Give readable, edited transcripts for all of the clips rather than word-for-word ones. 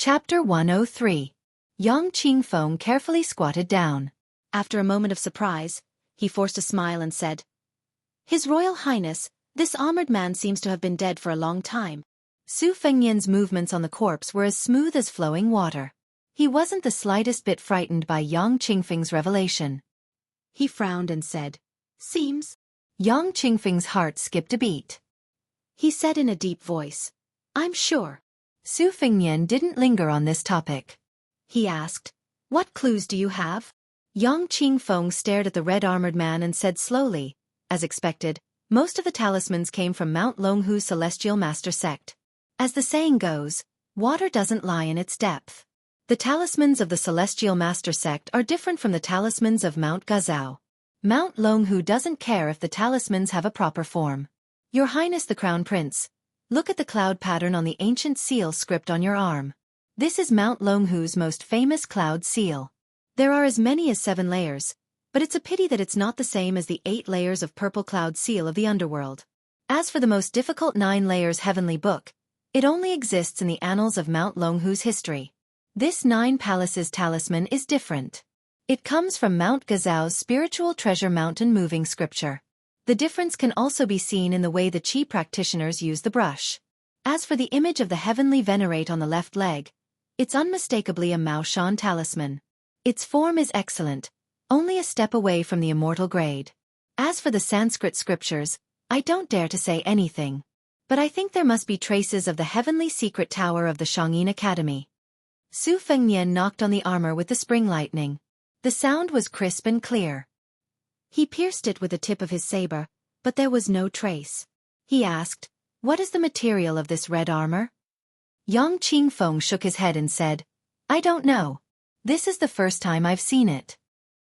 Chapter 103. Yang Qingfeng carefully squatted down. After a moment of surprise, he forced a smile and said, "His Royal Highness, this armored man seems to have been dead for a long time." Su Fengnian's movements on the corpse were as smooth as flowing water. He wasn't the slightest bit frightened by Yang Qingfeng's revelation. He frowned and said, "Seems." Yang Qingfeng's heart skipped a beat. He said in a deep voice, "I'm sure." Su Fengnian didn't linger on this topic. He asked, "What clues do you have?" Yang Qingfeng stared at the red-armored man and said slowly, as expected, most of the talismans came from Mount Longhu's Celestial Master Sect. As the saying goes, water doesn't lie in its depth. The talismans of the Celestial Master Sect are different from the talismans of Mount Gazao. Mount Longhu doesn't care if the talismans have a proper form. Your Highness the Crown Prince, look at the cloud pattern on the ancient seal script on your arm. This is Mount Longhu's most famous cloud seal. There are as many as 7 layers, but it's a pity that it's not the same as the 8 layers of purple cloud seal of the underworld. As for the most difficult 9 layers heavenly book, it only exists in the annals of Mount Longhu's history. This 9 palaces talisman is different. It comes from Mount Gazao's spiritual treasure mountain moving scripture. The difference can also be seen in the way the Qi practitioners use the brush. As for the image of the heavenly venerate on the left leg, it's unmistakably a Mao Shan talisman. Its form is excellent, only a step away from the immortal grade. As for the Sanskrit scriptures, I don't dare to say anything. But I think there must be traces of the heavenly secret tower of the Shangyin Academy. Su Fengnian knocked on the armor with the spring lightning. The sound was crisp and clear. He pierced it with the tip of his saber, but there was no trace. He asked, "What is the material of this red armor?" Yang Qingfeng shook his head and said, "I don't know. This is the first time I've seen it."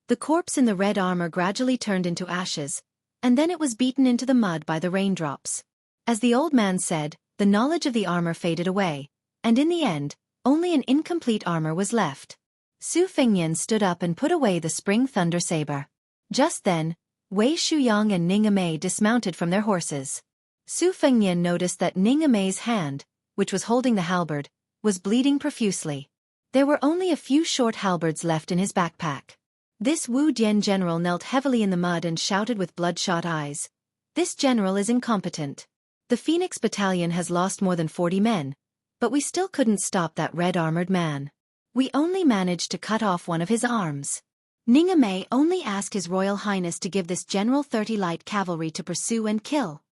The corpse in the red armor gradually turned into ashes, and then it was beaten into the mud by the raindrops. As the old man said, the knowledge of the armor faded away, and in the end, only an incomplete armor was left. Su Fengnian stood up and put away the spring thunder saber. Just then, Wei Shuyang and Ning Amei dismounted from their horses. Su Fengnian noticed that Ning Amei's hand, which was holding the halberd, was bleeding profusely. There were only a few short halberds left in his backpack. This Wu Dian general knelt heavily in the mud and shouted with bloodshot eyes, "This general is incompetent. The Phoenix Battalion has lost more than 40 men, but we still couldn't stop that red-armored man. We only managed to cut off one of his arms. Ning Amei only asked His Royal Highness to give this general 30 light cavalry to pursue and kill.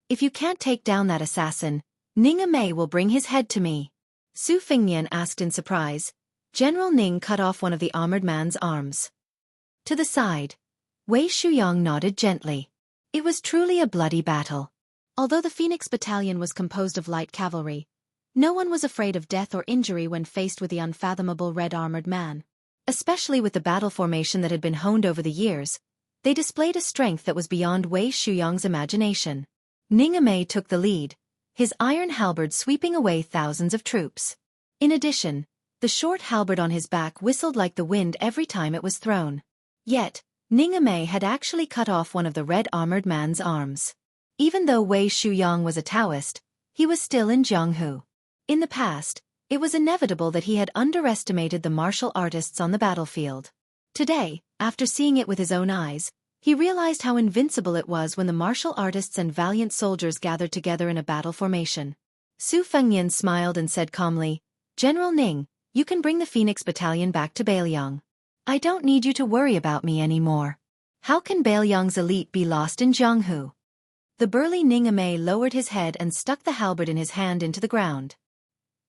If you can't take down that assassin, Ning Amei will bring his head to me." Su Fengnian asked in surprise. General Ning cut off one of the armored man's arms. To the side, Wei Shuyang nodded gently. It was truly a bloody battle. Although the Phoenix Battalion was composed of light cavalry, no one was afraid of death or injury when faced with the unfathomable red-armored man. Especially with the battle formation that had been honed over the years, they displayed a strength that was beyond Wei Shuyang's imagination. Ning Amei took the lead, his iron halberd sweeping away thousands of troops. In addition, the short halberd on his back whistled like the wind every time it was thrown. Yet, Ning Amei had actually cut off one of the red-armored man's arms. Even though Wei Shuyang was a Taoist, he was still in Jianghu. In the past, it was inevitable that he had underestimated the martial artists on the battlefield. Today, after seeing it with his own eyes, he realized how invincible it was when the martial artists and valiant soldiers gathered together in a battle formation. Su Fengnian smiled and said calmly, "General Ning, you can bring the Phoenix Battalion back to Bailiang. I don't need you to worry about me anymore. How can Bailiang's elite be lost in Jianghu?" The burly Ning Amei lowered his head and stuck the halberd in his hand into the ground.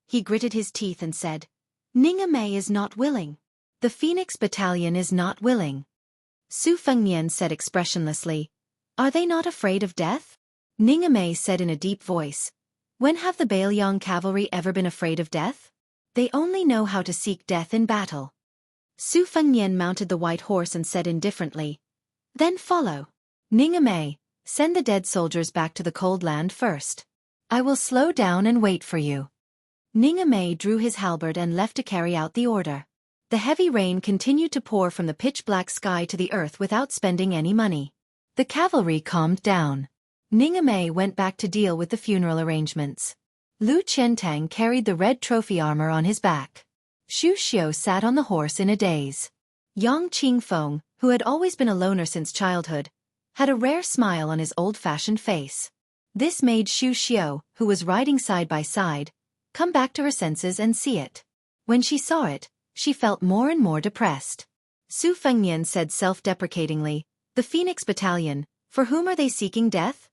He gritted his teeth and said, "Ning Amei is not willing. The Phoenix Battalion is not willing." Su Fengnian said expressionlessly, "Are they not afraid of death?" Ning Amei said in a deep voice, "When have the Bailiang cavalry ever been afraid of death? They only know how to seek death in battle." Su Fengnian mounted the white horse and said indifferently, "Then follow. Ning Amei, send the dead soldiers back to the cold land first. I will slow down and wait for you." Ning Amei drew his halberd and left to carry out the order. The heavy rain continued to pour from the pitch-black sky to the earth without spending any money. The cavalry calmed down. Ning Amei went back to deal with the funeral arrangements. Lu Qiantang carried the red trophy armor on his back. Xu Xiu sat on the horse in a daze. Yang Qingfeng, who had always been a loner since childhood, had a rare smile on his old-fashioned face. This made Xu Xiu, who was riding side by side, come back to her senses and see it. When she saw it, she felt more and more depressed. Su Fengnian said self-deprecatingly, "The Phoenix Battalion, for whom are they seeking death?"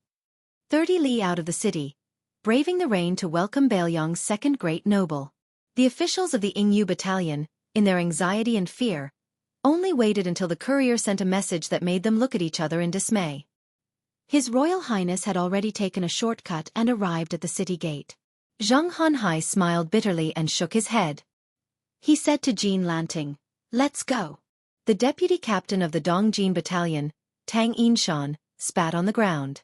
30 li out of the city, braving the rain to welcome Bailiang's second great noble. The officials of the Yingyu Battalion, in their anxiety and fear, only waited until the courier sent a message that made them look at each other in dismay. His Royal Highness had already taken a shortcut and arrived at the city gate. Zhang Hanhai smiled bitterly and shook his head. He said to Jean Lanting, "Let's go." The deputy captain of the Dongjin Battalion, Tang Yinshan, spat on the ground.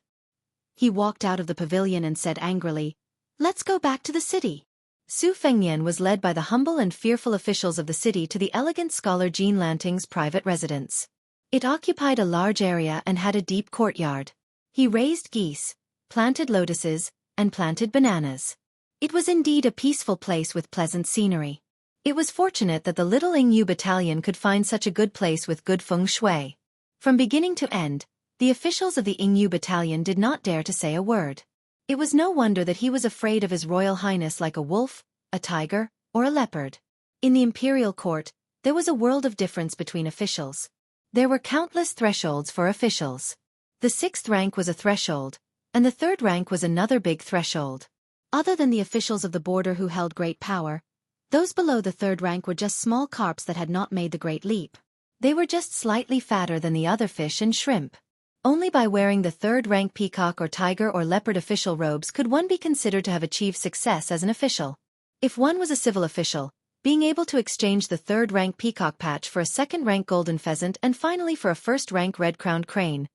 He walked out of the pavilion and said angrily, "Let's go back to the city." Su Fengnian was led by the humble and fearful officials of the city to the elegant scholar Jean Lanting's private residence. It occupied a large area and had a deep courtyard. He raised geese, planted lotuses, and planted bananas. It was indeed a peaceful place with pleasant scenery. It was fortunate that the little Yingyu Battalion could find such a good place with good feng shui. From beginning to end, the officials of the Yingyu Battalion did not dare to say a word. It was no wonder that he was afraid of His Royal Highness like a wolf, a tiger, or a leopard. In the imperial court, there was a world of difference between officials. There were countless thresholds for officials. The 6th rank was a threshold, and the 3rd rank was another big threshold. Other than the officials of the border who held great power, those below the 3rd rank were just small carps that had not made the great leap. They were just slightly fatter than the other fish and shrimp. Only by wearing the 3rd rank peacock or tiger or leopard official robes could one be considered to have achieved success as an official. If one was a civil official, being able to exchange the 3rd rank peacock patch for a 2nd rank golden pheasant and finally for a 1st rank red-crowned crane.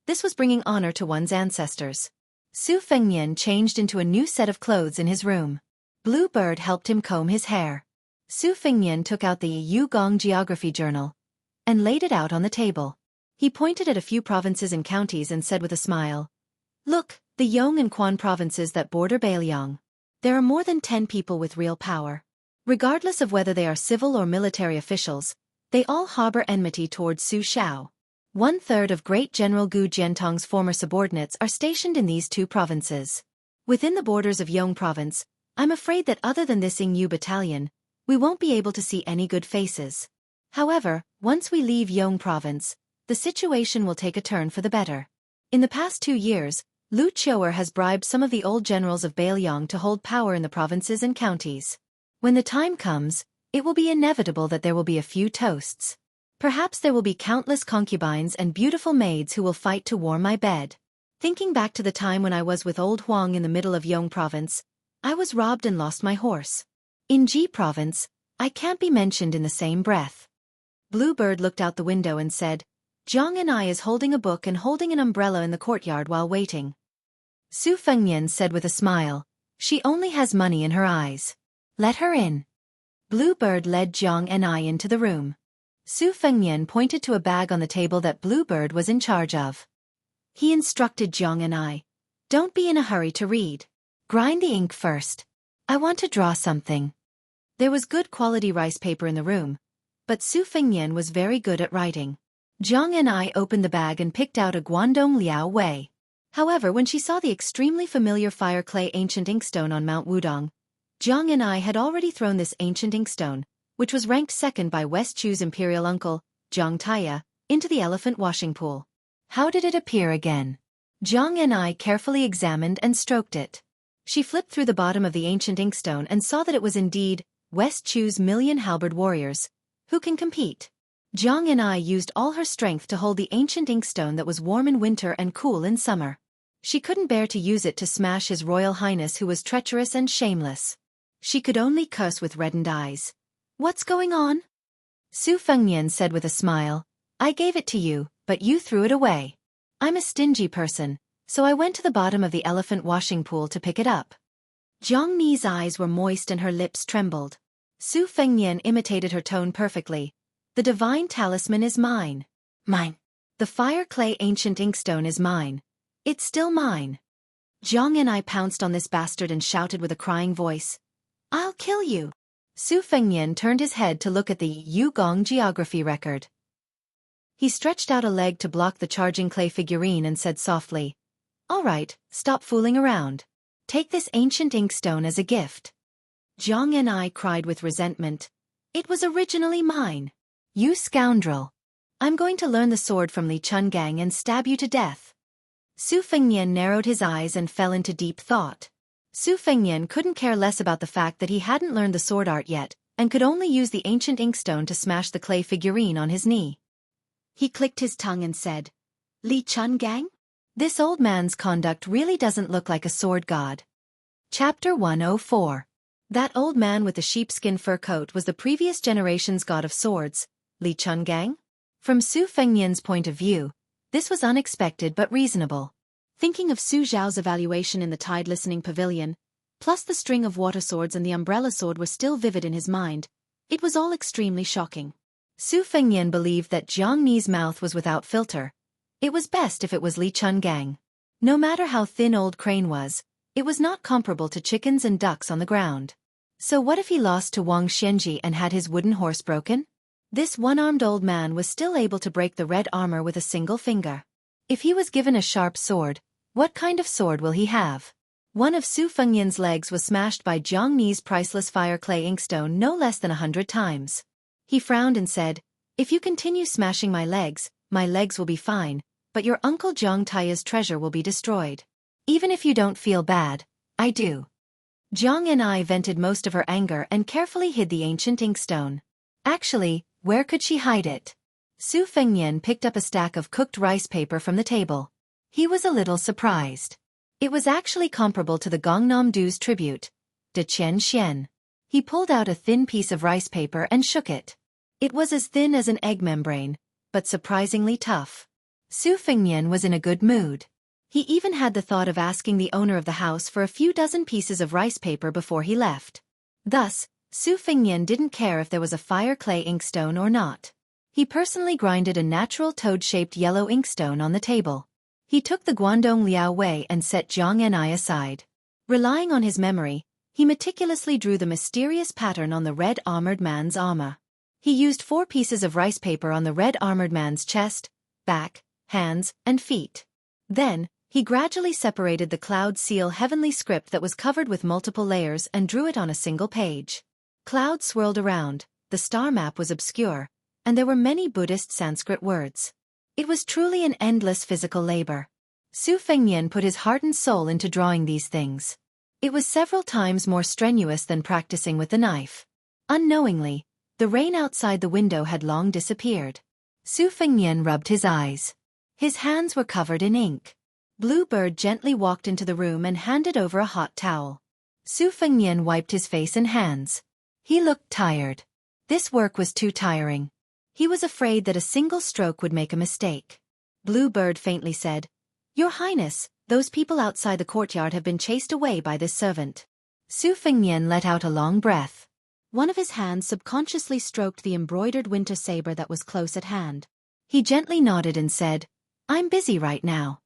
This was bringing honor to one's ancestors. Su Fengnian changed into a new set of clothes in his room. Blue Bird helped him comb his hair. Su Fengnian took out the Yugong Geography Journal and laid it out on the table. He pointed at a few provinces and counties and said with a smile, "Look, the Yong and Quan provinces that border Bailiang. There are more than 10 people with real power. Regardless of whether they are civil or military officials, they all harbor enmity towards Su Xiao. 1/3 of Great General Gu Jiantong's former subordinates are stationed in these 2 provinces. Within the borders of Yong province, I'm afraid that other than this Yingyu Battalion, we won't be able to see any good faces. However, once we leave Yong province, the situation will take a turn for the better. In the past 2 years, Lu Qiuer has bribed some of the old generals of Bailiang to hold power in the provinces and counties. When the time comes, it will be inevitable that there will be a few toasts. Perhaps there will be countless concubines and beautiful maids who will fight to warm my bed. Thinking back to the time when I was with old Huang in the middle of Yong province, I was robbed and lost my horse. In Ji province, I can't be mentioned in the same breath." Bluebird looked out the window and said, "Zhang and I is holding a book and holding an umbrella in the courtyard while waiting." Su Fengnian said with a smile, "She only has money in her eyes. Let her in." Bluebird led Zhang and I into the room. Su Fengnian pointed to a bag on the table that Bluebird was in charge of. He instructed Zhang and I, "Don't be in a hurry to read. Grind the ink first. I want to draw something." There was good quality rice paper in the room, but Su Fengnian was very good at writing. Zhang and I opened the bag and picked out a Guangdong Liao Wei. However, when she saw the extremely familiar fire clay ancient inkstone on Mount Wudong, Zhang and I had already thrown this ancient inkstone, which was ranked 2nd by West Chu's imperial uncle, Zhang Taya, into the elephant washing pool. How did it appear again? Zhang and I carefully examined and stroked it. She flipped through the bottom of the ancient inkstone and saw that it was indeed West Chu's million halberd warriors. Who can compete? Zhang and I used all her strength to hold the ancient inkstone that was warm in winter and cool in summer. She couldn't bear to use it to smash His Royal Highness, who was treacherous and shameless. She could only curse with reddened eyes. "What's going on?" Su Fengnian said with a smile, "I gave it to you, but you threw it away. I'm a stingy person, so I went to the bottom of the elephant washing pool to pick it up." Zhang Ni's eyes were moist and her lips trembled. Su Fengnian imitated her tone perfectly. "The divine talisman is mine. Mine. The fire clay ancient inkstone is mine. It's still mine." Jiang and I pounced on this bastard and shouted with a crying voice, "I'll kill you!" Su Fengnian turned his head to look at the Yugong geography record. He stretched out a leg to block the charging clay figurine and said softly, "All right, stop fooling around. Take this ancient inkstone as a gift." Jiang and I cried with resentment. "It was originally mine. You scoundrel. I'm going to learn the sword from Li Chungang and stab you to death." Su Fengnian narrowed his eyes and fell into deep thought. Su Fengnian couldn't care less about the fact that he hadn't learned the sword art yet, and could only use the ancient inkstone to smash the clay figurine on his knee. He clicked his tongue and said, "Li Chungang? This old man's conduct really doesn't look like a sword god." Chapter 104. That old man with the sheepskin fur coat was the previous generation's god of swords, Li Chungang? From Su Fengnian's point of view, this was unexpected but reasonable. Thinking of Su Zhao's evaluation in the Tide Listening Pavilion, plus the string of water swords and the umbrella sword were still vivid in his mind, it was all extremely shocking. Su Fengnian believed that Jiang Ni's mouth was without filter. It was best if it was Li Chungang. No matter how thin old Crane was, it was not comparable to chickens and ducks on the ground. So what if he lost to Wang Xianji and had his wooden horse broken? This one-armed old man was still able to break the red armor with a single finger. If he was given a sharp sword, what kind of sword will he have? One of Su Fengnian's legs was smashed by Jiang Ni's priceless fire clay inkstone no less than 100 times. He frowned and said, "If you continue smashing my legs will be fine, but your uncle Jiang Taiya's treasure will be destroyed. Even if you don't feel bad, I do." Jiang and I vented most of her anger and carefully hid the ancient inkstone. Actually, where could she hide it? Su Fengnian picked up a stack of cooked rice paper from the table. He was a little surprised. It was actually comparable to the Gangnam Du's tribute, De Qian Xian. He pulled out a thin piece of rice paper and shook it. It was as thin as an egg membrane, but surprisingly tough. Su Fengnian was in a good mood. He even had the thought of asking the owner of the house for a few dozen pieces of rice paper before he left. Thus, Su Fengnian didn't care if there was a fire clay inkstone or not. He personally grinded a natural toad-shaped yellow inkstone on the table. He took the Guangdong Liao Wei and set Jiang and I aside. Relying on his memory, he meticulously drew the mysterious pattern on the red armored man's armor. He used 4 pieces of rice paper on the red armored man's chest, back, hands, and feet. Then, he gradually separated the Cloud Seal heavenly script that was covered with multiple layers and drew it on a single page. Clouds swirled around, the star map was obscure, and there were many Buddhist Sanskrit words. It was truly an endless physical labor. Su Fengnian put his heart and soul into drawing these things. It was several times more strenuous than practicing with the knife. Unknowingly, the rain outside the window had long disappeared. Su Fengnian rubbed his eyes. His hands were covered in ink. Bluebird gently walked into the room and handed over a hot towel. Su Fengnian wiped his face and hands. He looked tired. This work was too tiring. He was afraid that a single stroke would make a mistake. Bluebird faintly said, "Your Highness, those people outside the courtyard have been chased away by this servant." Su Fengnian let out a long breath. One of his hands subconsciously stroked the embroidered winter saber that was close at hand. He gently nodded and said, "I'm busy right now.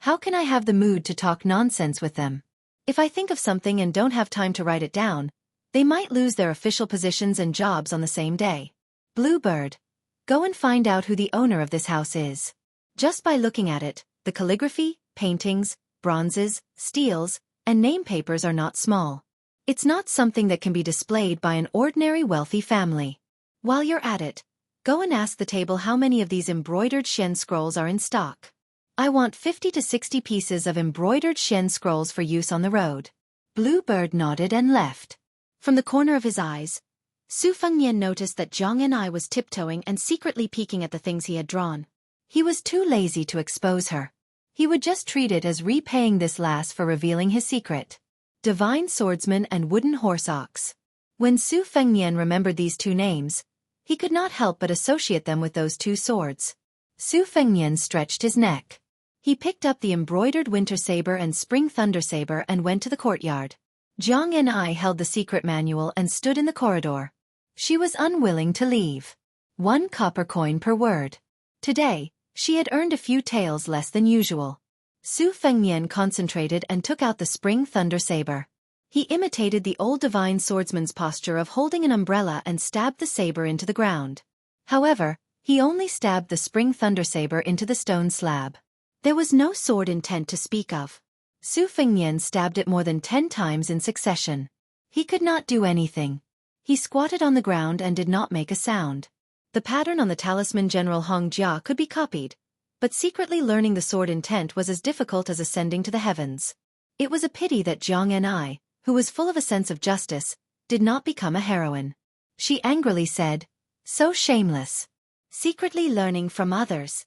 How can I have the mood to talk nonsense with them? If I think of something and don't have time to write it down, they might lose their official positions and jobs on the same day. Bluebird, go and find out who the owner of this house is. Just by looking at it, the calligraphy, paintings, bronzes, steels, and name papers are not small. It's not something that can be displayed by an ordinary wealthy family. While you're at it, go and ask the table how many of these embroidered Xian scrolls are in stock. I want 50 to 60 pieces of embroidered Xian scrolls for use on the road." Bluebird nodded and left. From the corner of his eyes, Su Fengnian noticed that Jiang and I was tiptoeing and secretly peeking at the things he had drawn. He was too lazy to expose her. He would just treat it as repaying this lass for revealing his secret. Divine Swordsman and Wooden Horse Ox. When Su Fengnian remembered these 2 names, he could not help but associate them with those 2 swords. Su Fengnian stretched his neck. He picked up the embroidered winter saber and spring thunder saber and went to the courtyard. Jiang and I held the secret manual and stood in the corridor. She was unwilling to leave. 1 copper coin per word. Today, she had earned a few taels less than usual. Su Fengnian concentrated and took out the spring thunder saber. He imitated the old divine swordsman's posture of holding an umbrella and stabbed the saber into the ground. However, he only stabbed the spring thunder saber into the stone slab. There was no sword intent to speak of. Su Fengnian stabbed it more than 10 times in succession. He could not do anything. He squatted on the ground and did not make a sound. The pattern on the talisman General Hong Jia could be copied, but secretly learning the sword intent was as difficult as ascending to the heavens. It was a pity that Jiang Ni, who was full of a sense of justice, did not become a heroine. She angrily said, "So shameless. Secretly learning from others."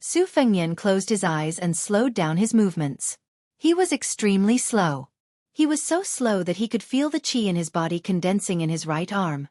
Su Fengnian closed his eyes and slowed down his movements. He was extremely slow. He was so slow that he could feel the qi in his body condensing in his right arm.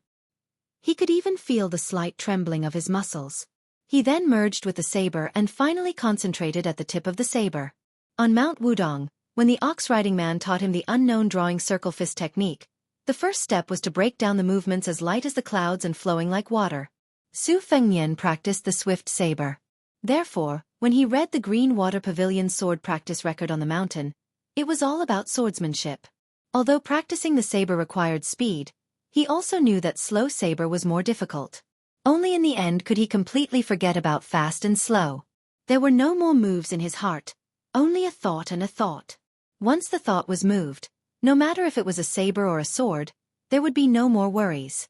He could even feel the slight trembling of his muscles. He then merged with the saber and finally concentrated at the tip of the saber. On Mount Wudong, when the ox-riding man taught him the unknown drawing circle fist technique, the first step was to break down the movements as light as the clouds and flowing like water. Su Fengnian practiced the swift saber. Therefore, when he read the Green Water Pavilion's sword practice record on the mountain, it was all about swordsmanship. Although practicing the saber required speed, he also knew that slow saber was more difficult. Only in the end could he completely forget about fast and slow. There were no more moves in his heart, only a thought and a thought. Once the thought was moved, no matter if it was a saber or a sword, there would be no more worries.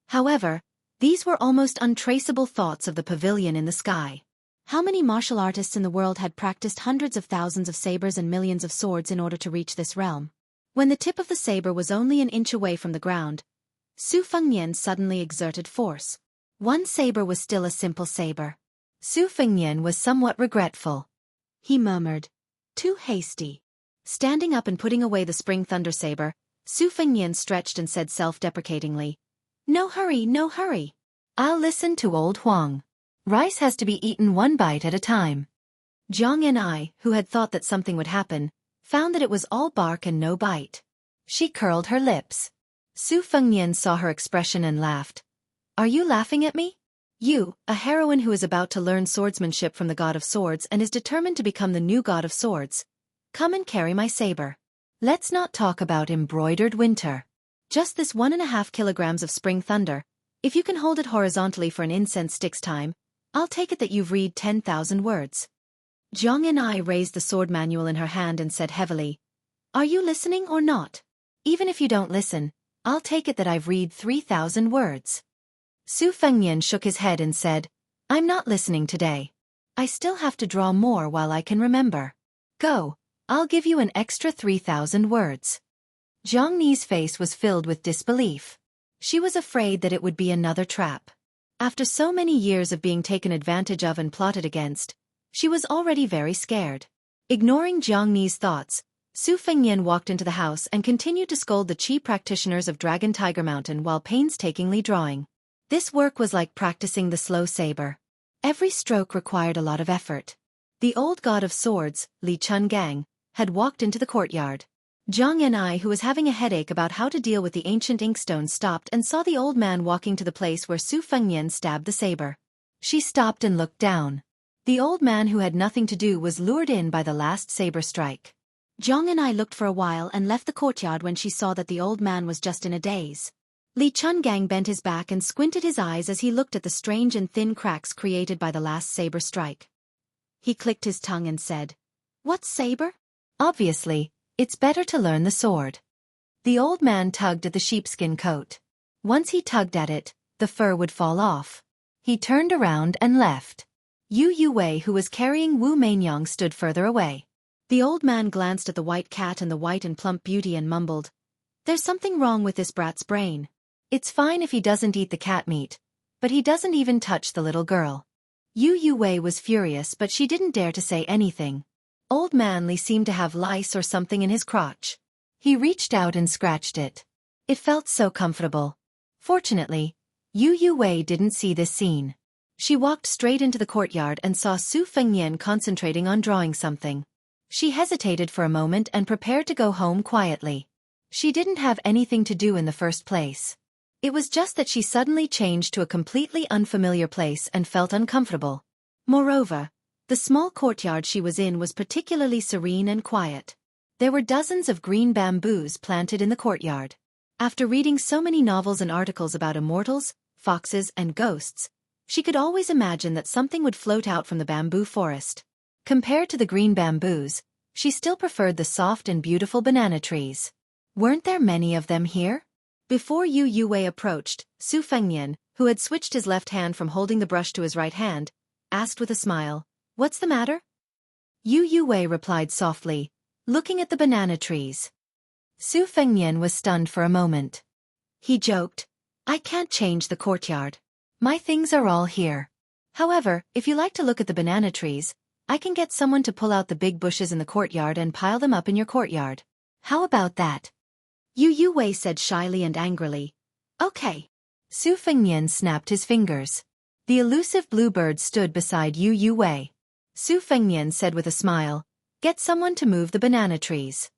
However, these were almost untraceable thoughts of the pavilion in the sky. How many martial artists in the world had practiced hundreds of thousands of sabers and millions of swords in order to reach this realm? When the tip of the saber was only an inch away from the ground, Su Fengnian suddenly exerted force. One saber was still a simple saber. Su Fengnian was somewhat regretful. He murmured, "Too hasty." Standing up and putting away the spring thunder saber, Su Fengnian stretched and said self-deprecatingly, "No hurry, no hurry. I'll listen to old Huang. Rice has to be eaten one bite at a time." Jiang Ni, who had thought that something would happen, found that it was all bark and no bite. She curled her lips. Su Fengnian saw her expression and laughed. "Are you laughing at me? You, a heroine who is about to learn swordsmanship from the god of swords and is determined to become the new god of swords. Come and carry my saber. Let's not talk about embroidered winter. Just this 1.5 kilograms of spring thunder. If you can hold it horizontally for an incense stick's time, I'll take it that you've read 10,000 words." Jiang Ni raised the sword manual in her hand and said heavily, "Are you listening or not? Even if you don't listen, I'll take it that I've read 3,000 words." Su Fengnian shook his head and said, "I'm not listening today. I still have to draw more while I can remember. Go, I'll give you an extra 3,000 words." Jiang Ni's face was filled with disbelief. She was afraid that it would be another trap. After so many years of being taken advantage of and plotted against, she was already very scared. Ignoring Jiang Ni's thoughts, Su Fengnian walked into the house and continued to scold the chi practitioners of Dragon Tiger Mountain while painstakingly drawing. This work was like practicing the slow saber. Every stroke required a lot of effort. The old god of swords, Li Chungang, had walked into the courtyard. Jiang Ni, who was having a headache about how to deal with the ancient inkstone, stopped and saw the old man walking to the place where Su Fengnian stabbed the saber. She stopped and looked down. The old man, who had nothing to do, was lured in by the last saber strike. Jiang Ni looked for a while and left the courtyard when she saw that the old man was just in a daze. Li Chungang bent his back and squinted his eyes as he looked at the strange and thin cracks created by the last saber strike. He clicked his tongue and said, "What saber? Obviously, it's better to learn the sword." The old man tugged at the sheepskin coat. Once he tugged at it, the fur would fall off. He turned around and left. Yu Wei, who was carrying Wu Mainyang, stood further away. The old man glanced at the white cat and the white and plump beauty and mumbled, "There's something wrong with this brat's brain. It's fine if he doesn't eat the cat meat, but he doesn't even touch the little girl." Yu Wei was furious, but she didn't dare to say anything. Old man Li seemed to have lice or something in his crotch. He reached out and scratched it. It felt so comfortable. Fortunately, Yu Wei didn't see this scene. She walked straight into the courtyard and saw Su Fengnian concentrating on drawing something. She hesitated for a moment and prepared to go home quietly. She didn't have anything to do in the first place. It was just that she suddenly changed to a completely unfamiliar place and felt uncomfortable. Moreover, the The small courtyard she was in was particularly serene and quiet. There were dozens of green bamboos planted in the courtyard. After reading so many novels and articles about immortals, foxes, and ghosts, she could always imagine that something would float out from the bamboo forest. Compared to the green bamboos, she still preferred the soft and beautiful banana trees. Weren't there many of them here? Before Yu Yuwei approached, Su Fengnian, who had switched his left hand from holding the brush to his right hand, asked with a smile, "What's the matter?" Yu Yuwei replied softly, looking at the banana trees. Su Fengnian was stunned for a moment. He joked, "I can't change the courtyard. My things are all here. However, if you like to look at the banana trees, I can get someone to pull out the big bushes in the courtyard and pile them up in your courtyard. How about that?" Yu Yuwei said shyly and angrily. "Okay." Su Fengnian snapped his fingers. The elusive bluebird stood beside Yu Yuwei. Su Fengnian said with a smile, "Get someone to move the banana trees."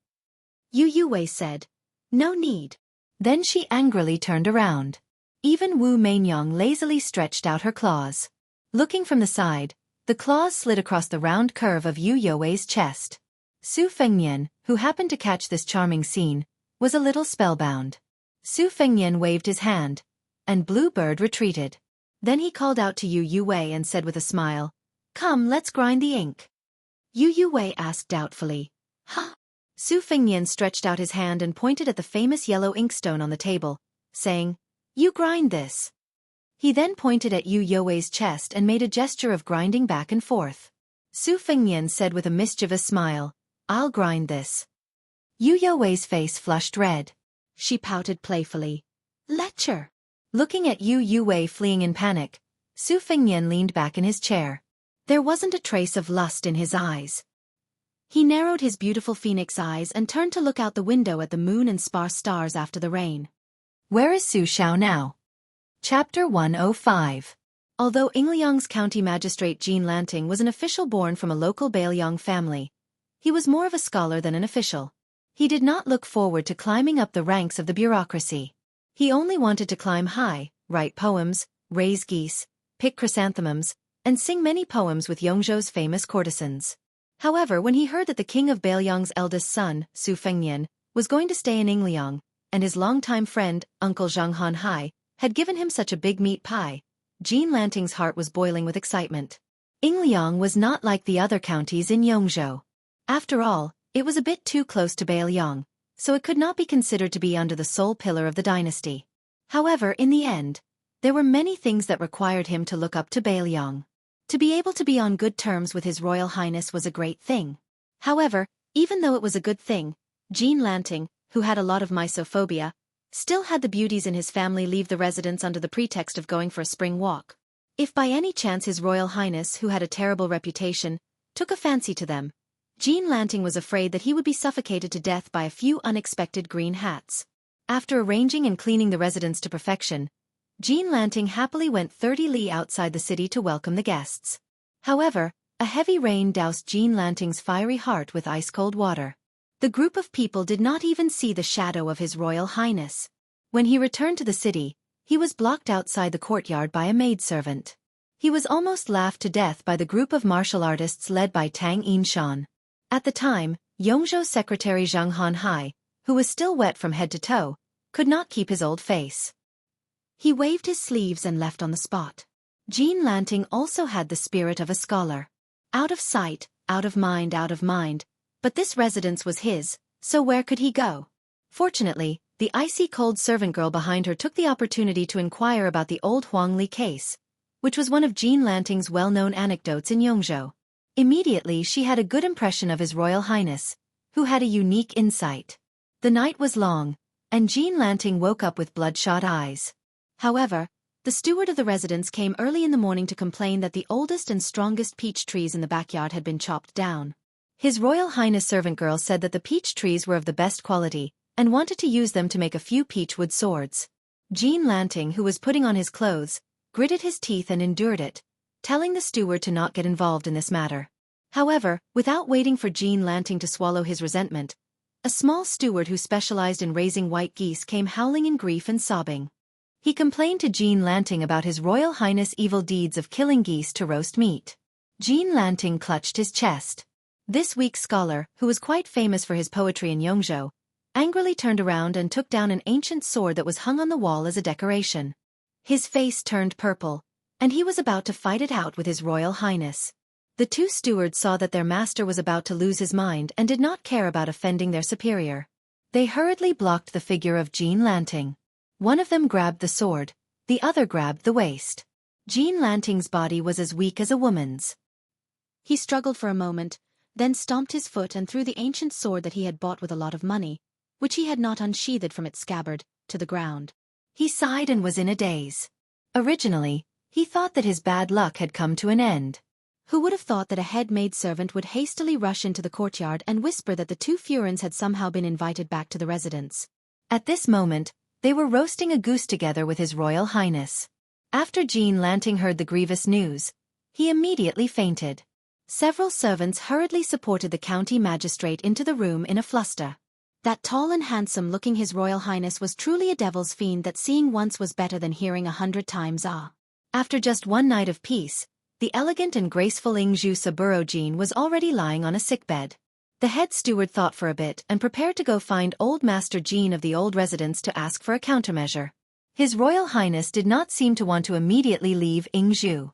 Yu Yuwei said, "No need." Then she angrily turned around. Even Wu Mainyong lazily stretched out her claws. Looking from the side, the claws slid across the round curve of Yu Yuwei's chest. Su Fengnian, who happened to catch this charming scene, was a little spellbound. Su Fengnian waved his hand, and Bluebird retreated. Then he called out to Yu Yuwei and said with a smile, "Come, let's grind the ink." Yu Yuwei asked doubtfully, "Huh?" Su Fengnian stretched out his hand and pointed at the famous yellow inkstone on the table, saying, "You grind this." He then pointed at Yu Yuwei's chest and made a gesture of grinding back and forth. Su Fengnian said with a mischievous smile, "I'll grind this." Yu Yuwei's face flushed red. She pouted playfully. "Lecture." Looking at Yu Yuwei fleeing in panic, Su Fengnian leaned back in his chair. There wasn't a trace of lust in his eyes. He narrowed his beautiful phoenix eyes and turned to look out the window at the moon and sparse stars after the rain. Where is Su Xiao now? Chapter 105. Although Yingliang's county magistrate Jean Lanting was an official born from a local Bailiang family, he was more of a scholar than an official. He did not look forward to climbing up the ranks of the bureaucracy. He only wanted to climb high, write poems, raise geese, pick chrysanthemums, and sing many poems with Yongzhou's famous courtesans. However, when he heard that the king of Bailiang's eldest son, Su Fengnian, was going to stay in Yingliang, and his longtime friend, Uncle Zhang Hanhai, had given him such a big meat pie, Jean Lanting's heart was boiling with excitement. Yingliang was not like the other counties in Yongzhou. After all, it was a bit too close to Bailiang, so it could not be considered to be under the sole pillar of the dynasty. However, in the end, there were many things that required him to look up to Bailiang. To be able to be on good terms with His Royal Highness was a great thing. However, even though it was a good thing, Jean Lanting, who had a lot of mysophobia, still had the beauties in his family leave the residence under the pretext of going for a spring walk. If by any chance His Royal Highness, who had a terrible reputation, took a fancy to them, Jean Lanting was afraid that he would be suffocated to death by a few unexpected green hats. After arranging and cleaning the residence to perfection, Jean Lanting happily went 30 li outside the city to welcome the guests. However, a heavy rain doused Jean Lanting's fiery heart with ice-cold water. The group of people did not even see the shadow of His Royal Highness. When he returned to the city, he was blocked outside the courtyard by a maidservant. He was almost laughed to death by the group of martial artists led by Tang Yinshan. At the time, Yongzhou's secretary Zhang Hanhai, who was still wet from head to toe, could not keep his old face. He waved his sleeves and left on the spot. Jean Lanting also had the spirit of a scholar. Out of sight, out of mind, but this residence was his, so where could he go? Fortunately, the icy-cold servant girl behind her took the opportunity to inquire about the old Huang Li case, which was one of Jean Lanting's well-known anecdotes in Yongzhou. Immediately she had a good impression of His Royal Highness, who had a unique insight. The night was long, and Jean Lanting woke up with bloodshot eyes. However, the steward of the residence came early in the morning to complain that the oldest and strongest peach trees in the backyard had been chopped down. His Royal Highness servant girl said that the peach trees were of the best quality, and wanted to use them to make a few peach wood swords. Jean Lanting, who was putting on his clothes, gritted his teeth and endured it, telling the steward to not get involved in this matter. However, without waiting for Jean Lanting to swallow his resentment, a small steward who specialized in raising white geese came howling in grief and sobbing. He complained to Jean Lanting about His Royal Highness' evil deeds of killing geese to roast meat. Jean Lanting clutched his chest. This weak scholar, who was quite famous for his poetry in Yongzhou, angrily turned around and took down an ancient sword that was hung on the wall as a decoration. His face turned purple, and he was about to fight it out with His Royal Highness. The two stewards saw that their master was about to lose his mind and did not care about offending their superior. They hurriedly blocked the figure of Jean Lanting. One of them grabbed the sword, the other grabbed the waist. Jean Lanting's body was as weak as a woman's. He struggled for a moment, then stomped his foot and threw the ancient sword that he had bought with a lot of money, which he had not unsheathed from its scabbard, to the ground. He sighed and was in a daze. Originally, he thought that his bad luck had come to an end. Who would have thought that a head maidservant would hastily rush into the courtyard and whisper that the two Furins had somehow been invited back to the residence? At this moment, they were roasting a goose together with His Royal Highness. After Jean Lanting heard the grievous news, he immediately fainted. Several servants hurriedly supported the county magistrate into the room in a fluster. That tall and handsome-looking His Royal Highness was truly a devil's fiend that seeing once was better than hearing 100 times ah. After just one night of peace, the elegant and graceful Ingzhu Saburo Jean was already lying on a sickbed. The head steward thought for a bit and prepared to go find old Master Jean of the old residence to ask for a countermeasure. His Royal Highness did not seem to want to immediately leave Ingzhu.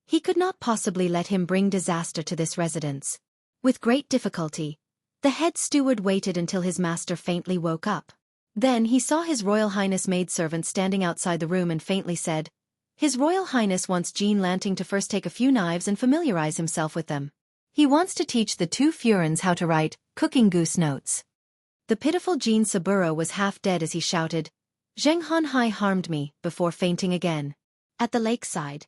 He could not possibly let him bring disaster to this residence. With great difficulty, the head steward waited until his master faintly woke up. Then he saw His Royal Highness maidservant standing outside the room and faintly said, "His Royal Highness wants Jean Lanting to first take a few knives and familiarize himself with them. He wants to teach the two Furins how to write cooking goose notes." The pitiful Jean Saburo was half dead as he shouted, "Zheng Han Hai harmed me," before fainting again. At the lakeside,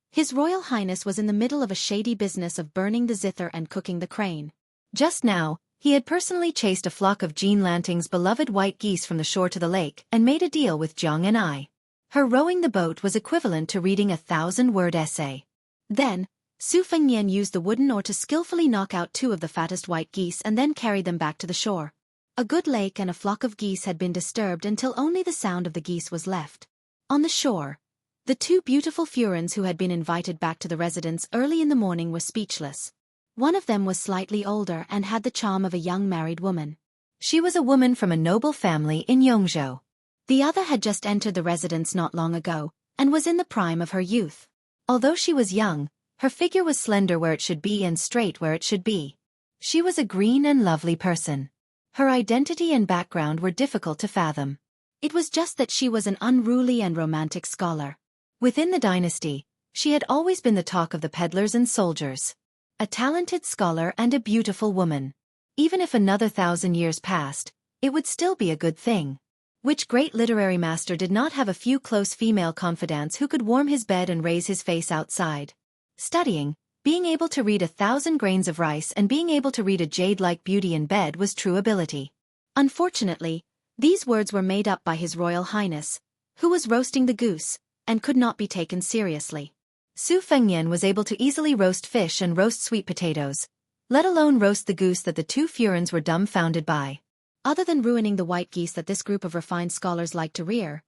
His Royal Highness was in the middle of a shady business of burning the zither and cooking the crane. Just now, he had personally chased a flock of Jean Lanting's beloved white geese from the shore to the lake and made a deal with Zhang and I. Her rowing the boat was equivalent to reading a 1,000-word essay. Then, Su Fengnian used the wooden oar to skillfully knock out 2 of the fattest white geese and then carried them back to the shore. A good lake and a flock of geese had been disturbed until only the sound of the geese was left. On the shore, the 2 beautiful Furins who had been invited back to the residence early in the morning were speechless. One of them was slightly older and had the charm of a young married woman. She was a woman from a noble family in Yongzhou. The other had just entered the residence not long ago, and was in the prime of her youth. Although she was young, her figure was slender where it should be and straight where it should be. She was a green and lovely person. Her identity and background were difficult to fathom. It was just that she was an unruly and romantic scholar. Within the dynasty, she had always been the talk of the peddlers and soldiers. A talented scholar and a beautiful woman. Even if another 1,000 years passed, it would still be a good thing. Which great literary master did not have a few close female confidants who could warm his bed and raise his face outside? Studying, being able to read 1,000 grains of rice and being able to read a jade-like beauty in bed was true ability. Unfortunately, these words were made up by His Royal Highness, who was roasting the goose, and could not be taken seriously. Su Fengnian was able to easily roast fish and roast sweet potatoes, let alone roast the goose that the 2 Furins were dumbfounded by. Other than ruining the white geese that this group of refined scholars liked to rear,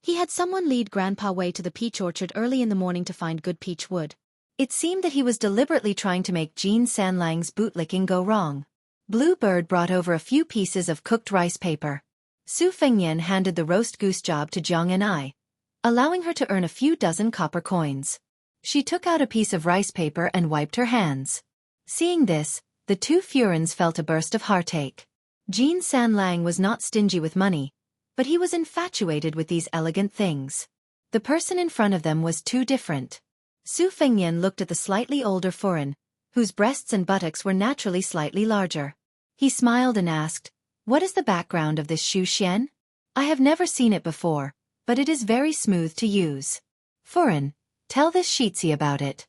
he had someone lead Grandpa Wei to the peach orchard early in the morning to find good peach wood. It seemed that he was deliberately trying to make Jean Sanlang's bootlicking go wrong. Blue Bird brought over a few pieces of cooked rice paper. Su Fengnian handed the roast goose job to Zhang and I, allowing her to earn a few dozen copper coins. She took out a piece of rice paper and wiped her hands. Seeing this, the 2 Furins felt a burst of heartache. Jean Sanlang was not stingy with money, but he was infatuated with these elegant things. The person in front of them was too different. Su Fengnian looked at the slightly older Furin, whose breasts and buttocks were naturally slightly larger. He smiled and asked, "What is the background of this Shu Xian? I have never seen it before, but it is very smooth to use. Furin, tell this Shitzi about it."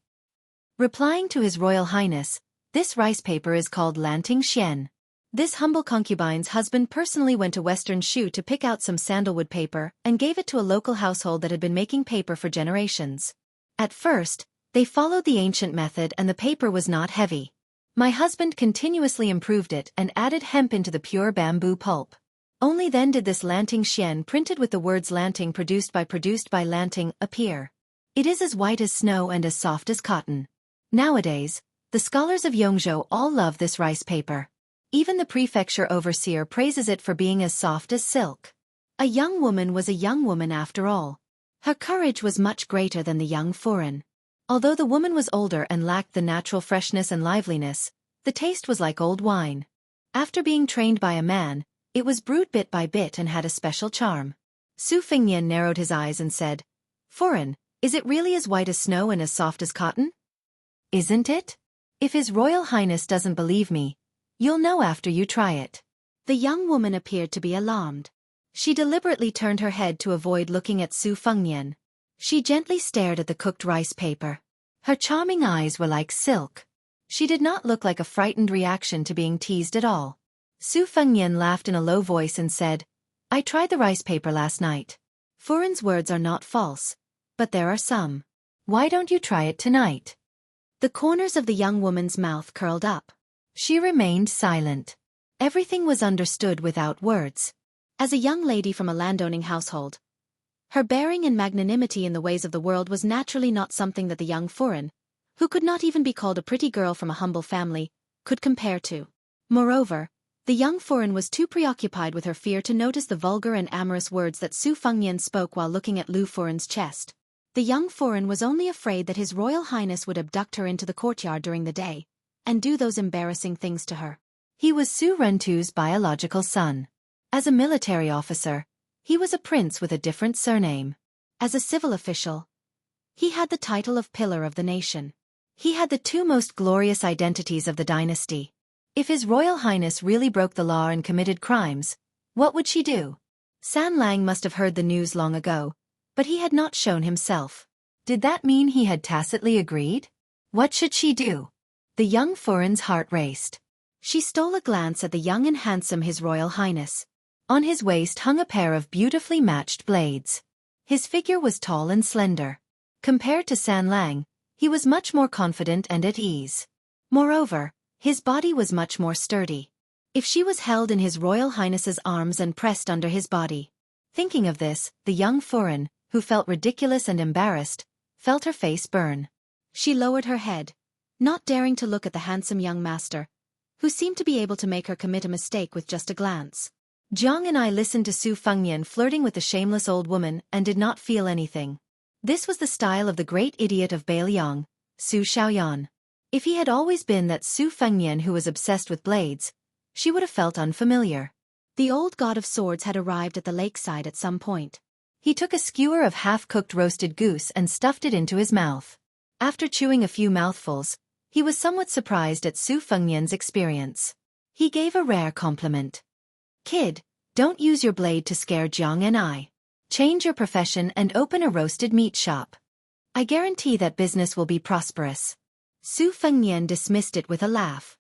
Replying to His Royal Highness, "This rice paper is called Lanting Xian. This humble concubine's husband personally went to Western Shu to pick out some sandalwood paper and gave it to a local household that had been making paper for generations. At first, they followed the ancient method and the paper was not heavy. My husband continuously improved it and added hemp into the pure bamboo pulp. Only then did this Lanting Xian printed with the words Lanting produced by Lanting appear. It is as white as snow and as soft as cotton. Nowadays, the scholars of Yongzhou all love this rice paper. Even the prefecture overseer praises it for being as soft as silk. A young woman was a young woman after all. Her courage was much greater than the young foreign. Although the woman was older and lacked the natural freshness and liveliness, the taste was like old wine. After being trained by a man, it was brewed bit by bit and had a special charm. Su Fengnian narrowed his eyes and said, "Foreign, is it really as white as snow and as soft as cotton?" "Isn't it? If His Royal Highness doesn't believe me, you'll know after you try it." The young woman appeared to be alarmed. She deliberately turned her head to avoid looking at Su Fengnian. She gently stared at the cooked rice paper. Her charming eyes were like silk. She did not look like a frightened reaction to being teased at all. Su Fengnian laughed in a low voice and said, "I tried the rice paper last night. Foreign's words are not false, but there are some. Why don't you try it tonight?" The corners of the young woman's mouth curled up. She remained silent. Everything was understood without words. As a young lady from a landowning household, her bearing and magnanimity in the ways of the world was naturally not something that the young foreign, who could not even be called a pretty girl from a humble family, could compare to. Moreover, the young foreign was too preoccupied with her fear to notice the vulgar and amorous words that Su Fengnian spoke while looking at Lu Foreign's chest. The young foreign was only afraid that His Royal Highness would abduct her into the courtyard during the day, and do those embarrassing things to her. He was Su Rentu's biological son. As a military officer, he was a prince with a different surname. As a civil official, he had the title of Pillar of the Nation. He had the two most glorious identities of the dynasty. If His Royal Highness really broke the law and committed crimes, what would she do? San Lang must have heard the news long ago, but he had not shown himself. Did that mean he had tacitly agreed? What should she do? The young foreign's heart raced. She stole a glance at the young and handsome His Royal Highness. On his waist hung a pair of beautifully matched blades. His figure was tall and slender. Compared to San Lang, he was much more confident and at ease. Moreover, his body was much more sturdy. If she was held in His Royal Highness's arms and pressed under his body. Thinking of this, the young foreign, who felt ridiculous and embarrassed, felt her face burn. She lowered her head, not daring to look at the handsome young master, who seemed to be able to make her commit a mistake with just a glance. Jiang and I listened to Su Fengnian flirting with the shameless old woman and did not feel anything. This was the style of the great idiot of Bailiang, Su Xiaoyan. If he had always been that Su Fengnian who was obsessed with blades, she would have felt unfamiliar. The old god of swords had arrived at the lakeside at some point. He took a skewer of half-cooked roasted goose and stuffed it into his mouth. After chewing a few mouthfuls, he was somewhat surprised at Su Fengnian's experience. He gave a rare compliment. "Kid, don't use your blade to scare Jiang and I. Change your profession and open a roasted meat shop. I guarantee that business will be prosperous." Su Fengnian dismissed it with a laugh.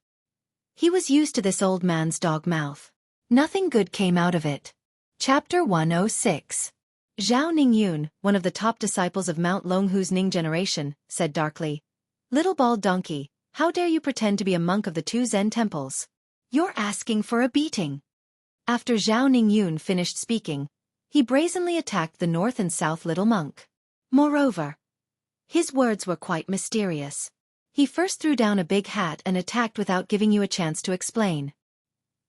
He was used to this old man's dog mouth. Nothing good came out of it. Chapter 106. Zhao Ningyun, one of the top disciples of Mount Longhu's Ning generation, said darkly, "Little bald donkey, how dare you pretend to be a monk of the two Zen temples? You're asking for a beating." After Zhao Ningyun finished speaking, he brazenly attacked the north and south little monk. Moreover, his words were quite mysterious. He first threw down a big hat and attacked without giving you a chance to explain.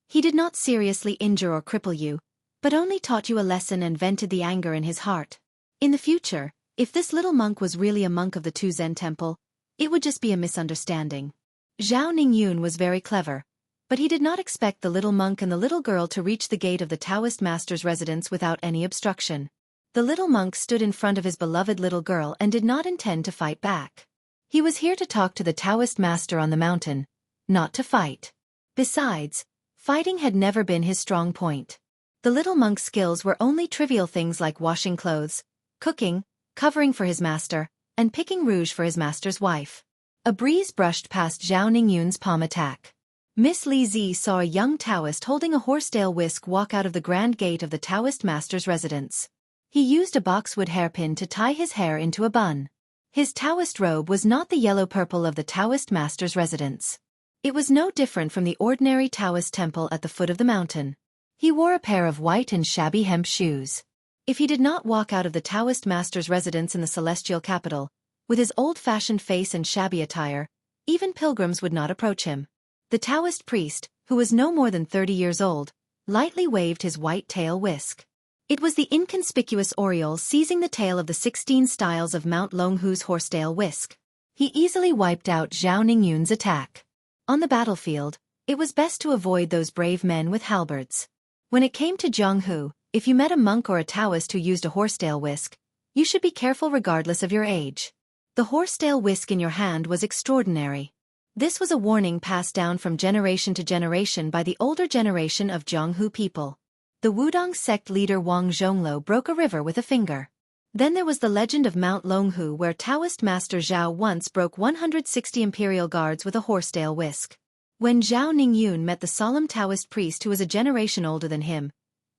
He did not seriously injure or cripple you, but only taught you a lesson and vented the anger in his heart. In the future, if this little monk was really a monk of the two Zen temple, it would just be a misunderstanding. Zhao Ningyun was very clever, but he did not expect the little monk and the little girl to reach the gate of the Taoist master's residence without any obstruction. The little monk stood in front of his beloved little girl and did not intend to fight back. He was here to talk to the Taoist master on the mountain, not to fight. Besides, fighting had never been his strong point. The little monk's skills were only trivial things like washing clothes, cooking, covering for his master, and picking rouge for his master's wife. A breeze brushed past Zhao Ningyun's palm attack. Miss Li Zi saw a young Taoist holding a horsetail whisk walk out of the grand gate of the Taoist master's residence. He used a boxwood hairpin to tie his hair into a bun. His Taoist robe was not the yellow-purple of the Taoist master's residence. It was no different from the ordinary Taoist temple at the foot of the mountain. He wore a pair of white and shabby hemp shoes. If he did not walk out of the Taoist master's residence in the celestial capital, With his old-fashioned face and shabby attire, even pilgrims would not approach him. The Taoist priest, who was no more than 30 years old, lightly waved his white tail whisk. It was the inconspicuous Oriole seizing the tail of the 16 styles of Mount Longhu's horsetail whisk. He easily wiped out Zhao Ningyun's attack. On the battlefield, it was best to avoid those brave men with halberds. When it came to Zhonghu, if you met a monk or a Taoist who used a horsetail whisk, you should be careful regardless of your age. The horsetail whisk in your hand was extraordinary. This was a warning passed down from generation to generation by the older generation of Zhonghu people. The Wudong sect leader Wang Zhonglo broke a river with a finger. Then there was the legend of Mount Longhu where Taoist master Zhao once broke 160 imperial guards with a horsetail whisk. When Zhao Ningyun met the solemn Taoist priest who was a generation older than him,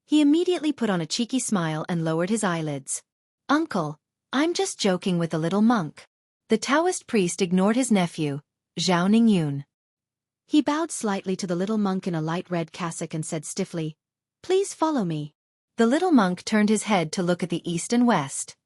he immediately put on a cheeky smile and lowered his eyelids. "Uncle, I'm just joking with the little monk." The Taoist priest ignored his nephew, Zhao Ningyun. He bowed slightly to the little monk in a light red cassock and said stiffly, "Please follow me." The little monk turned his head to look at the east and west.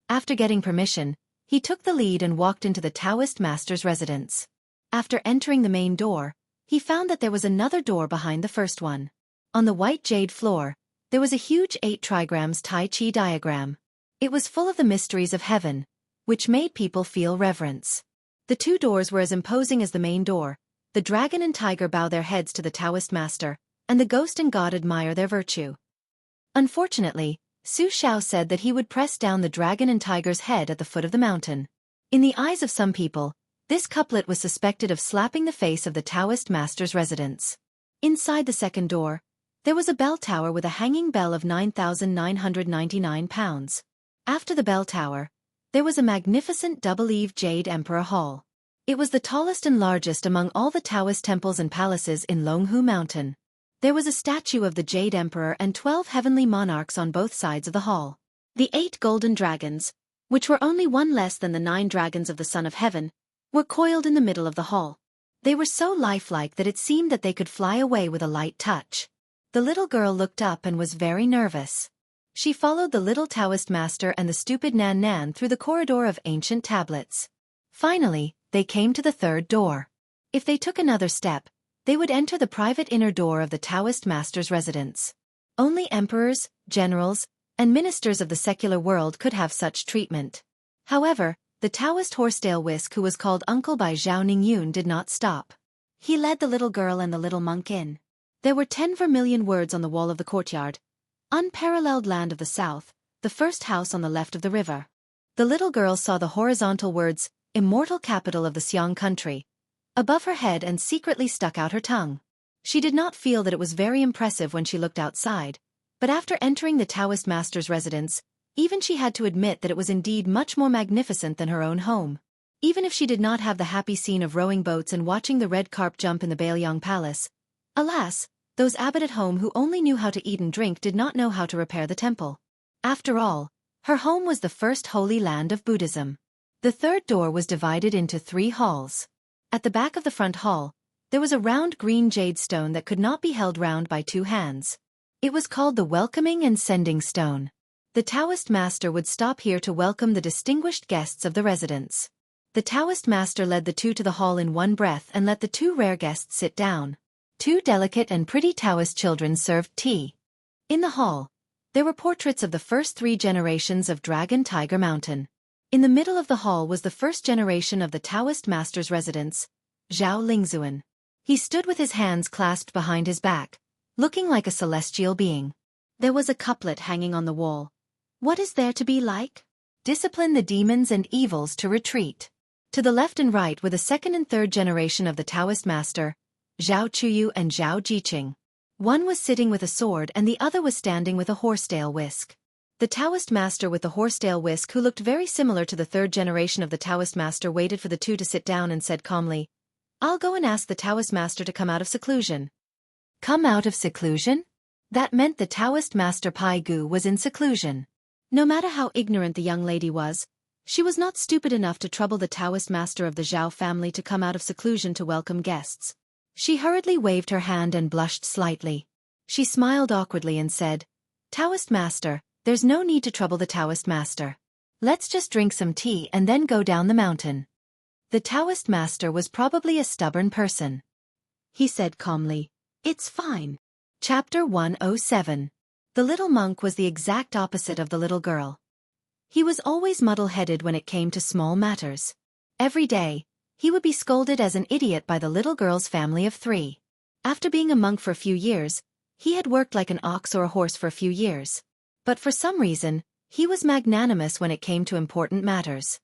After getting permission, he took the lead and walked into the Taoist master's residence. After entering the main door, he found that there was another door behind the first one. On the white jade floor, there was a huge 8 trigrams Tai Chi diagram. It was full of the mysteries of heaven, which made people feel reverence. The 2 doors were as imposing as the main door. The dragon and tiger bow their heads to the Taoist master, and the ghost and god admire their virtue. Unfortunately, Su Xiao said that he would press down the dragon and tiger's head at the foot of the mountain. In the eyes of some people, this couplet was suspected of slapping the face of the Taoist master's residence. Inside the second door, there was a bell tower with a hanging bell of 9,999 pounds. After the bell tower, there was a magnificent double-eaved jade emperor hall. It was the tallest and largest among all the Taoist temples and palaces in Longhu Mountain. There was a statue of the Jade Emperor and 12 heavenly monarchs on both sides of the hall. The 8 golden dragons, which were only one less than the 9 dragons of the Son of Heaven, were coiled in the middle of the hall. They were so lifelike that it seemed that they could fly away with a light touch. The little girl looked up and was very nervous. She followed the little Taoist master and the stupid Nan Nan through the corridor of ancient tablets. Finally, they came to the third door. If they took another step, they would enter the private inner door of the Taoist master's residence. Only emperors, generals, and ministers of the secular world could have such treatment. However, the Taoist horsetail whisk who was called uncle by Zhao Ningyun did not stop. He led the little girl and the little monk in. There were 10 vermilion words on the wall of the courtyard. Unparalleled land of the south, the first house on the left of the river. The little girl saw the horizontal words, immortal capital of the Xiang country, above her head and secretly stuck out her tongue. She did not feel that it was very impressive when she looked outside, but after entering the Taoist master's residence, even she had to admit that it was indeed much more magnificent than her own home. Even if she did not have the happy scene of rowing boats and watching the red carp jump in the Bailiang Palace, alas, those abbot at home who only knew how to eat and drink did not know how to repair the temple. After all, her home was the first holy land of Buddhism. The third door was divided into 3 halls. At the back of the front hall, there was a round green jade stone that could not be held round by 2 hands. It was called the welcoming and sending stone. The Taoist master would stop here to welcome the distinguished guests of the residence. The Taoist master led the 2 to the hall in one breath and let the 2 rare guests sit down. 2 delicate and pretty Taoist children served tea. In the hall, there were portraits of the first 3 generations of Dragon Tiger Mountain. In the middle of the hall was the first generation of the Taoist master's residence, Zhao Lingzuan. He stood with his hands clasped behind his back, looking like a celestial being. There was a couplet hanging on the wall. What is there to be like? Discipline the demons and evils to retreat. To the left and right were the second and third generation of the Taoist master, Zhao Chuyu and Zhao Jiqing. One was sitting with a sword and the other was standing with a horsetail whisk. The Taoist master with the horsetail whisk, who looked very similar to the third generation of the Taoist master, waited for the 2 to sit down and said calmly, "I'll go and ask the Taoist master to come out of seclusion." Come out of seclusion? That meant the Taoist master Pai Gu was in seclusion. No matter how ignorant the young lady was, she was not stupid enough to trouble the Taoist master of the Zhao family to come out of seclusion to welcome guests. She hurriedly waved her hand and blushed slightly. She smiled awkwardly and said, "Taoist master, there's no need to trouble the Taoist master. Let's just drink some tea and then go down the mountain. The Taoist master was probably a stubborn person. He said calmly, "It's fine." Chapter 107. The little monk was the exact opposite of the little girl. He was always muddle-headed when it came to small matters. Every day, he would be scolded as an idiot by the little girl's family of 3. After being a monk for a few years, he had worked like an ox or a horse for a few years. But for some reason, he was magnanimous when it came to important matters.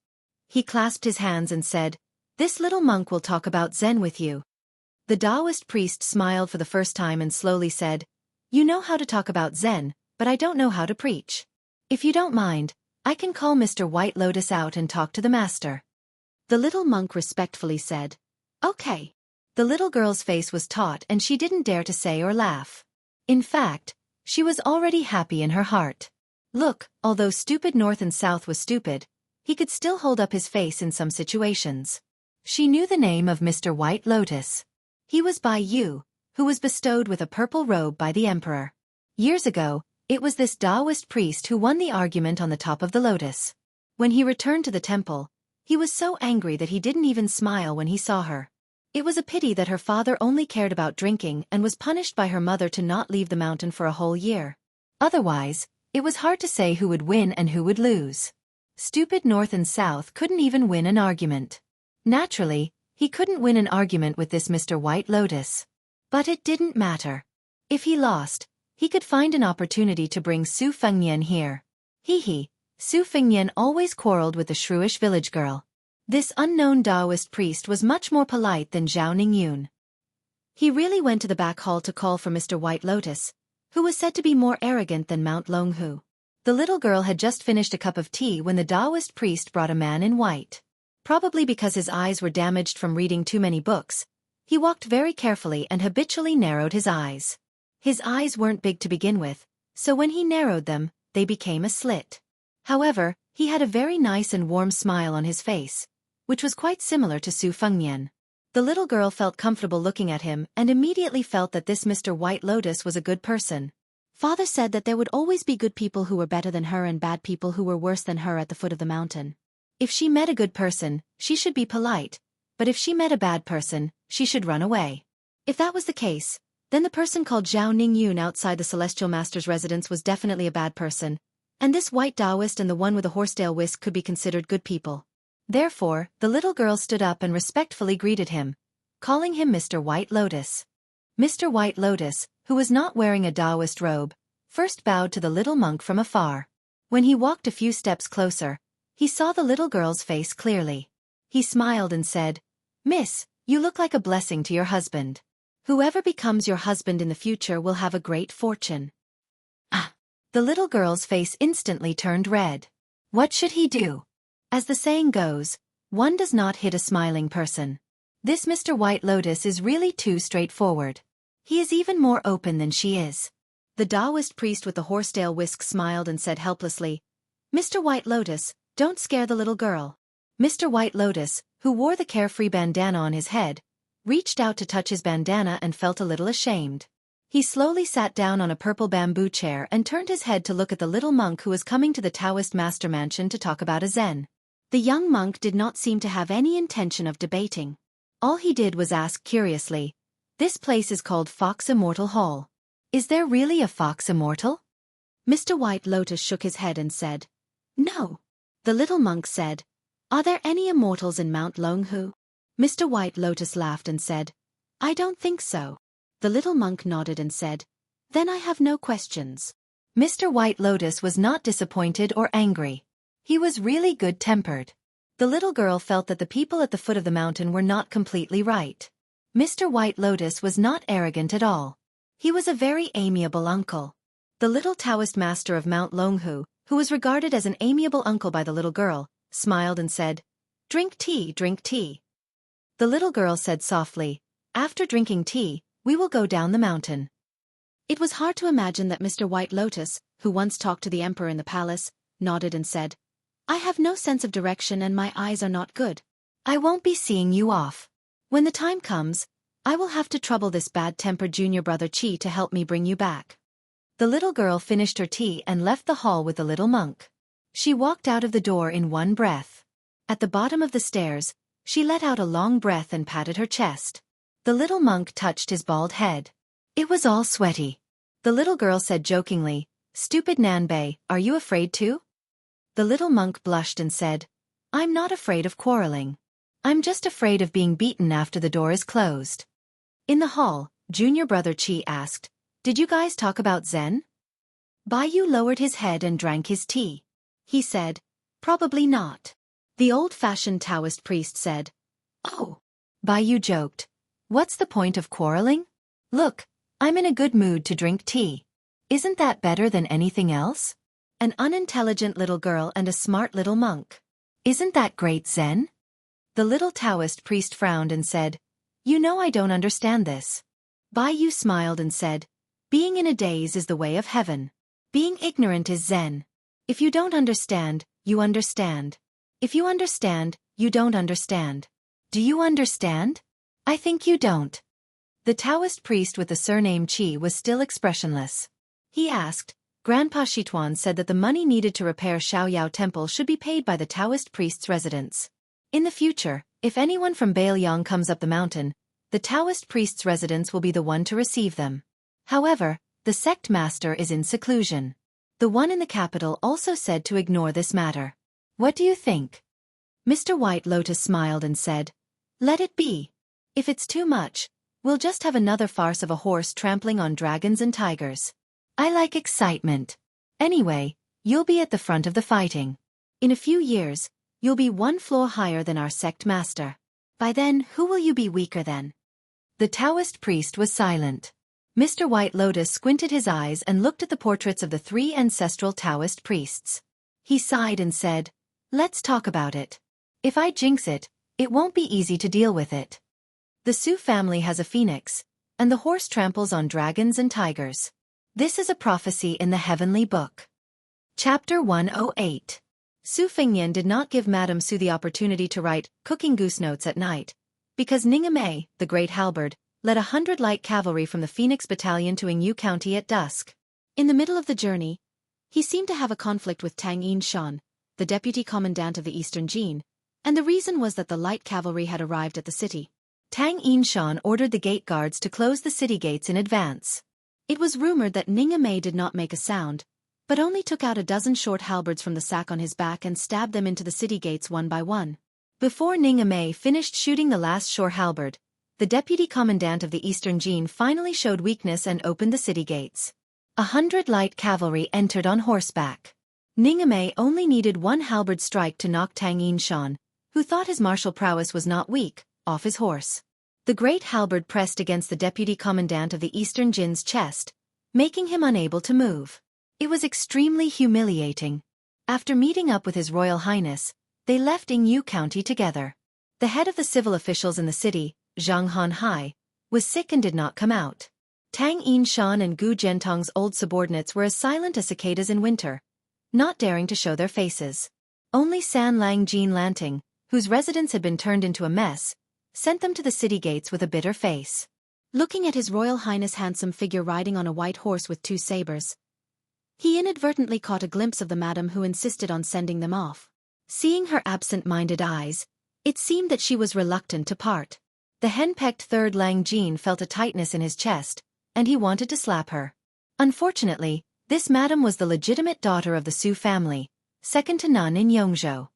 He clasped his hands and said, "This little monk will talk about Zen with you." The Taoist priest smiled for the first time and slowly said, "You know how to talk about Zen, but I don't know how to preach. If you don't mind, I can call Mr. White Lotus out and talk to the master." The little monk respectfully said, "Okay." The little girl's face was taut and she didn't dare to say or laugh. In fact, she was already happy in her heart. Look, although stupid North and South was stupid, he could still hold up his face in some situations. She knew the name of Mr. White Lotus. He was Bai Yu, who was bestowed with a purple robe by the emperor. Years ago, it was this Taoist priest who won the argument on the top of the lotus. When he returned to the temple, he was so angry that he didn't even smile when he saw her. It was a pity that her father only cared about drinking and was punished by her mother to not leave the mountain for a whole year. Otherwise, it was hard to say who would win and who would lose. Stupid North and South couldn't even win an argument. Naturally, he couldn't win an argument with this Mr. White Lotus. But it didn't matter. If he lost, he could find an opportunity to bring Su Fengnian here. Su Fengnian always quarreled with the shrewish village girl. This unknown Taoist priest was much more polite than Zhao Ningyun. He really went to the back hall to call for Mr. White Lotus, who was said to be more arrogant than Mount Longhu. The little girl had just finished a cup of tea when the Taoist priest brought a man in white. Probably because his eyes were damaged from reading too many books, he walked very carefully and habitually narrowed his eyes. His eyes weren't big to begin with, so when he narrowed them, they became a slit. However, he had a very nice and warm smile on his face, which was quite similar to Su Fengnian. The little girl felt comfortable looking at him and immediately felt that this Mr. White Lotus was a good person. Father said that there would always be good people who were better than her and bad people who were worse than her at the foot of the mountain. If she met a good person, she should be polite, but if she met a bad person, she should run away. If that was the case, then the person called Zhao Ningyun outside the Celestial Master's residence was definitely a bad person, and this white Taoist and the one with a horsetail whisk could be considered good people. Therefore, the little girl stood up and respectfully greeted him, calling him Mr. White Lotus. Mr. White Lotus, who was not wearing a Taoist robe, first bowed to the little monk from afar. When he walked a few steps closer, he saw the little girl's face clearly. He smiled and said, "Miss, you look like a blessing to your husband. Whoever becomes your husband in the future will have a great fortune." Ah! The little girl's face instantly turned red. What should he do? As the saying goes, one does not hit a smiling person. This Mr. White Lotus is really too straightforward. He is even more open than she is. The Taoist priest with the horsetail whisk smiled and said helplessly, "Mr. White Lotus, don't scare the little girl." Mr. White Lotus, who wore the carefree bandana on his head, reached out to touch his bandana and felt a little ashamed. He slowly sat down on a purple bamboo chair and turned his head to look at the little monk who was coming to the Taoist master mansion to talk about a Zen. The young monk did not seem to have any intention of debating. All he did was ask curiously, "This place is called Fox Immortal Hall. Is there really a fox immortal?" Mr. White Lotus shook his head and said, "No." The little monk said, "Are there any immortals in Mount Longhu?" Mr. White Lotus laughed and said, "I don't think so." The little monk nodded and said, "Then I have no questions." Mr. White Lotus was not disappointed or angry. He was really good-tempered. The little girl felt that the people at the foot of the mountain were not completely right. Mr. White Lotus was not arrogant at all. He was a very amiable uncle. The little Taoist master of Mount Longhu, who was regarded as an amiable uncle by the little girl, smiled and said, "Drink tea, drink tea." The little girl said softly, "After drinking tea, we will go down the mountain." It was hard to imagine that Mr. White Lotus, who once talked to the emperor in the palace, nodded and said, "I have no sense of direction and my eyes are not good. I won't be seeing you off. When the time comes, I will have to trouble this bad-tempered junior brother Chi to help me bring you back." The little girl finished her tea and left the hall with the little monk. She walked out of the door in one breath. At the bottom of the stairs, she let out a long breath and patted her chest. The little monk touched his bald head. It was all sweaty. The little girl said jokingly, "Stupid Nanbei, are you afraid too?" The little monk blushed and said, "I'm not afraid of quarreling. I'm just afraid of being beaten after the door is closed." In the hall, junior brother Chi asked, "Did you guys talk about Zen?" Baiyu lowered his head and drank his tea. He said, "Probably not." The old-fashioned Taoist priest said, "Oh." Baiyu joked, "What's the point of quarreling? Look, I'm in a good mood to drink tea. Isn't that better than anything else? An unintelligent little girl and a smart little monk. Isn't that great Zen?" The little Taoist priest frowned and said, "You know I don't understand this." Baiyu smiled and said, "Being in a daze is the way of heaven. Being ignorant is Zen. If you don't understand, you understand. If you understand, you don't understand. Do you understand? I think you don't." The Taoist priest with the surname Qi was still expressionless. He asked, "Grandpa Shituan said that the money needed to repair Xiaoyao Temple should be paid by the Taoist priest's residence. In the future, if anyone from Bailiang comes up the mountain, the Taoist priest's residence will be the one to receive them. However, the sect master is in seclusion. The one in the capital also said to ignore this matter. What do you think?" Mr. White Lotus smiled and said, "Let it be. If it's too much, we'll just have another farce of a horse trampling on dragons and tigers. I like excitement. Anyway, you'll be at the front of the fighting. In a few years, you'll be one floor higher than our sect master. By then, who will you be weaker than?" The Taoist priest was silent. Mr. White Lotus squinted his eyes and looked at the portraits of the three ancestral Taoist priests. He sighed and said, "Let's talk about it. If I jinx it, it won't be easy to deal with it. The Su family has a phoenix, and the horse tramples on dragons and tigers. This is a prophecy in the heavenly book." Chapter 108. Su Fengnian did not give Madame Su the opportunity to write cooking goose notes at night, because Ningamei, the great halberd, led 100 light cavalry from the Phoenix Battalion to Yingyu County at dusk. In the middle of the journey, he seemed to have a conflict with Tang Yinshan, the deputy commandant of the Eastern Jin, and the reason was that the light cavalry had arrived at the city. Tang Yinshan ordered the gate guards to close the city gates in advance. It was rumored that Ningamei did not make a sound, but only took out a dozen short halberds from the sack on his back and stabbed them into the city gates one by one. Before Ningamei finished shooting the last short halberd, the deputy commandant of the Eastern Jin finally showed weakness and opened the city gates. 100 light cavalry entered on horseback. Ningamei only needed one halberd strike to knock Tang Yinshan, who thought his martial prowess was not weak, off his horse. The great halberd pressed against the deputy commandant of the Eastern Jin's chest, making him unable to move. It was extremely humiliating. After meeting up with His Royal Highness, they left Yingyu County together. The head of the civil officials in the city, Zhang Hanhai, was sick and did not come out. Tang Yinshan and Gu Gentong's old subordinates were as silent as cicadas in winter, not daring to show their faces. Only San Lang Jin Lanting, whose residence had been turned into a mess, sent them to the city gates with a bitter face. Looking at His Royal Highness' handsome figure riding on a white horse with 2 sabers, he inadvertently caught a glimpse of the madam who insisted on sending them off. Seeing her absent-minded eyes, it seemed that she was reluctant to part. The henpecked third Lang Jin felt a tightness in his chest, and he wanted to slap her. Unfortunately, this madam was the legitimate daughter of the Su family, second to none in Yongzhou.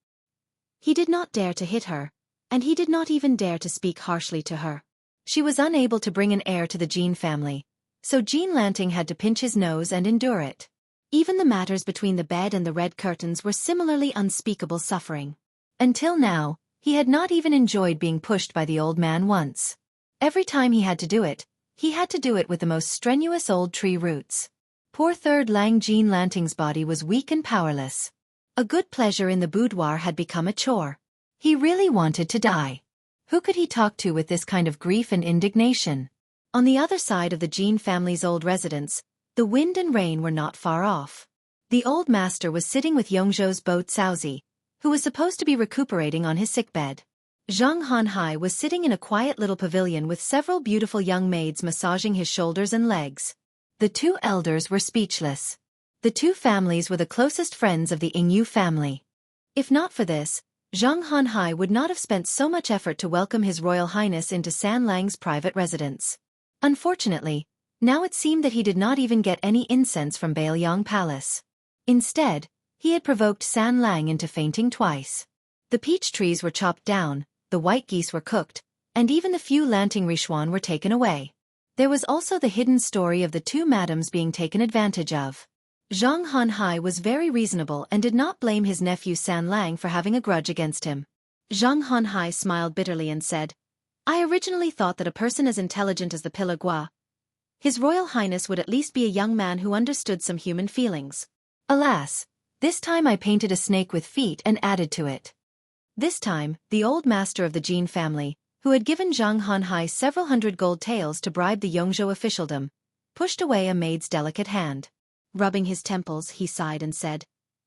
He did not dare to hit her, and he did not even dare to speak harshly to her. She was unable to bring an heir to the Jin family, so Jin Lanting had to pinch his nose and endure it. Even the matters between the bed and the red curtains were similarly unspeakable suffering. Until now, he had not even enjoyed being pushed by the old man once. Every time he had to do it with the most strenuous old tree roots. Poor third Lang Jin Lanting's body was weak and powerless. A good pleasure in the boudoir had become a chore. He really wanted to die. Who could he talk to with this kind of grief and indignation? On the other side of the Jin family's old residence, the wind and rain were not far off. The old master was sitting with Yongzhou's Bo Caozi, who was supposed to be recuperating on his sickbed. Zhang Hanhai was sitting in a quiet little pavilion with several beautiful young maids massaging his shoulders and legs. The 2 elders were speechless. The two families were the closest friends of the Ingyu family. If not for this, Zhang Hanhai would not have spent so much effort to welcome His Royal Highness into San Lang's private residence. Unfortunately, now it seemed that he did not even get any incense from Bailiang Palace. Instead, he had provoked San Lang into fainting twice. The peach trees were chopped down, the white geese were cooked, and even the few Lanting Rishuan were taken away. There was also the hidden story of the two madams being taken advantage of. Zhang Hanhai was very reasonable and did not blame his nephew San Lang for having a grudge against him. Zhang Hanhai smiled bitterly and said, I originally thought that a person as intelligent as the Pillar Gua, His Royal Highness would at least be a young man who understood some human feelings. Alas, this time I painted a snake with feet and added to it. This time, the old master of the Jin family, who had given Zhang Hanhai several hundred gold taels to bribe the Yongzhou officialdom, pushed away a maid's delicate hand. Rubbing his temples, he sighed and said,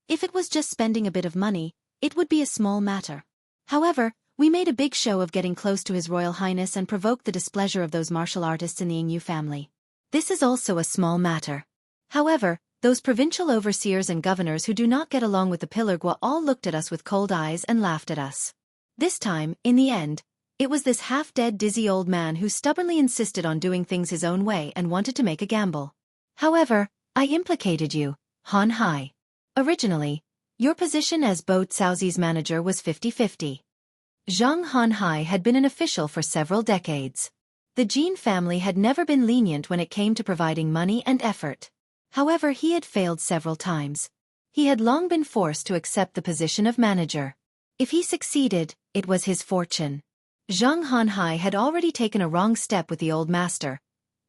If it was just spending a bit of money, it would be a small matter. However, we made a big show of getting close to His Royal Highness and provoked the displeasure of those martial artists in the Ingyu family. This is also a small matter. However, those provincial overseers and governors who do not get along with the Pillar Gua all looked at us with cold eyes and laughed at us. This time, in the end, it was this half-dead dizzy old man who stubbornly insisted on doing things his own way and wanted to make a gamble. However, I implicated you, Han Hai. Originally, your position as Bo Caozi's manager was 50-50. Zhang Hanhai had been an official for several decades. The Jin family had never been lenient when it came to providing money and effort. However, he had failed several times. He had long been forced to accept the position of manager. If he succeeded, it was his fortune. Zhang Hanhai had already taken a wrong step with the old master,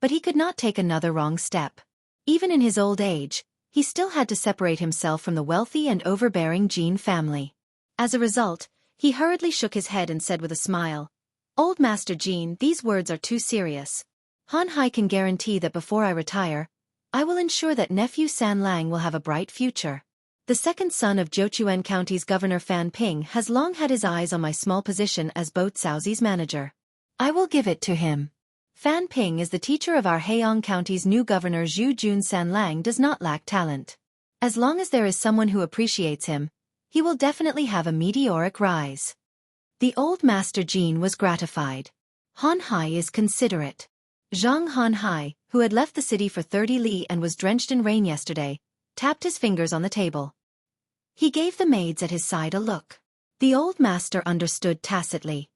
but he could not take another wrong step. Even in his old age, he still had to separate himself from the wealthy and overbearing Jin family. As a result, he hurriedly shook his head and said with a smile, Old Master Jin, these words are too serious. Han Hai can guarantee that before I retire, I will ensure that nephew San Lang will have a bright future. The second son of Jiuquan County's Governor Fan Ping has long had his eyes on my small position as Bo Caozi's manager. I will give it to him. Fan Ping is the teacher of our Heian County's new governor Zhu Jun. San Lang does not lack talent. As long as there is someone who appreciates him, he will definitely have a meteoric rise. The old Master Jin was gratified. Han Hai is considerate. Zhang Han Hai, who had left the city for 30 li and was drenched in rain yesterday, tapped his fingers on the table. He gave the maids at his side a look. The old master understood tacitly.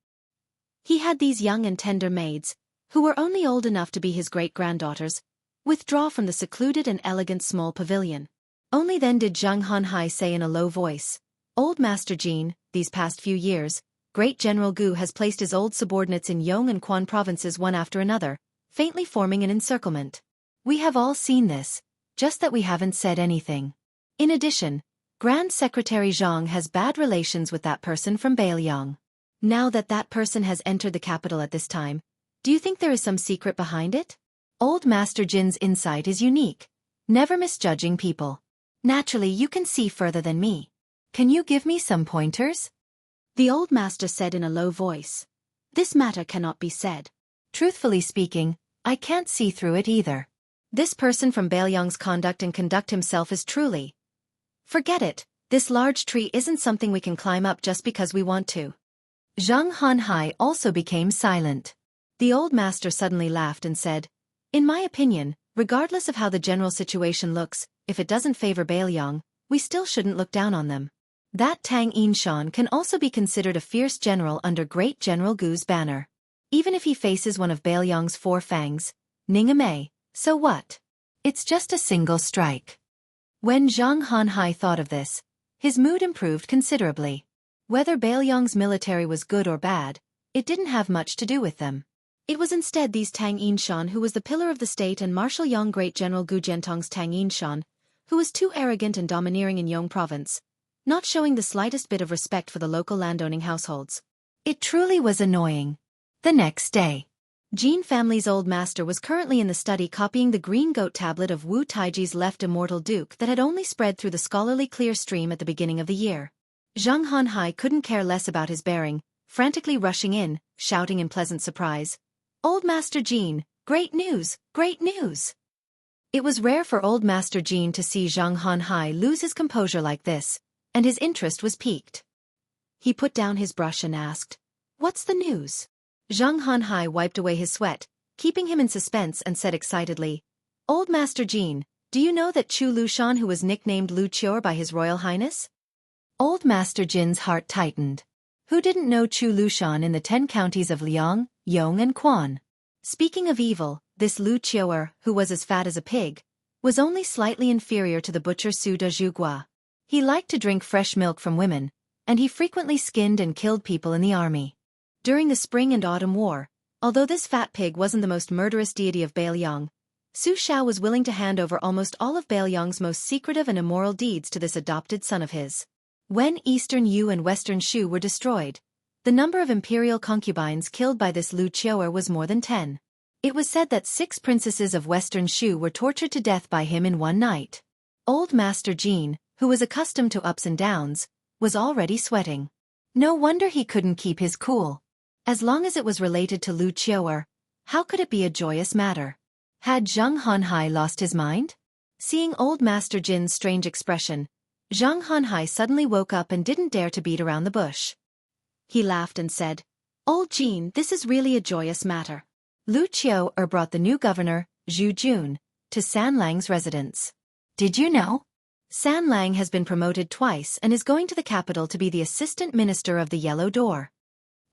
He had these young and tender maids, who were only old enough to be his great-granddaughters, withdraw from the secluded and elegant small pavilion. Only then did Zhang Han Hai say in a low voice, Old Master Jin, these past few years, Great General Gu has placed his old subordinates in Yong and Quan provinces one after another, faintly forming an encirclement. We have all seen this, just that we haven't said anything. In addition, Grand Secretary Zhang has bad relations with that person from Bailiang. Now that that person has entered the capital at this time, do you think there is some secret behind it? Old Master Jin's insight is unique, never misjudging people. Naturally, you can see further than me. Can you give me some pointers? The old master said in a low voice. This matter cannot be said. Truthfully speaking, I can't see through it either. This person from Bailiang's conduct himself is truly. Forget it, this large tree isn't something we can climb up just because we want to. Zhang Han Hai also became silent. The old master suddenly laughed and said, In my opinion, regardless of how the general situation looks, if it doesn't favor Bailiang, we still shouldn't look down on them. That Tang Yinshan can also be considered a fierce general under Great General Gu's banner. Even if he faces one of Bailiang's four fangs, Ningame, so what? It's just a single strike. When Zhang Han Hai thought of this, his mood improved considerably. Whether Bailiang's military was good or bad, it didn't have much to do with them. It was instead these Tang Yinshan who was the pillar of the state and Marshal Yang Great General Gu Gentong's Tang Yinshan, who was too arrogant and domineering in Yong province, not showing the slightest bit of respect for the local landowning households. It truly was annoying. The next day, Jin family's old master was currently in the study copying the green goat tablet of Wu Taiji's left immortal duke that had only spread through the scholarly clear stream at the beginning of the year. Zhang Han Hai couldn't care less about his bearing, frantically rushing in, shouting in pleasant surprise, Old Master Jin, great news, great news! It was rare for old Master Jean to see Zhang Hanhai lose his composure like this, and his interest was piqued. He put down his brush and asked, "What's the news?" Zhang Hanhai wiped away his sweat, keeping him in suspense, and said excitedly, "Old Master Jean, do you know that Chu Lushan, who was nicknamed Lu Qior by His Royal Highness?" Old Master Jin's heart tightened. Who didn't know Chu Lushan in the 10 counties of Liang, Yong and Quan? Speaking of evil, this Lu Qior, who was as fat as a pig, was only slightly inferior to the butcher Su de Zhugua. He liked to drink fresh milk from women, and he frequently skinned and killed people in the army. During the Spring and Autumn War, although this fat pig wasn't the most murderous deity of Bailiang, Su Shao was willing to hand over almost all of Bailiang's most secretive and immoral deeds to this adopted son of his. When Eastern Yu and Western Shu were destroyed, the number of imperial concubines killed by this Lu Qior was more than 10. It was said that 6 princesses of Western Shu were tortured to death by him in one night. Old Master Jean, who was accustomed to ups and downs, was already sweating. No wonder he couldn't keep his cool. As long as it was related to Lu Qior, how could it be a joyous matter? Had Zhang Hanhai lost his mind? Seeing old Master Jin's strange expression, Zhang Hanhai suddenly woke up and didn't dare to beat around the bush. He laughed and said, "Old Jean, this is really a joyous matter. Lu Qior brought the new governor, Zhu Jun, to San Lang's residence. Did you know? San Lang has been promoted twice and is going to the capital to be the assistant minister of the Yellow Door."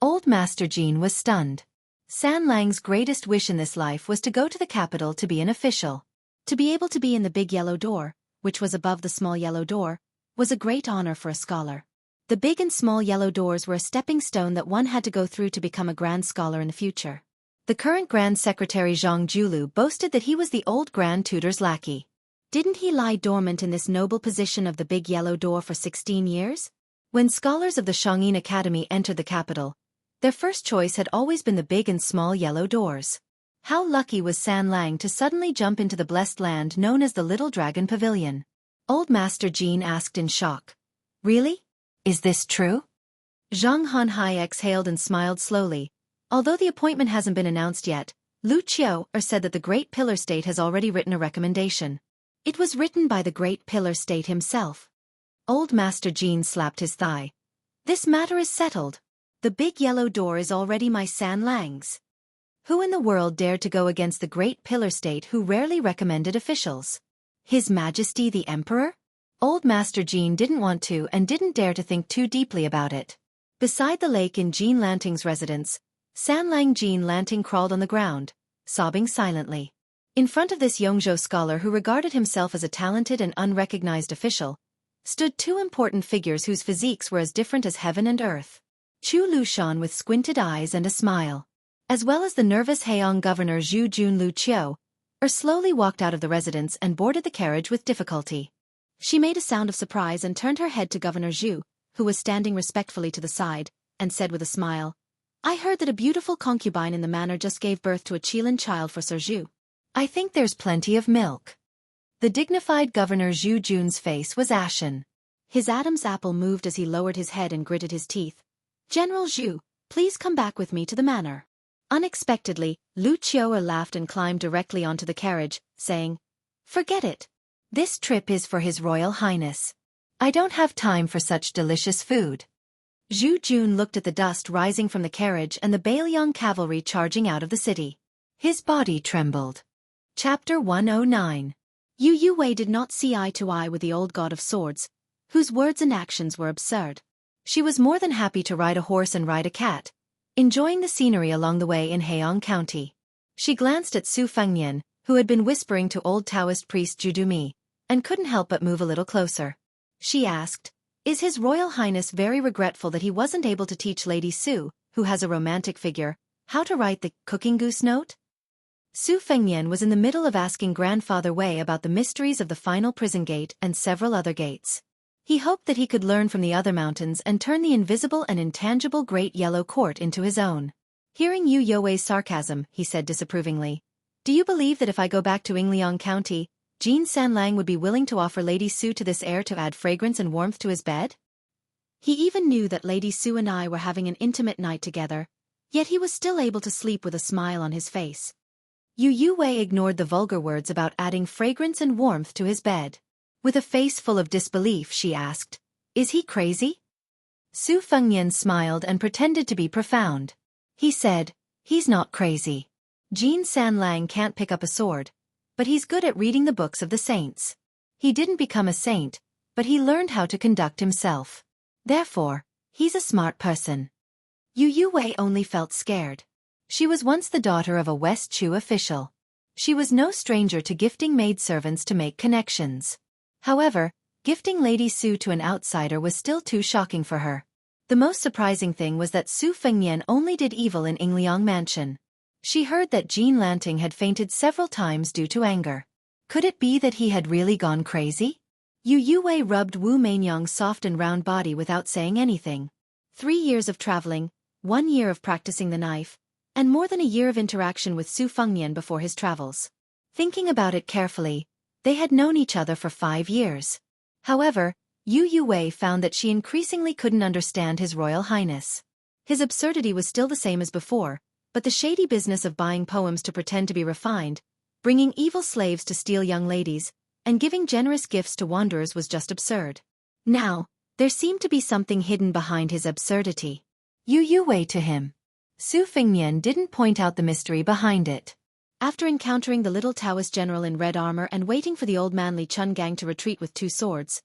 Old Master Jean was stunned. San Lang's greatest wish in this life was to go to the capital to be an official. To be able to be in the big yellow door, which was above the small yellow door, was a great honor for a scholar. The big and small yellow doors were a stepping stone that one had to go through to become a grand scholar in the future. The current Grand Secretary Zhang Julu boasted that he was the old Grand Tutor's lackey. Didn't he lie dormant in this noble position of the big yellow door for 16 years? When scholars of the Shangyin Academy entered the capital, their first choice had always been the big and small yellow doors. How lucky was San Lang to suddenly jump into the blessed land known as the Little Dragon Pavilion? Old Master Jean asked in shock. "Really? Is this true?" Zhang Hanhai exhaled and smiled slowly. Although the appointment hasn't been announced yet, Lu Qior said that the Great Pillar State has already written a recommendation. It was written by the Great Pillar State himself. Old Master Jean slapped his thigh. "This matter is settled. The big yellow door is already my San Lang's." Who in the world dared to go against the Great Pillar State, who rarely recommended officials? His Majesty the Emperor? Old Master Jean didn't want to and didn't dare to think too deeply about it. Beside the lake in Jean Lanting's residence, San Lang Jean Lanting crawled on the ground, sobbing silently. In front of this Yongzhou scholar who regarded himself as a talented and unrecognized official, stood 2 important figures whose physiques were as different as heaven and earth. Chu Lushan with squinted eyes and a smile, as well as the nervous Heian governor Zhu Jun Lu Qior, slowly walked out of the residence and boarded the carriage with difficulty. She made a sound of surprise and turned her head to Governor Zhu, who was standing respectfully to the side, and said with a smile, "I heard that a beautiful concubine in the manor just gave birth to a Qilin child for Sir Zhu. I think there's plenty of milk." The dignified Governor Zhu Jun's face was ashen. His Adam's apple moved as he lowered his head and gritted his teeth. "General Zhu, please come back with me to the manor." Unexpectedly, Lu Qior laughed and climbed directly onto the carriage, saying, "Forget it. This trip is for His Royal Highness. I don't have time for such delicious food." Zhu Jun looked at the dust rising from the carriage and the Bailiang cavalry charging out of the city. His body trembled. Chapter 109. Yu Yuwei did not see eye to eye with the old god of swords, whose words and actions were absurd. She was more than happy to ride a horse and ride a cat, enjoying the scenery along the way in Heian County. She glanced at Su Fengnian, who had been whispering to old Taoist priest Judumi, and couldn't help but move a little closer. She asked, "Is His Royal Highness very regretful that he wasn't able to teach Lady Su, who has a romantic figure, how to write the cooking goose note?" Su Fengnian was in the middle of asking Grandfather Wei about the mysteries of the final prison gate and several other gates. He hoped that he could learn from the other mountains and turn the invisible and intangible Great Yellow Court into his own. Hearing Yu Youwei's sarcasm, he said disapprovingly, "Do you believe that if I go back to Yingliang County, Jean San Lang would be willing to offer Lady Su to this heir to add fragrance and warmth to his bed?" He even knew that Lady Su and I were having an intimate night together, yet he was still able to sleep with a smile on his face. Yu Yuwei ignored the vulgar words about adding fragrance and warmth to his bed. With a face full of disbelief, she asked, "Is he crazy?" Su Fengnian smiled and pretended to be profound. He said, "He's not crazy. Jin Sanlang can't pick up a sword, but he's good at reading the books of the saints. He didn't become a saint, but he learned how to conduct himself. Therefore, he's a smart person." Yu Yuwei only felt scared. She was once the daughter of a West Chu official. She was no stranger to gifting maidservants to make connections. However, gifting Lady Su to an outsider was still too shocking for her. The most surprising thing was that Su Fengnian only did evil in Yingliang Mansion. She heard that Jin Lanting had fainted several times due to anger. Could it be that he had really gone crazy? Yu Yuwei rubbed Wu Mainyang's soft and round body without saying anything. 3 years of traveling, 1 year of practicing the knife, and more than a year of interaction with Su Fengnian before his travels. Thinking about it carefully, they had known each other for 5 years. However, Yu Yuwei found that she increasingly couldn't understand His Royal Highness. His absurdity was still the same as before, but the shady business of buying poems to pretend to be refined, bringing evil slaves to steal young ladies, and giving generous gifts to wanderers was just absurd. Now, there seemed to be something hidden behind his absurdity. Yu Yuwei to him. Su Fengnian didn't point out the mystery behind it. After encountering the little Taoist general in red armor and waiting for the old man Li Chungang to retreat with 2 swords,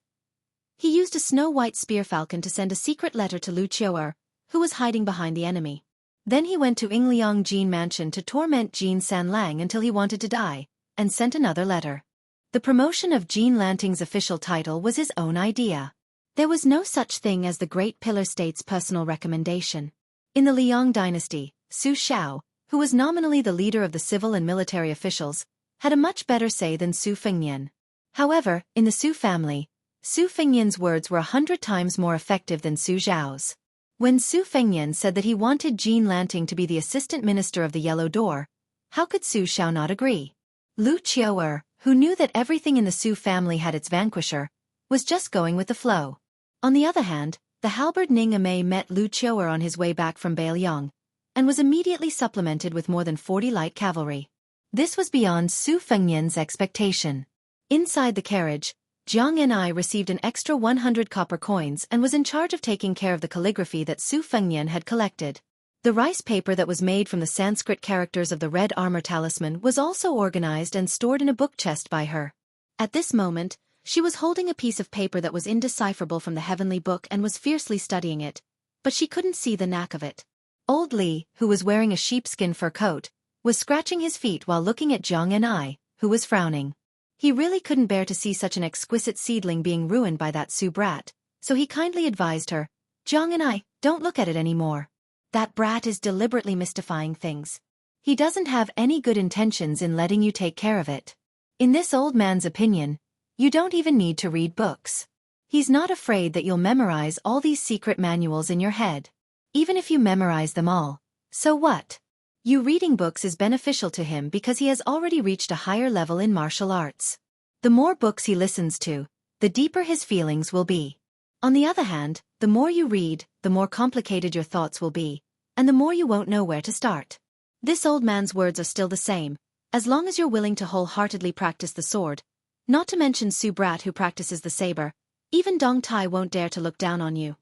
he used a snow-white spear falcon to send a secret letter to Lu Qiu'er, who was hiding behind the enemy. Then he went to Yingliang Jin Mansion to torment Jin Sanlang until he wanted to die, and sent another letter. The promotion of Jin Lanting's official title was his own idea. There was no such thing as the Great Pillar State's personal recommendation. In the Liang dynasty, Su Xiao, who was nominally the leader of the civil and military officials, had a much better say than Su Fengnian. However, in the Su family, Su Fengnian's words were 100 times more effective than Su Xiao's. When Su Fengnian said that he wanted Jin Lanting to be the assistant minister of the Yellow Door, how could Su Xiao not agree? Lu Qiu'er, who knew that everything in the Su family had its vanquisher, was just going with the flow. On the other hand, the halberd Ning Amei met Lu Qiu'er on his way back from Bailiang, and was immediately supplemented with more than 40 light cavalry. This was beyond Su Fengnian's expectation. Inside the carriage, Jiang Enai received an extra 100 copper coins and was in charge of taking care of the calligraphy that Su Fengnian had collected. The rice paper that was made from the Sanskrit characters of the red armor talisman was also organized and stored in a book chest by her. At this moment, she was holding a piece of paper that was indecipherable from the heavenly book and was fiercely studying it, but she couldn't see the knack of it. Old Li, who was wearing a sheepskin fur coat, was scratching his feet while looking at Jiang Enai, who was frowning. He really couldn't bear to see such an exquisite seedling being ruined by that Su brat, so he kindly advised her, "Jiang Enai, don't look at it anymore. That brat is deliberately mystifying things. He doesn't have any good intentions in letting you take care of it. In this old man's opinion, you don't even need to read books. He's not afraid that you'll memorize all these secret manuals in your head. Even if you memorize them all, so what? You reading books is beneficial to him because he has already reached a higher level in martial arts. The more books he listens to, the deeper his feelings will be. On the other hand, the more you read, the more complicated your thoughts will be, and the more you won't know where to start. This old man's words are still the same, as long as you're willing to wholeheartedly practice the sword, not to mention Su Brat who practices the saber, even Dong Tai won't dare to look down on you."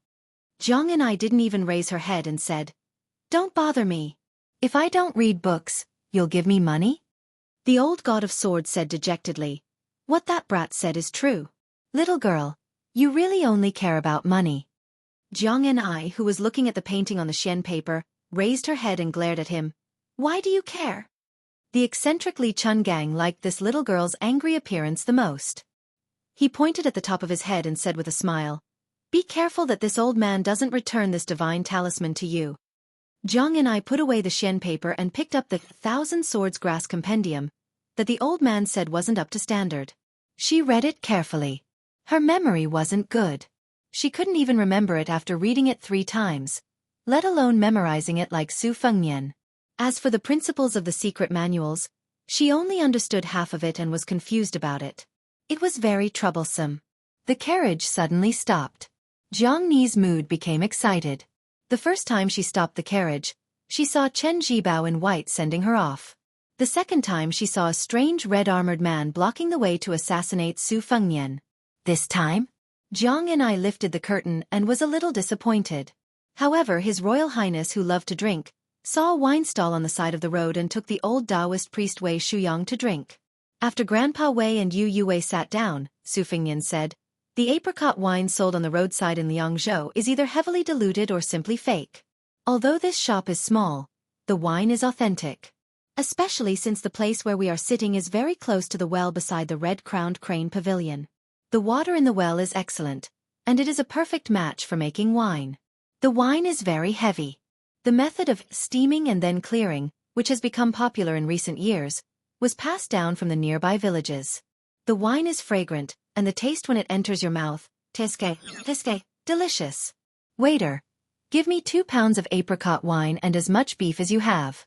Jiang and I didn't even raise her head and said, "Don't bother me. If I don't read books, you'll give me money?" The old god of swords said dejectedly, "What that brat said is true. Little girl, you really only care about money." Jiang and I, who was looking at the painting on the Xian paper, raised her head and glared at him. "Why do you care?" The eccentric Li Chungang liked this little girl's angry appearance the most. He pointed at the top of his head and said with a smile, "Be careful that this old man doesn't return this divine talisman to you." Jiang and I put away the Xian paper and picked up the 1,000 Swords Grass Compendium that the old man said wasn't up to standard. She read it carefully. Her memory wasn't good. She couldn't even remember it after reading it 3 times, let alone memorizing it like Su Fengnian. As for the principles of the secret manuals, she only understood half of it and was confused about it. It was very troublesome. The carriage suddenly stopped. Jiang Ni's mood became excited. The first time she stopped the carriage, she saw Chen Jibao in white sending her off. The second time she saw a strange red-armored man blocking the way to assassinate Su Fengnian. This time, Jiang and I lifted the curtain and was a little disappointed. However, His Royal Highness, who loved to drink, saw a wine stall on the side of the road and took the old Taoist priest Wei Shuyang to drink. After Grandpa Wei and Yu Wei sat down, Su Fengnian said, "The apricot wine sold on the roadside in Liangzhou is either heavily diluted or simply fake. Although this shop is small, the wine is authentic. Especially since the place where we are sitting is very close to the well beside the red-crowned crane pavilion. The water in the well is excellent, and it is a perfect match for making wine. The wine is very heavy." The method of steaming and then clearing, which has become popular in recent years, was passed down from the nearby villages. The wine is fragrant, and the taste when it enters your mouth, delicious. Waiter, give me 2 pounds of apricot wine and as much beef as you have.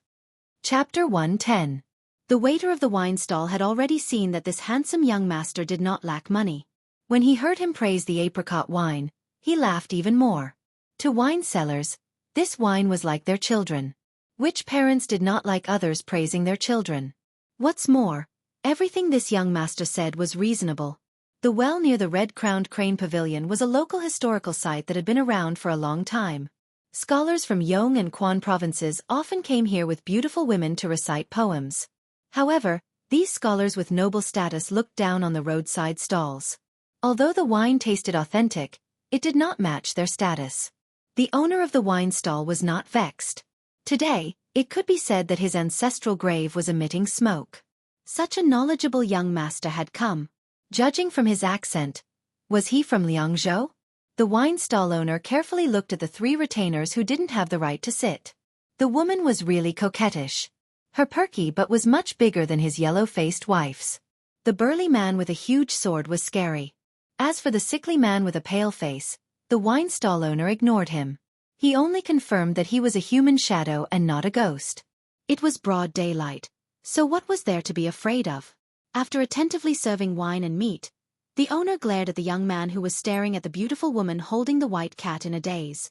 Chapter 110. The waiter of the wine stall had already seen that this handsome young master did not lack money. When he heard him praise the apricot wine, he laughed even more. To wine sellers, this wine was like their children. Which parents did not like others praising their children? What's more, everything this young master said was reasonable. The well near the red-crowned crane pavilion was a local historical site that had been around for a long time. Scholars from Yong and Quan provinces often came here with beautiful women to recite poems. However, these scholars with noble status looked down on the roadside stalls. Although the wine tasted authentic, it did not match their status. The owner of the wine stall was not vexed. Today, it could be said that his ancestral grave was emitting smoke. Such a knowledgeable young master had come. Judging from his accent, was he from Liangzhou? The wine stall owner carefully looked at the 3 retainers who didn't have the right to sit. The woman was really coquettish. Her perky butt was much bigger than his yellow-faced wife's. The burly man with a huge sword was scary. As for the sickly man with a pale face, the wine stall owner ignored him. He only confirmed that he was a human shadow and not a ghost. It was broad daylight, so what was there to be afraid of? After attentively serving wine and meat, the owner glared at the young man who was staring at the beautiful woman holding the white cat in a daze.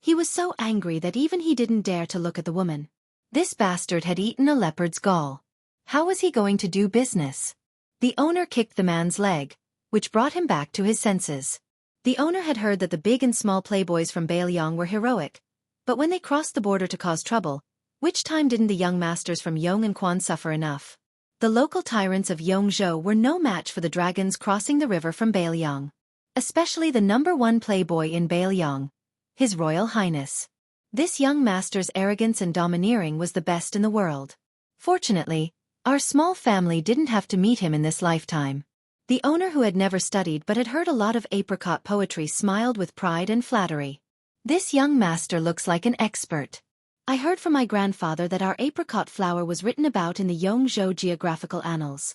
He was so angry that even he didn't dare to look at the woman. This bastard had eaten a leopard's gall. How was he going to do business? The owner kicked the man's leg, which brought him back to his senses. The owner had heard that the big and small playboys from Bailiang were heroic, but when they crossed the border to cause trouble, which time didn't the young masters from Yong and Quan suffer enough? The local tyrants of Yongzhou were no match for the dragons crossing the river from Bailiang. Especially the #1 playboy in Bailiang, His Royal Highness. This young master's arrogance and domineering was the best in the world. Fortunately, our small family didn't have to meet him in this lifetime. The owner, who had never studied but had heard a lot of apricot poetry, smiled with pride and flattery. This young master looks like an expert. I heard from my grandfather that our apricot flower was written about in the Yongzhou geographical annals.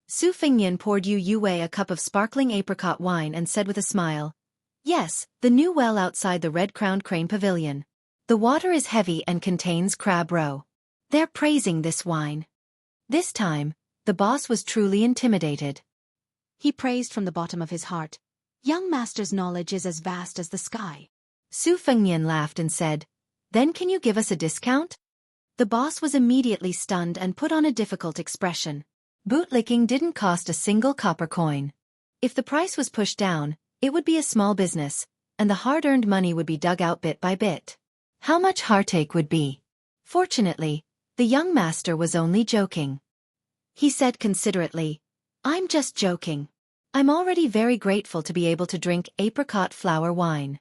Su Fengnian poured Yu Wei a cup of sparkling apricot wine and said with a smile, "Yes, the new well outside the red-crowned crane pavilion. The water is heavy and contains crab roe. They're praising this wine." This time, the boss was truly intimidated. He praised from the bottom of his heart. Young master's knowledge is as vast as the sky. Su Fengnian laughed and said, "Then can you give us a discount?" The boss was immediately stunned and put on a difficult expression. Bootlicking didn't cost a single copper coin. If the price was pushed down, it would be a small business, and the hard-earned money would be dug out bit by bit. How much heartache would be? Fortunately, the young master was only joking. He said considerately, "I'm just joking. I'm already very grateful to be able to drink apricot flower wine."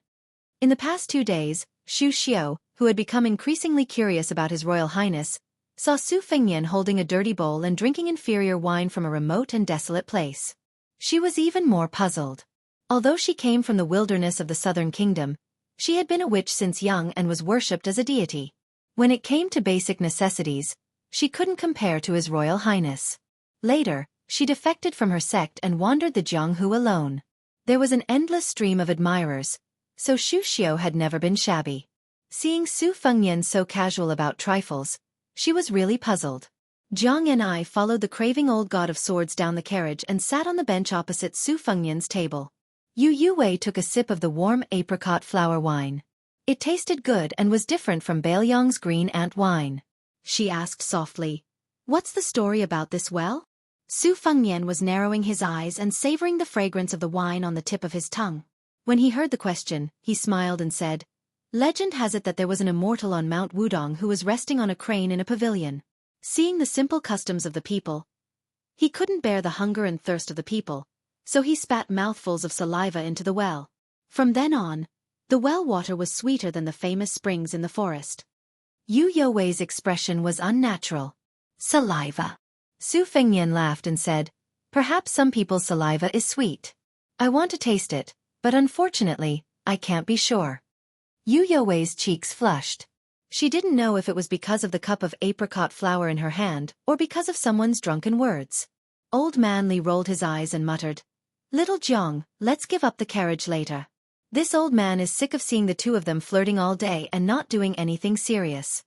In the past 2 days, Xu Xiao, who had become increasingly curious about His Royal Highness, saw Su Fengnian holding a dirty bowl and drinking inferior wine from a remote and desolate place. She was even more puzzled. Although she came from the wilderness of the southern kingdom, she had been a witch since young and was worshipped as a deity. When it came to basic necessities, she couldn't compare to His Royal Highness. Later, she defected from her sect and wandered the Jianghu alone. There was an endless stream of admirers, so Xu Xiao had never been shabby. Seeing Su Fengnian so casual about trifles, she was really puzzled. Jiang and I followed the craving old god of swords down the carriage and sat on the bench opposite Su Fengnian's table. Yu Wei took a sip of the warm apricot flower wine. It tasted good and was different from Bailiang's green ant wine. She asked softly, What's the story about this well? Su Fengnian was narrowing his eyes and savoring the fragrance of the wine on the tip of his tongue. When he heard the question, he smiled and said, "Legend has it that there was an immortal on Mount Wudong who was resting on a crane in a pavilion. Seeing the simple customs of the people, he couldn't bear the hunger and thirst of the people, so he spat mouthfuls of saliva into the well. From then on, the well water was sweeter than the famous springs in the forest." Yu Youwei's expression was unnatural. "Saliva." Su Fengnian laughed and said, "Perhaps some people's saliva is sweet. I want to taste it, but unfortunately, I can't be sure." Yu Youwei's cheeks flushed. She didn't know if it was because of the cup of apricot flower in her hand or because of someone's drunken words. Old Man Li rolled his eyes and muttered, "Little Jiang, let's give up the carriage later. This old man is sick of seeing the two of them flirting all day and not doing anything serious."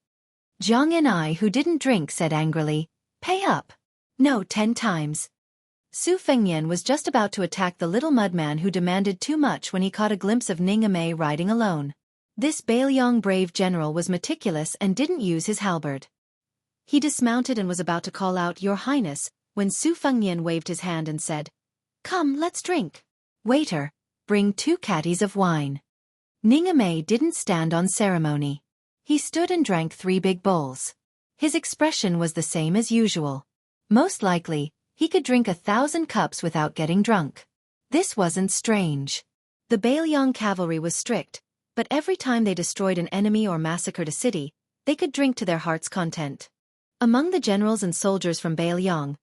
Jiang and I, who didn't drink, said angrily, "Pay up." "No, 10 times. Su Fengnian was just about to attack the little mudman who demanded too much when he caught a glimpse of Ning Amei riding alone. This Bailiang brave general was meticulous and didn't use his halberd. He dismounted and was about to call out, "Your Highness," when Su Fengnian waved his hand and said, "Come, let's drink. Waiter, bring 2 catties of wine." Ning Amei didn't stand on ceremony. He stood and drank 3 big bowls. His expression was the same as usual. Most likely, he could drink 1,000 cups without getting drunk. This wasn't strange. The Bailiang cavalry was strict, but every time they destroyed an enemy or massacred a city, they could drink to their heart's content. Among the generals and soldiers from Bailiang,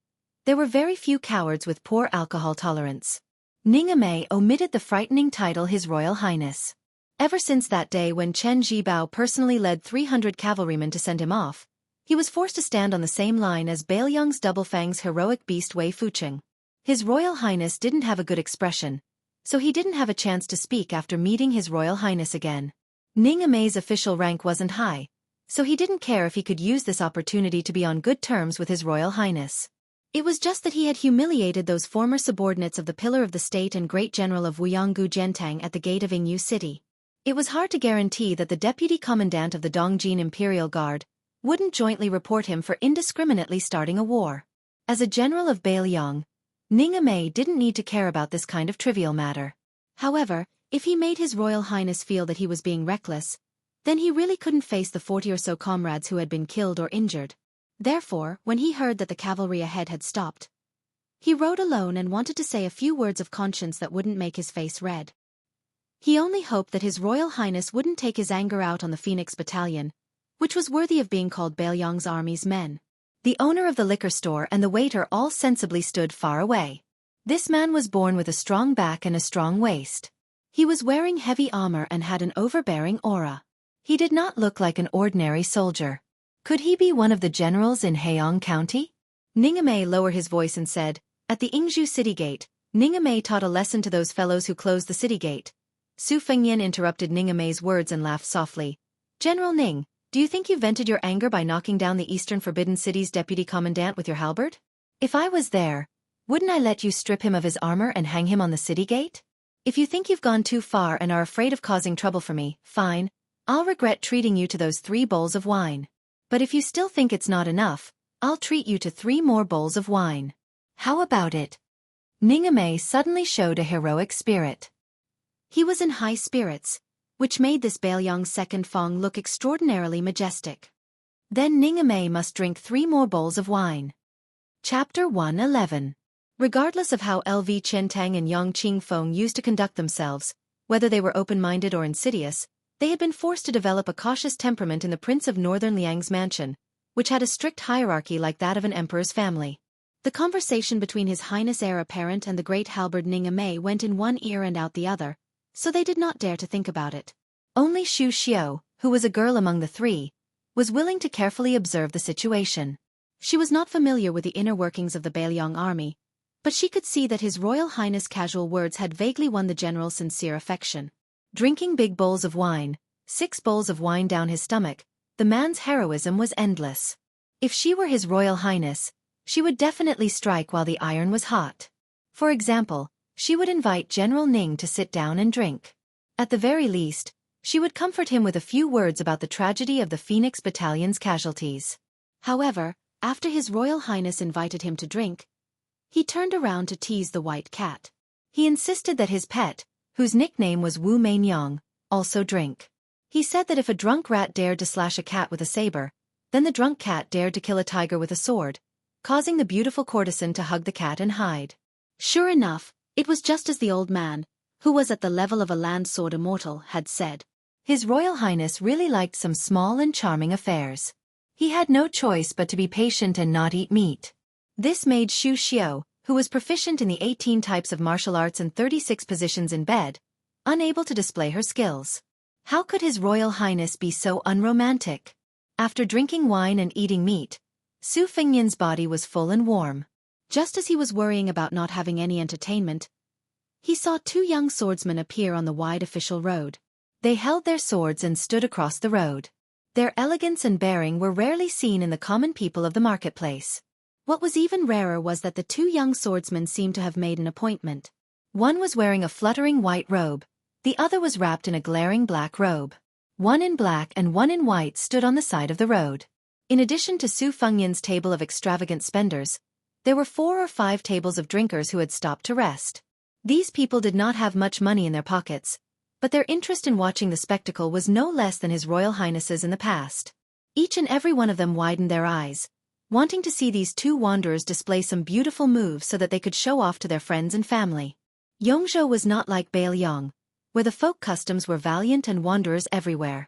there were very few cowards with poor alcohol tolerance. Ning Amei omitted the frightening title His Royal Highness. Ever since that day when Chen Zhibao personally led 300 cavalrymen to send him off, he was forced to stand on the same line as Bailiang's Doublefang's heroic beast Wei Fucheng. His Royal Highness didn't have a good expression, so he didn't have a chance to speak after meeting His Royal Highness again. Ning Amei's official rank wasn't high, so he didn't care if he could use this opportunity to be on good terms with His Royal Highness. It was just that he had humiliated those former subordinates of the Pillar of the State and Great General of Wuyanggu Jiantang at the gate of Yingyu City. It was hard to guarantee that the Deputy Commandant of the Dongjin Imperial Guard wouldn't jointly report him for indiscriminately starting a war. As a general of Bailiang, Ning Amei didn't need to care about this kind of trivial matter. However, if he made His Royal Highness feel that he was being reckless, then he really couldn't face the 40 or so comrades who had been killed or injured. Therefore, when he heard that the cavalry ahead had stopped, he rode alone and wanted to say a few words of conscience that wouldn't make his face red. He only hoped that His Royal Highness wouldn't take his anger out on the Phoenix Battalion, which was worthy of being called Bailiang's army's men. The owner of the liquor store and the waiter all sensibly stood far away. This man was born with a strong back and a strong waist. He was wearing heavy armor and had an overbearing aura. He did not look like an ordinary soldier. Could he be one of the generals in Heiyang County? Ning Amei lowered his voice and said, "At the Yingzhou city gate, Ning Amei taught a lesson to those fellows who closed the city gate." Su Fengnian interrupted Ning Amei's words and laughed softly. "General Ning, do you think you vented your anger by knocking down the Eastern Forbidden City's deputy commandant with your halberd? If I was there, wouldn't I let you strip him of his armor and hang him on the city gate? If you think you've gone too far and are afraid of causing trouble for me, fine, I'll regret treating you to those 3 bowls of wine. But if you still think it's not enough, I'll treat you to 3 more bowls of wine. How about it?" Ning Amei suddenly showed a heroic spirit. He was in high spirits, which made this Bailiang's second Fong look extraordinarily majestic. Then Ning Amei must drink 3 more bowls of wine. Chapter 111. Regardless of how LV Qiantang and Yang Qingfeng used to conduct themselves, whether they were open-minded or insidious, they had been forced to develop a cautious temperament in the Prince of Northern Liang's mansion, which had a strict hierarchy like that of an emperor's family. The conversation between His Highness Heir Apparent and the great halberd Ning Amei went in one ear and out the other, so they did not dare to think about it. Only Xu Xiao, who was a girl among the 3, was willing to carefully observe the situation. She was not familiar with the inner workings of the Bailiang army, but she could see that His Royal Highness' casual words had vaguely won the general's sincere affection. Drinking big bowls of wine, 6 bowls of wine down his stomach, the man's heroism was endless. If she were His Royal Highness, she would definitely strike while the iron was hot. For example, she would invite General Ning to sit down and drink. At the very least, she would comfort him with a few words about the tragedy of the Phoenix Battalion's casualties. However, After His Royal Highness invited him to drink, he turned around to tease the white cat. He insisted that his pet, whose nickname was Wu Mainyang, also drink. He said that if a drunk rat dared to slash a cat with a saber, then the drunk cat dared to kill a tiger with a sword, causing the beautiful courtesan to hug the cat and hide. Sure enough, it was just as the old man, who was at the level of a land sword immortal, had said. His Royal Highness really liked some small and charming affairs. He had no choice but to be patient and not eat meat. This made Xu Xiao, who was proficient in the 18 types of martial arts and 36 positions in bed, unable to display her skills. How could His Royal Highness be so unromantic? After drinking wine and eating meat, Su Fengnian's body was full and warm. Just as he was worrying about not having any entertainment, he saw 2 young swordsmen appear on the wide official road. They held their swords and stood across the road. Their elegance and bearing were rarely seen in the common people of the marketplace. What was even rarer was that the 2 young swordsmen seemed to have made an appointment. One was wearing a fluttering white robe, the other was wrapped in a glaring black robe. One in black and one in white stood on the side of the road. In addition to Su Fengnian's table of extravagant spenders, there were 4 or 5 tables of drinkers who had stopped to rest. These people did not have much money in their pockets, but their interest in watching the spectacle was no less than His Royal Highness's in the past. Each and every one of them widened their eyes, wanting to see these 2 wanderers display some beautiful moves so that they could show off to their friends and family. Yongzhou was not like Bailiang, where the folk customs were valiant and wanderers everywhere.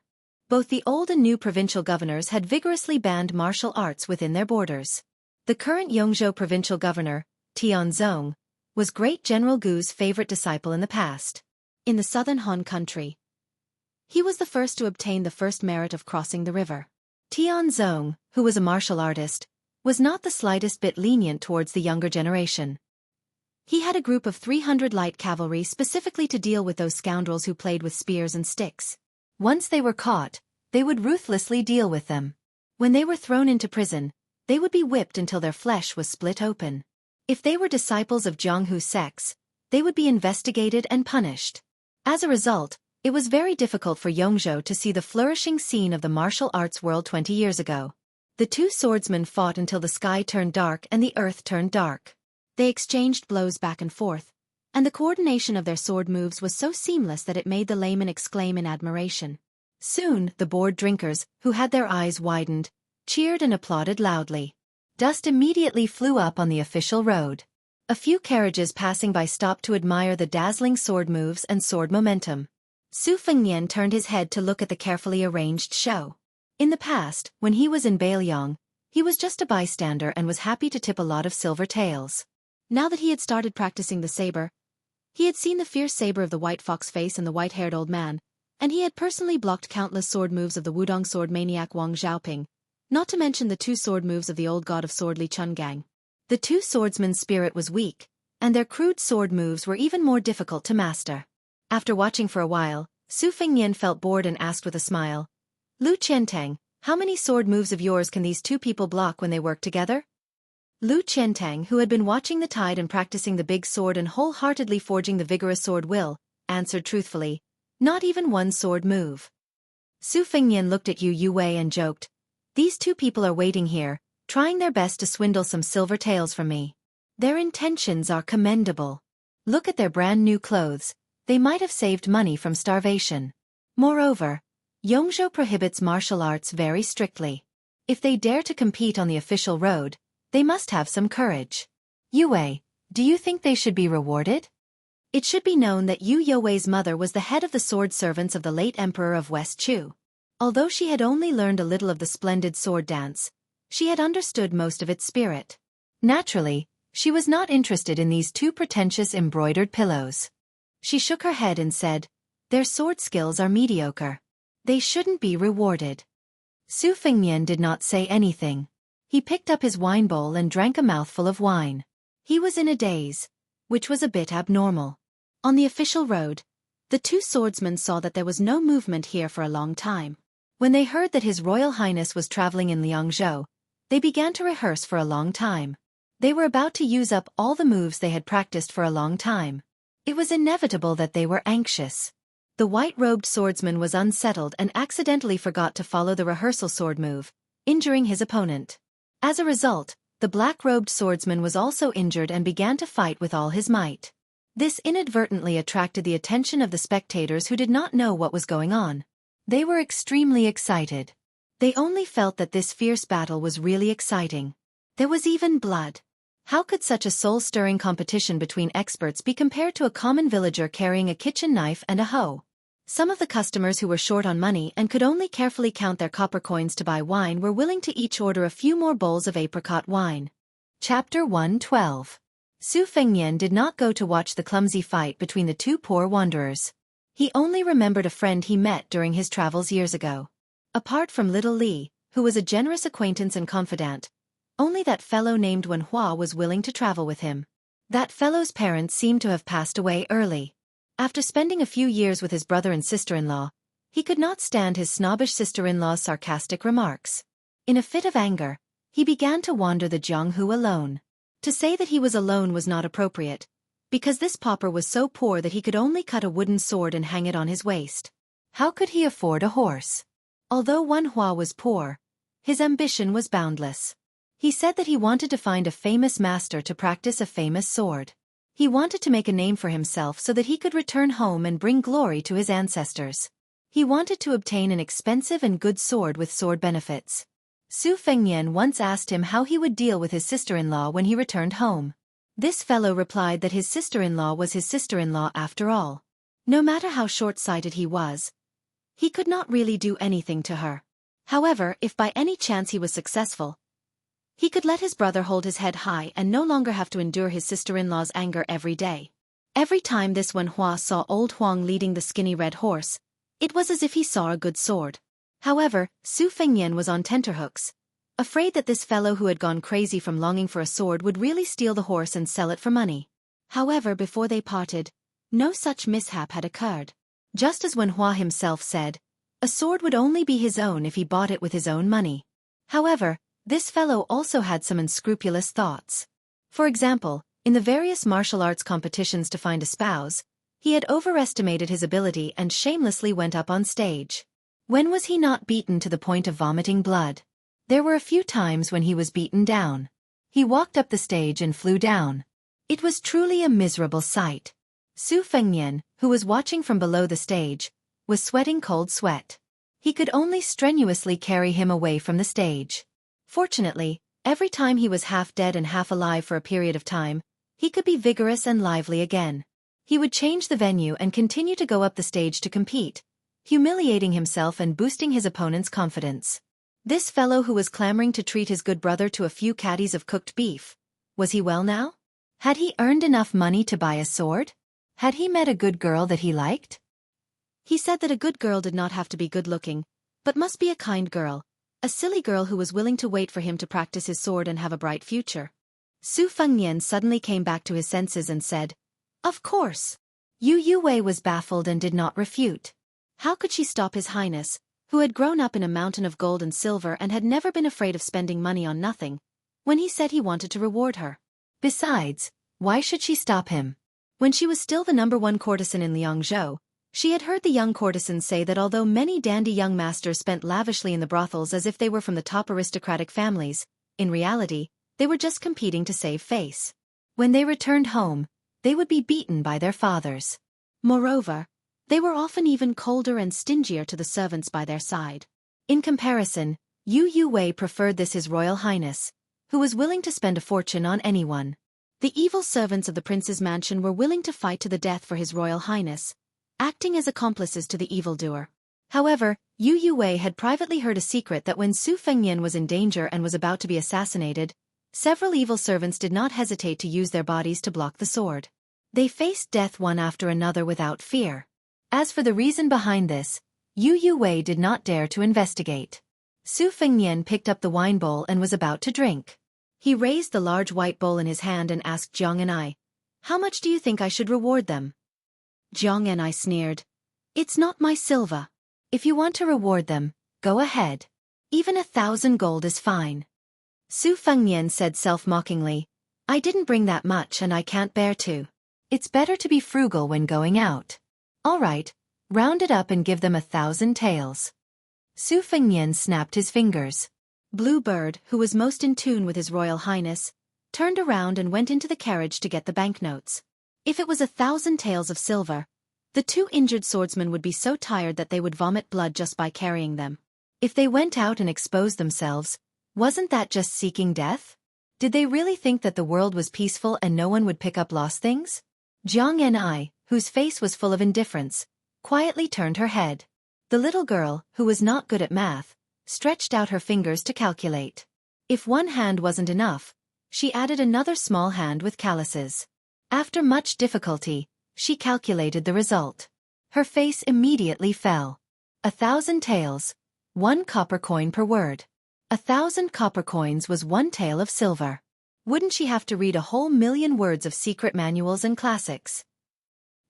Both the old and new provincial governors had vigorously banned martial arts within their borders. The current Yongzhou provincial governor, Tianzong, was Great General Gu's favorite disciple in the past. In the southern Han country, he was the first to obtain the first merit of crossing the river. Tianzong, who was a martial artist, was not the slightest bit lenient towards the younger generation. He had a group of 300 light cavalry specifically to deal with those scoundrels who played with spears and sticks. Once they were caught, they would ruthlessly deal with them. When they were thrown into prison, they would be whipped until their flesh was split open. If they were disciples of Jianghu sects, they would be investigated and punished. As a result, it was very difficult for Yongzhou to see the flourishing scene of the martial arts world 20 years ago. The 2 swordsmen fought until the sky turned dark and the earth turned dark. They exchanged blows back and forth, and the coordination of their sword moves was so seamless that it made the layman exclaim in admiration. Soon, the bored drinkers, who had their eyes widened, cheered and applauded loudly. Dust immediately flew up on the official road. A few carriages passing by stopped to admire the dazzling sword moves and sword momentum. Su Fengnian turned his head to look at the carefully arranged show. In the past, when he was in Bailiang, he was just a bystander and was happy to tip a lot of silver taels. Now that he had started practicing the saber, he had seen the fierce saber of the white fox face and the white-haired old man, and he had personally blocked countless sword moves of the Wudong sword maniac Wang Xiaoping, not to mention the 2 sword moves of the old god of sword Li Chungang. The 2 swordsmen's spirit was weak, and their crude sword moves were even more difficult to master. After watching for a while, Su Fengnian felt bored and asked with a smile, "Lu Qiantang, how many sword moves of yours can these 2 people block when they work together?" Lu Qiantang, who had been watching the tide and practicing the big sword and wholeheartedly forging the vigorous sword will, answered truthfully, "Not even 1 sword move." Su Fengnian looked at Yu Wei and joked, "These 2 people are waiting here, trying their best to swindle some silver taels from me. Their intentions are commendable. Look at their brand new clothes, they might have saved money from starvation. Moreover, Yongzhou prohibits martial arts very strictly. If they dare to compete on the official road, they must have some courage. Yue, do you think they should be rewarded?" It should be known that Yu Youwei's mother was the head of the sword servants of the late emperor of West Chu. Although she had only learned a little of the splendid sword dance, she had understood most of its spirit. Naturally, she was not interested in these 2 pretentious embroidered pillows. She shook her head and said, "Their sword skills are mediocre. They shouldn't be rewarded." Su Fengnian did not say anything. He picked up his wine bowl and drank a mouthful of wine. He was in a daze, which was a bit abnormal. On the official road, the 2 swordsmen saw that there was no movement here for a long time. When they heard that His Royal Highness was traveling in Liangzhou, they began to rehearse for a long time. They were about to use up all the moves they had practiced for a long time. It was inevitable that they were anxious. The white-robed swordsman was unsettled and accidentally forgot to follow the rehearsal sword move, injuring his opponent. As a result, the black-robed swordsman was also injured and began to fight with all his might. This inadvertently attracted the attention of the spectators who did not know what was going on. They were extremely excited. They only felt that this fierce battle was really exciting. There was even blood. How could such a soul-stirring competition between experts be compared to a common villager carrying a kitchen knife and a hoe? Some of the customers who were short on money and could only carefully count their copper coins to buy wine were willing to each order a few more bowls of apricot wine. Chapter 112. Su Fengnian did not go to watch the clumsy fight between the two poor wanderers. He only remembered a friend he met during his travels years ago. Apart from little Li, who was a generous acquaintance and confidant, only that fellow named Wen Hua was willing to travel with him. That fellow's parents seemed to have passed away early. After spending a few years with his brother and sister-in-law, he could not stand his snobbish sister-in-law's sarcastic remarks. In a fit of anger, he began to wander the Jianghu alone. To say that he was alone was not appropriate, because this pauper was so poor that he could only cut a wooden sword and hang it on his waist. How could he afford a horse? Although Wen Hua was poor, his ambition was boundless. He said that he wanted to find a famous master to practice a famous sword. He wanted to make a name for himself so that he could return home and bring glory to his ancestors. He wanted to obtain an expensive and good sword with sword benefits. Su Fengnian once asked him how he would deal with his sister-in-law when he returned home. This fellow replied that his sister-in-law was his sister-in-law after all. No matter how short-sighted he was, he could not really do anything to her. However, if by any chance he was successful, he could let his brother hold his head high and no longer have to endure his sister-in-law's anger every day. Every time this Wen Hua saw old Huang leading the skinny red horse, it was as if he saw a good sword. However, Su Fengnian was on tenterhooks, afraid that this fellow who had gone crazy from longing for a sword would really steal the horse and sell it for money. However, before they parted, no such mishap had occurred. Just as Wen Hua himself said, a sword would only be his own if he bought it with his own money. However, this fellow also had some unscrupulous thoughts. For example, in the various martial arts competitions to find a spouse, he had overestimated his ability and shamelessly went up on stage. When was he not beaten to the point of vomiting blood? There were a few times when he was beaten down. He walked up the stage and flew down. It was truly a miserable sight. Su Fengnian, who was watching from below the stage, was sweating cold sweat. He could only strenuously carry him away from the stage. Fortunately, every time he was half dead and half alive for a period of time, he could be vigorous and lively again. He would change the venue and continue to go up the stage to compete, humiliating himself and boosting his opponent's confidence. This fellow who was clamoring to treat his good brother to a few caddies of cooked beef, was he well now? Had he earned enough money to buy a sword? Had he met a good girl that he liked? He said that a good girl did not have to be good-looking, but must be a kind girl. A silly girl who was willing to wait for him to practice his sword and have a bright future. Su Fengnian suddenly came back to his senses and said, "Of course." Yu Wei was baffled and did not refute. How could she stop His Highness, who had grown up in a mountain of gold and silver and had never been afraid of spending money on nothing, when he said he wanted to reward her? Besides, why should she stop him? When she was still the #1 courtesan in Liangzhou, she had heard the young courtesans say that although many dandy young masters spent lavishly in the brothels as if they were from the top aristocratic families, in reality, they were just competing to save face. When they returned home, they would be beaten by their fathers. Moreover, they were often even colder and stingier to the servants by their side. In comparison, Yu Wei preferred this His Royal Highness, who was willing to spend a fortune on anyone. The evil servants of the prince's mansion were willing to fight to the death for His Royal Highness, acting as accomplices to the evildoer. However, Yu Wei had privately heard a secret that when Su Fengnian was in danger and was about to be assassinated, several evil servants did not hesitate to use their bodies to block the sword. They faced death one after another without fear. As for the reason behind this, Yu Wei did not dare to investigate. Su Fengnian picked up the wine bowl and was about to drink. He raised the large white bowl in his hand and asked Jiang and I, "How much do you think I should reward them?" Jiang and I sneered. "It's not my silver. If you want to reward them, go ahead. Even 1,000 gold is fine." Su Fengnian said self-mockingly, "I didn't bring that much and I can't bear to. It's better to be frugal when going out. All right, round it up and give them 1,000 taels." Su Fengnian snapped his fingers. Blue Bird, who was most in tune with His Royal Highness, turned around and went into the carriage to get the banknotes. If it was 1,000 taels of silver, the two injured swordsmen would be so tired that they would vomit blood just by carrying them. If they went out and exposed themselves, wasn't that just seeking death? Did they really think that the world was peaceful and no one would pick up lost things? Jiang Ni, whose face was full of indifference, quietly turned her head. The little girl, who was not good at math, stretched out her fingers to calculate. If one hand wasn't enough, she added another small hand with calluses. After much difficulty, she calculated the result. Her face immediately fell. 1,000 taels, 1 copper coin per word. 1,000 copper coins was 1 tael of silver. Wouldn't she have to read a whole million words of secret manuals and classics?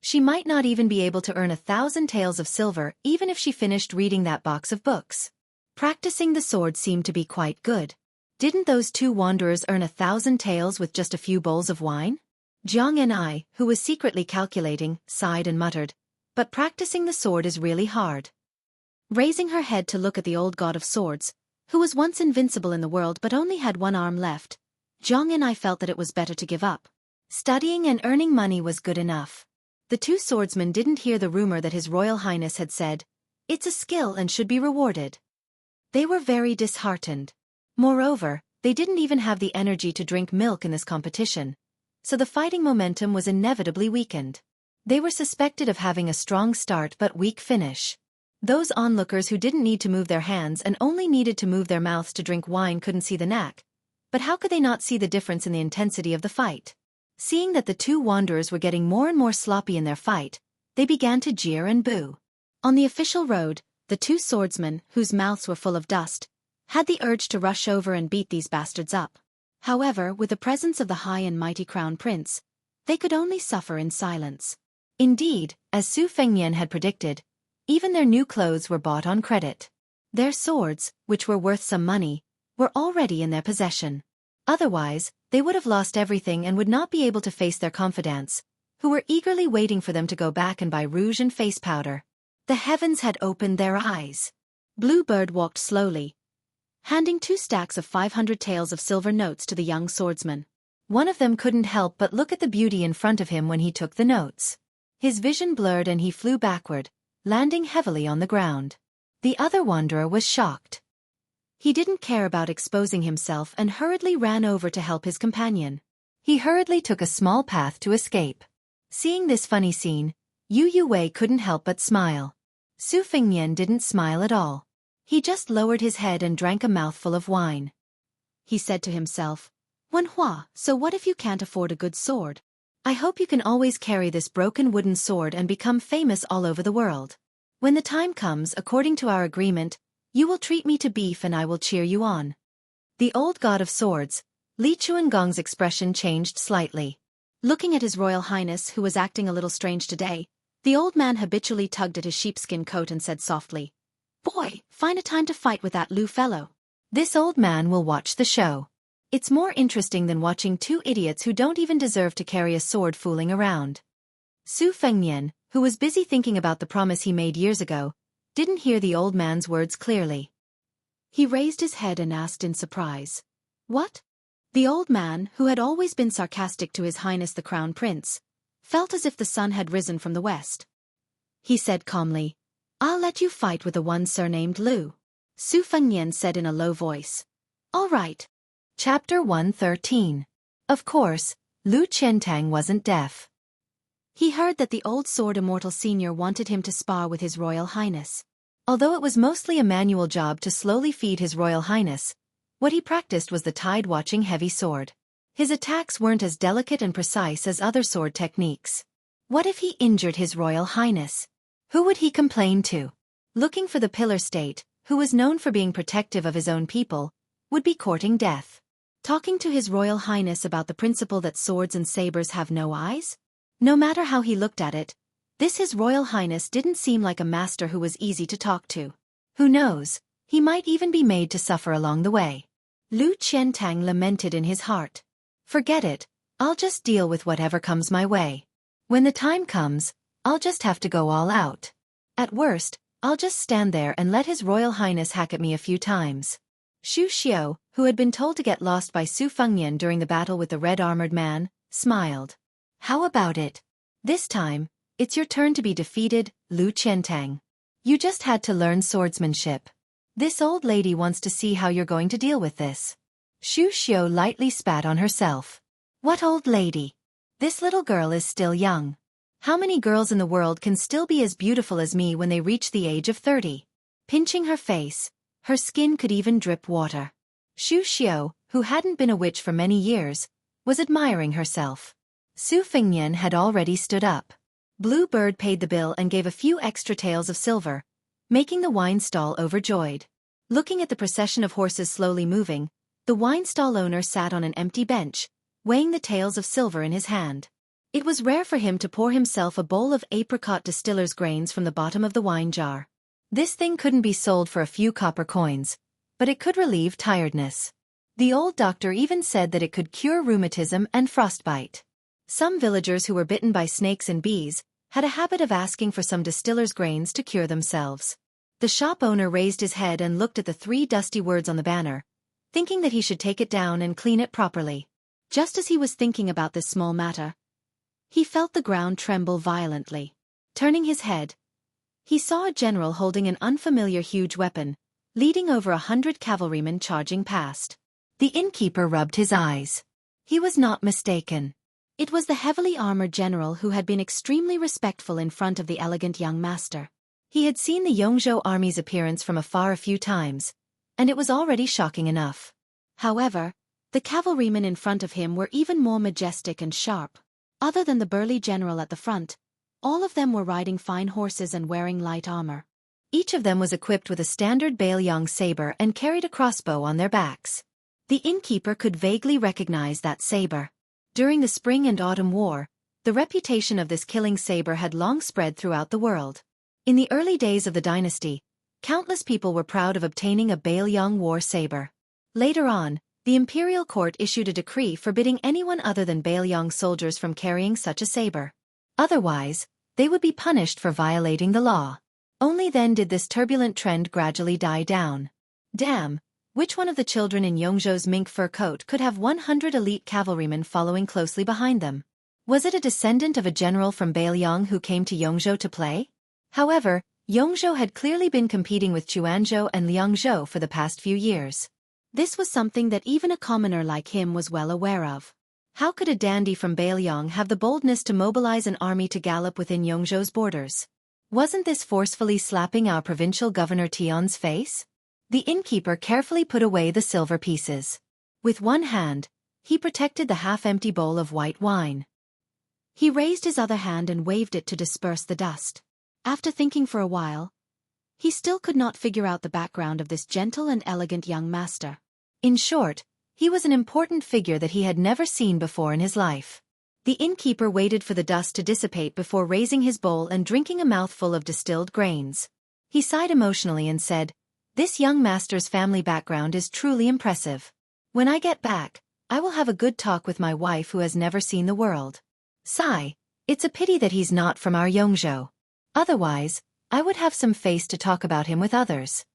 She might not even be able to earn 1,000 taels of silver even if she finished reading that box of books. Practicing the sword seemed to be quite good. Didn't those two wanderers earn 1,000 taels with just a few bowls of wine? Jiang Ni, who was secretly calculating, sighed and muttered, "But practicing the sword is really hard." Raising her head to look at the old god of swords, who was once invincible in the world but only had one arm left, Jiang Ni felt that it was better to give up. Studying and earning money was good enough. The two swordsmen didn't hear the rumor that His Royal Highness had said, "It's a skill and should be rewarded." They were very disheartened. Moreover, they didn't even have the energy to drink milk in this competition, so the fighting momentum was inevitably weakened. They were suspected of having a strong start but weak finish. Those onlookers who didn't need to move their hands and only needed to move their mouths to drink wine couldn't see the knack. But how could they not see the difference in the intensity of the fight? Seeing that the two wanderers were getting more and more sloppy in their fight, they began to jeer and boo. On the official road, the two swordsmen, whose mouths were full of dust, had the urge to rush over and beat these bastards up. However, with the presence of the high and mighty crown prince, they could only suffer in silence. Indeed, as Su Fengnian had predicted, even their new clothes were bought on credit. Their swords, which were worth some money, were already in their possession. Otherwise, they would have lost everything and would not be able to face their confidants, who were eagerly waiting for them to go back and buy rouge and face powder. The heavens had opened their eyes. Blue Bird walked slowly, handing 2 stacks of 500 taels of silver notes to the young swordsman. One of them couldn't help but look at the beauty in front of him when he took the notes. His vision blurred and he flew backward, landing heavily on the ground. The other wanderer was shocked. He didn't care about exposing himself and hurriedly ran over to help his companion. He hurriedly took a small path to escape. Seeing this funny scene, Yu Wei couldn't help but smile. Su Fengnian didn't smile at all. He just lowered his head and drank a mouthful of wine. He said to himself, "Wen Hua, so what if you can't afford a good sword? I hope you can always carry this broken wooden sword and become famous all over the world. When the time comes, according to our agreement, you will treat me to beef and I will cheer you on." The old god of swords, Li Chuangong's expression changed slightly. Looking at His Royal Highness, who was acting a little strange today, the old man habitually tugged at his sheepskin coat and said softly, "Boy, find a time to fight with that Lu fellow. This old man will watch the show. It's more interesting than watching 2 idiots who don't even deserve to carry a sword fooling around." Su Fengnian, who was busy thinking about the promise he made years ago, didn't hear the old man's words clearly. He raised his head and asked in surprise, "What?" The old man, who had always been sarcastic to His Highness the Crown Prince, felt as if the sun had risen from the west. He said calmly, "I'll let you fight with the one surnamed Lu." Su Fengnian said in a low voice, "All right." Chapter 113. Of course, Lu Qiantang wasn't deaf. He heard that the old sword immortal senior wanted him to spar with His Royal Highness. Although it was mostly a manual job to slowly feed His Royal Highness, what he practiced was the tide-watching heavy sword. His attacks weren't as delicate and precise as other sword techniques. What if he injured His Royal Highness? Who would he complain to? Looking for the Pillar State, who was known for being protective of his own people, would be courting death. Talking to His Royal Highness about the principle that swords and sabers have no eyes? No matter how he looked at it, this His Royal Highness didn't seem like a master who was easy to talk to. Who knows, he might even be made to suffer along the way. Lu Qiantang lamented in his heart. "Forget it, I'll just deal with whatever comes my way. When the time comes, I'll just have to go all out. At worst, I'll just stand there and let His Royal Highness hack at me a few times." Xu Xiu, who had been told to get lost by Su Fengnian during the battle with the red-armored man, smiled. How about it? This time, it's your turn to be defeated, Lu Qiantang. You just had to learn swordsmanship. This old lady wants to see how you're going to deal with this. Xu Xiu lightly spat on herself. What old lady? This little girl is still young. How many girls in the world can still be as beautiful as me when they reach the age of 30? Pinching her face, her skin could even drip water. Xu Xiu, who hadn't been a witch for many years, was admiring herself. Su Fengnian had already stood up. Blue Bird paid the bill and gave a few extra taels of silver, making the wine stall overjoyed. Looking at the procession of horses slowly moving, the wine stall owner sat on an empty bench, weighing the taels of silver in his hand. It was rare for him to pour himself a bowl of apricot distiller's grains from the bottom of the wine jar. This thing couldn't be sold for a few copper coins, but it could relieve tiredness. The old doctor even said that it could cure rheumatism and frostbite. Some villagers who were bitten by snakes and bees had a habit of asking for some distiller's grains to cure themselves. The shop owner raised his head and looked at the 3 dusty words on the banner, thinking that he should take it down and clean it properly. Just as he was thinking about this small matter, he felt the ground tremble violently. Turning his head, he saw a general holding an unfamiliar huge weapon, leading over 100 cavalrymen charging past. The innkeeper rubbed his eyes. He was not mistaken. It was the heavily armored general who had been extremely respectful in front of the elegant young master. He had seen the Yongzhou army's appearance from afar a few times, and it was already shocking enough. However, the cavalrymen in front of him were even more majestic and sharp. Other than the burly general at the front, all of them were riding fine horses and wearing light armor. Each of them was equipped with a standard Bailiang saber and carried a crossbow on their backs. The innkeeper could vaguely recognize that saber. During the Spring and Autumn War, the reputation of this killing saber had long spread throughout the world. In the early days of the dynasty, countless people were proud of obtaining a Bailiang war saber. Later on, the imperial court issued a decree forbidding anyone other than Bailiang soldiers from carrying such a saber. Otherwise, they would be punished for violating the law. Only then did this turbulent trend gradually die down. Damn, which one of the children in Yongzhou's mink fur coat could have 100 elite cavalrymen following closely behind them? Was it a descendant of a general from Bailiang who came to Yongzhou to play? However, Yongzhou had clearly been competing with Quanzhou and Liangzhou for the past few years. This was something that even a commoner like him was well aware of. How could a dandy from Bailiang have the boldness to mobilize an army to gallop within Yongzhou's borders? Wasn't this forcefully slapping our provincial governor Tion's face? The innkeeper carefully put away the silver pieces. With one hand, he protected the half-empty bowl of white wine. He raised his other hand and waved it to disperse the dust. After thinking for a while, he still could not figure out the background of this gentle and elegant young master. In short, he was an important figure that he had never seen before in his life. The innkeeper waited for the dust to dissipate before raising his bowl and drinking a mouthful of distilled grains. He sighed emotionally and said, "This young master's family background is truly impressive. When I get back, I will have a good talk with my wife who has never seen the world. Sigh, it's a pity that he's not from our Yongzhou. Otherwise, I would have some face to talk about him with others."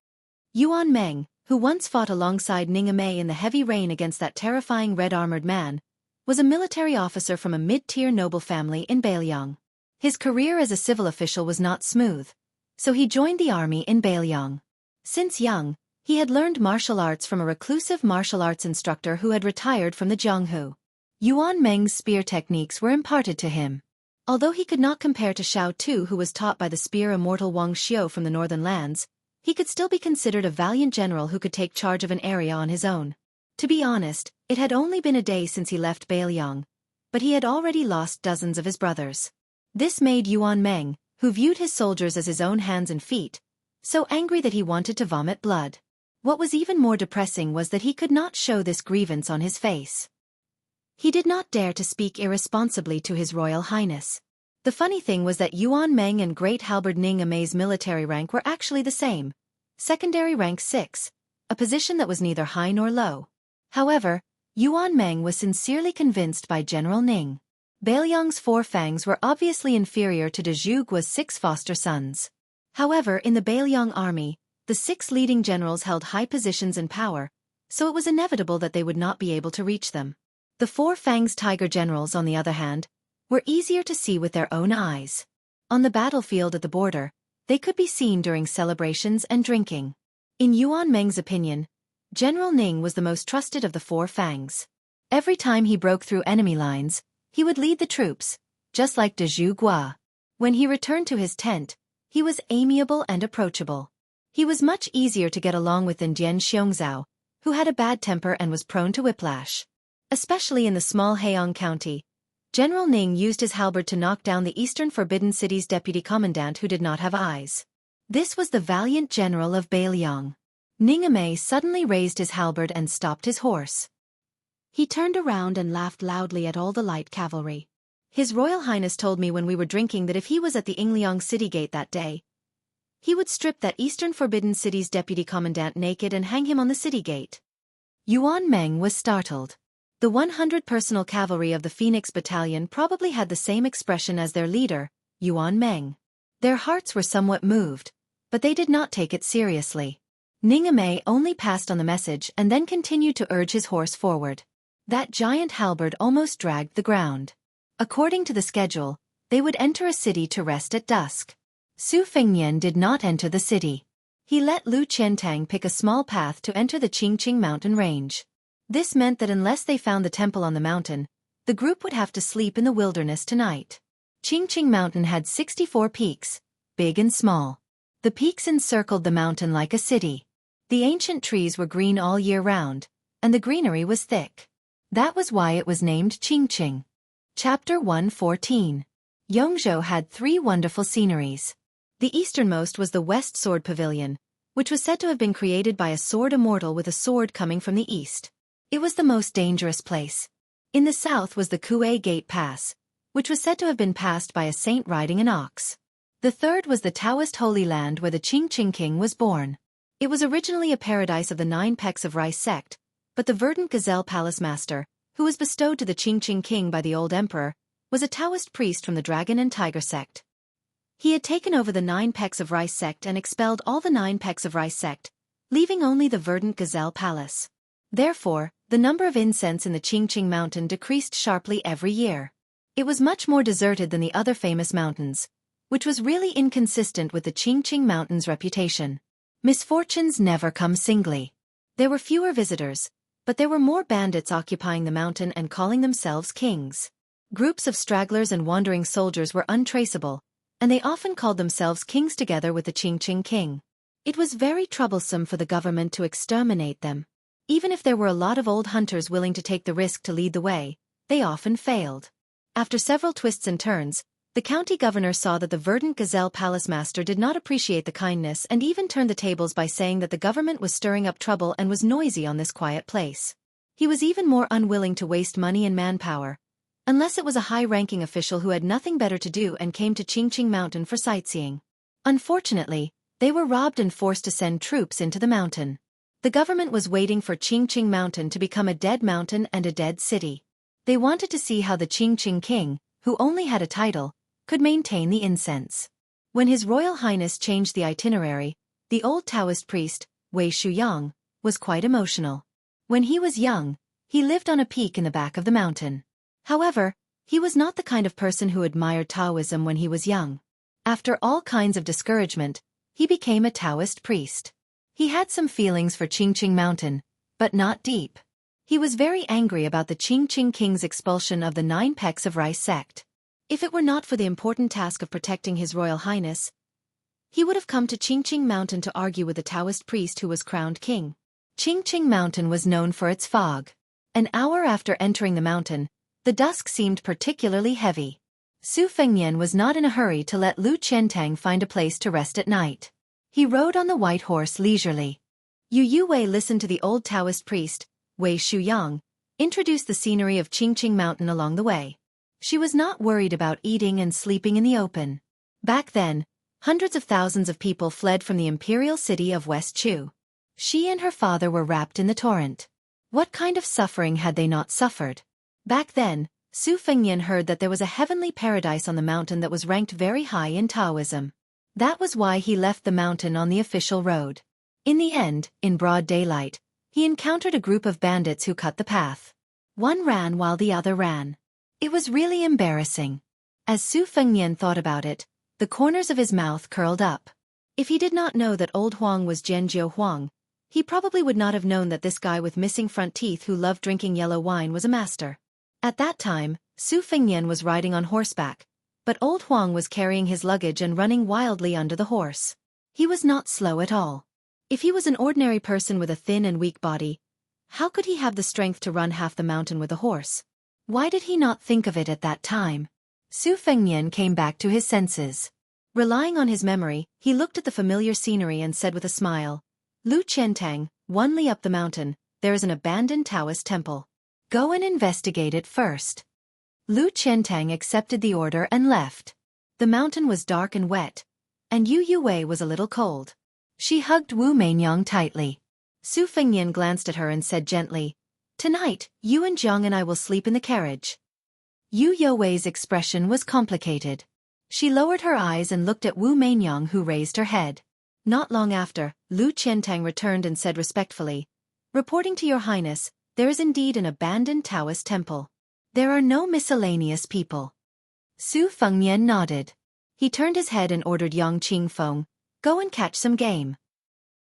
Yuan Meng, who once fought alongside Ning Amei in the heavy rain against that terrifying red-armored man, was a military officer from a mid-tier noble family in Bailiang. His career as a civil official was not smooth, so he joined the army in Bailiang. Since young, he had learned martial arts from a reclusive martial arts instructor who had retired from the Jianghu. Yuan Meng's spear techniques were imparted to him. Although he could not compare to Xiao Tu, who was taught by the spear immortal Wang Xiu from the northern lands, he could still be considered a valiant general who could take charge of an area on his own. To be honest, it had only been a day since he left Bailiang, but he had already lost dozens of his brothers. This made Yuan Meng, who viewed his soldiers as his own hands and feet, so angry that he wanted to vomit blood. What was even more depressing was that he could not show this grievance on his face. He did not dare to speak irresponsibly to His Royal Highness. The funny thing was that Yuan Meng and Great Halberd Ning Amei's military rank were actually the same, secondary rank 6, a position that was neither high nor low. However, Yuan Meng was sincerely convinced by General Ning. Bailiang's 4 fangs were obviously inferior to de Zhugua's 6 foster sons. However, in the Bailiang army, the 6 leading generals held high positions and power, so it was inevitable that they would not be able to reach them. The Four Fangs Tiger generals, on the other hand, were easier to see with their own eyes. On the battlefield at the border, they could be seen during celebrations and drinking. In Yuan Meng's opinion, General Ning was the most trusted of the Four Fangs. Every time he broke through enemy lines, he would lead the troops, just like de Zhu Gua. When he returned to his tent, he was amiable and approachable. He was much easier to get along with than Jian Xiongzhao, who had a bad temper and was prone to whiplash. Especially in the small Heiyang County, General Ning used his halberd to knock down the Eastern Forbidden City's deputy commandant who did not have eyes. This was the valiant general of Bailiang. Ningame suddenly raised his halberd and stopped his horse. He turned around and laughed loudly at all the light cavalry. His Royal Highness told me when we were drinking that if he was at the Yingliang city gate that day, he would strip that Eastern Forbidden City's deputy commandant naked and hang him on the city gate. Yuan Meng was startled. The 100 personal cavalry of the Phoenix Battalion probably had the same expression as their leader, Yuan Meng. Their hearts were somewhat moved, but they did not take it seriously. Ningame only passed on the message and then continued to urge his horse forward. That giant halberd almost dragged the ground. According to the schedule, they would enter a city to rest at dusk. Su Fengnian did not enter the city. He let Lu Qiantang pick a small path to enter the Qingqing mountain range. This meant that unless they found the temple on the mountain, the group would have to sleep in the wilderness tonight. Qingqing mountain had 64 peaks, big and small. The peaks encircled the mountain like a city. The ancient trees were green all year round, and the greenery was thick. That was why it was named Qingqing. Chapter 114. Yongzhou had 3 wonderful sceneries. The easternmost was the West Sword Pavilion, which was said to have been created by a sword immortal with a sword coming from the east. It was the most dangerous place. In the south was the Kuei Gate Pass, which was said to have been passed by a saint riding an ox. The third was the Taoist Holy Land where the Qingqing king was born. It was originally a paradise of the 9 Pecks of Rice sect, but the verdant gazelle palace master, who was bestowed to the Qingqing king by the old emperor, was a Taoist priest from the Dragon and Tiger sect. He had taken over the 9 Pecks of Rice sect and expelled all the 9 Pecks of Rice sect, leaving only the verdant gazelle palace. Therefore, the number of incense in the Qingqing mountain decreased sharply every year. It was much more deserted than the other famous mountains, which was really inconsistent with the Qingqing mountain's reputation. Misfortunes never come singly. There were fewer visitors, but there were more bandits occupying the mountain and calling themselves kings. Groups of stragglers and wandering soldiers were untraceable, and they often called themselves kings together with the Qingqing king. It was very troublesome for the government to exterminate them. Even if there were a lot of old hunters willing to take the risk to lead the way, they often failed. After several twists and turns, the county governor saw that the verdant gazelle palace master did not appreciate the kindness and even turned the tables by saying that the government was stirring up trouble and was noisy on this quiet place. He was even more unwilling to waste money and manpower, unless it was a high-ranking official who had nothing better to do and came to Qingqing Mountain for sightseeing. Unfortunately, they were robbed and forced to send troops into the mountain. The government was waiting for Qingqing Mountain to become a dead mountain and a dead city. They wanted to see how the Qingqing king, who only had a title, could maintain the incense. When His Royal Highness changed the itinerary, the old Taoist priest, Wei Shuyang, was quite emotional. When he was young, he lived on a peak in the back of the mountain. However, he was not the kind of person who admired Taoism when he was young. After all kinds of discouragement, he became a Taoist priest. He had some feelings for Qingqing Mountain, but not deep. He was very angry about the Qingqing king's expulsion of the 9 Pecks of Rice sect. If it were not for the important task of protecting His Royal Highness, he would have come to Qingqing Mountain to argue with the Taoist priest who was crowned king. Qingqing Mountain was known for its fog. An hour after entering the mountain, the dusk seemed particularly heavy. Su Fengnian was not in a hurry to let Lu Qiantang find a place to rest at night. He rode on the white horse leisurely. Yu Yuwei listened to the old Taoist priest, Wei Shuyang, introduce the scenery of Qingqing Mountain along the way. She was not worried about eating and sleeping in the open. Back then, hundreds of thousands of people fled from the imperial city of West Chu. She and her father were wrapped in the torrent. What kind of suffering had they not suffered? Back then, Su Fengnian heard that there was a heavenly paradise on the mountain that was ranked very high in Taoism. That was why he left the mountain on the official road. In the end, in broad daylight, he encountered a group of bandits who cut the path. One ran while the other ran. It was really embarrassing. As Su Fengnian thought about it, the corners of his mouth curled up. If he did not know that old Huang was Jianjiu Huang, he probably would not have known that this guy with missing front teeth who loved drinking yellow wine was a master. At that time, Su Fengnian was riding on horseback, but old Huang was carrying his luggage and running wildly under the horse. He was not slow at all. If he was an ordinary person with a thin and weak body, how could he have the strength to run half the mountain with a horse? Why did he not think of it at that time? Su Fengnian came back to his senses. Relying on his memory, he looked at the familiar scenery and said with a smile, "Lu Qiantang, 1 li up the mountain, there is an abandoned Taoist temple. Go and investigate it first." Lu Qiantang accepted the order and left. The mountain was dark and wet, and Yu Yuwei was a little cold. She hugged Wu Mainyang tightly. Su Fengnian glanced at her and said gently, "Tonight, you and Jiang and I will sleep in the carriage." Yu Yuwei's expression was complicated. She lowered her eyes and looked at Wu Mainyang, who raised her head. Not long after, Lu Qiantang returned and said respectfully, "Reporting to your highness, there is indeed an abandoned Taoist temple. There are no miscellaneous people." Su Fengnian nodded. He turned his head and ordered Yang Qingfeng, "Go and catch some game."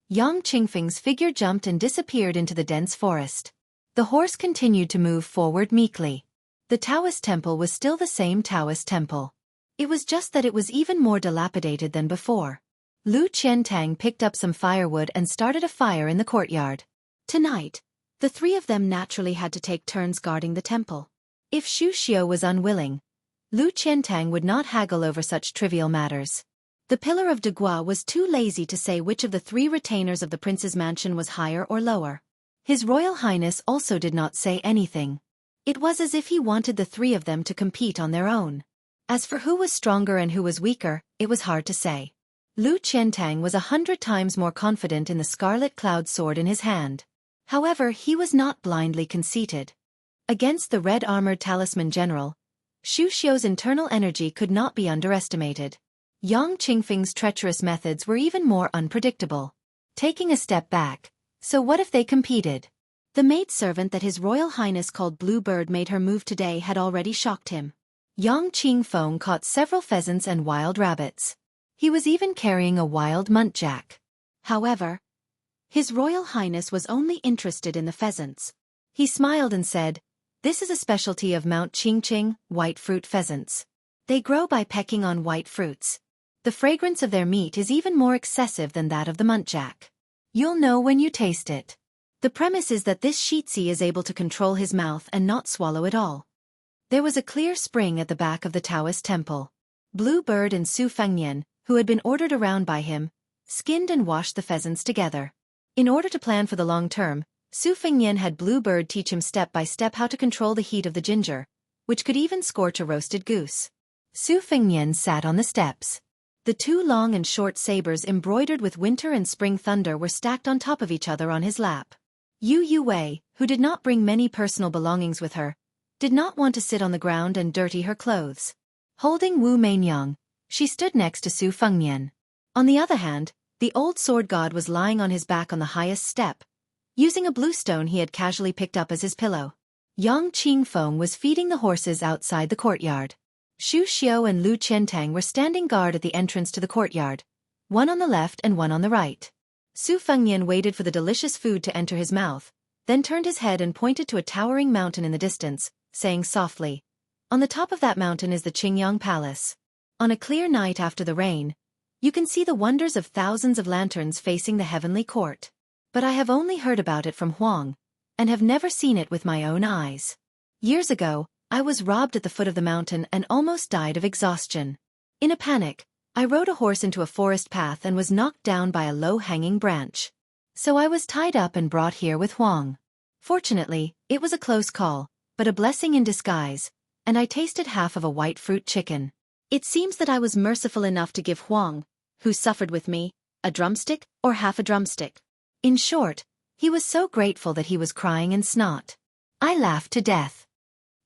Yang Qingfeng's figure jumped and disappeared into the dense forest. The horse continued to move forward meekly. The Taoist temple was still the same Taoist temple. It was just that it was even more dilapidated than before. Lu Qiantang picked up some firewood and started a fire in the courtyard. Tonight, the three of them naturally had to take turns guarding the temple. If Xu Xiu was unwilling, Lu Qiantang would not haggle over such trivial matters. The pillar of Degua was too lazy to say which of the 3 retainers of the prince's mansion was higher or lower. His Royal Highness also did not say anything. It was as if he wanted the 3 of them to compete on their own. As for who was stronger and who was weaker, it was hard to say. Lu Qiantang was 100 times more confident in the scarlet cloud sword in his hand. However, he was not blindly conceited. Against the red-armored talisman general, Xu Xiu's internal energy could not be underestimated. Yang Qingfeng's treacherous methods were even more unpredictable. Taking a step back, so what if they competed? The maidservant that His Royal Highness called Bluebird made her move today had already shocked him. Yang Qingfeng caught several pheasants and wild rabbits. He was even carrying a wild muntjac. However, His Royal Highness was only interested in the pheasants. He smiled and said, "This is a specialty of Mount Qingqing, white fruit pheasants. They grow by pecking on white fruits. The fragrance of their meat is even more excessive than that of the muntjac. You'll know when you taste it." The premise is that this Shitzi is able to control his mouth and not swallow it all. There was a clear spring at the back of the Taoist temple. Bluebird and Su Fengnian, who had been ordered around by him, skinned and washed the pheasants together. In order to plan for the long term, Su Fengnian had Bluebird teach him step by step how to control the heat of the ginger, which could even scorch a roasted goose. Su Fengnian sat on the steps. The 2 long and short sabers embroidered with winter and spring thunder were stacked on top of each other on his lap. Yu Yuwei, who did not bring many personal belongings with her, did not want to sit on the ground and dirty her clothes. Holding Wu Mainyang, she stood next to Su Fengnian. On the other hand, the old sword god was lying on his back on the highest step, using a blue stone he had casually picked up as his pillow. Yang Qingfeng was feeding the horses outside the courtyard. Xu Xiu and Lu Qiantang were standing guard at the entrance to the courtyard, one on the left and one on the right. Su Fengnian waited for the delicious food to enter his mouth, then turned his head and pointed to a towering mountain in the distance, saying softly, "On the top of that mountain is the Qingyang Palace. On a clear night after the rain, you can see the wonders of thousands of lanterns facing the heavenly court. But I have only heard about it from Huang, and have never seen it with my own eyes. Years ago, I was robbed at the foot of the mountain and almost died of exhaustion. In a panic, I rode a horse into a forest path and was knocked down by a low-hanging branch. So I was tied up and brought here with Huang. Fortunately, it was a close call, but a blessing in disguise, and I tasted half of a white fruit chicken. It seems that I was merciful enough to give Huang, who suffered with me, a drumstick or half a drumstick. In short, he was so grateful that he was crying in snot. I laughed to death."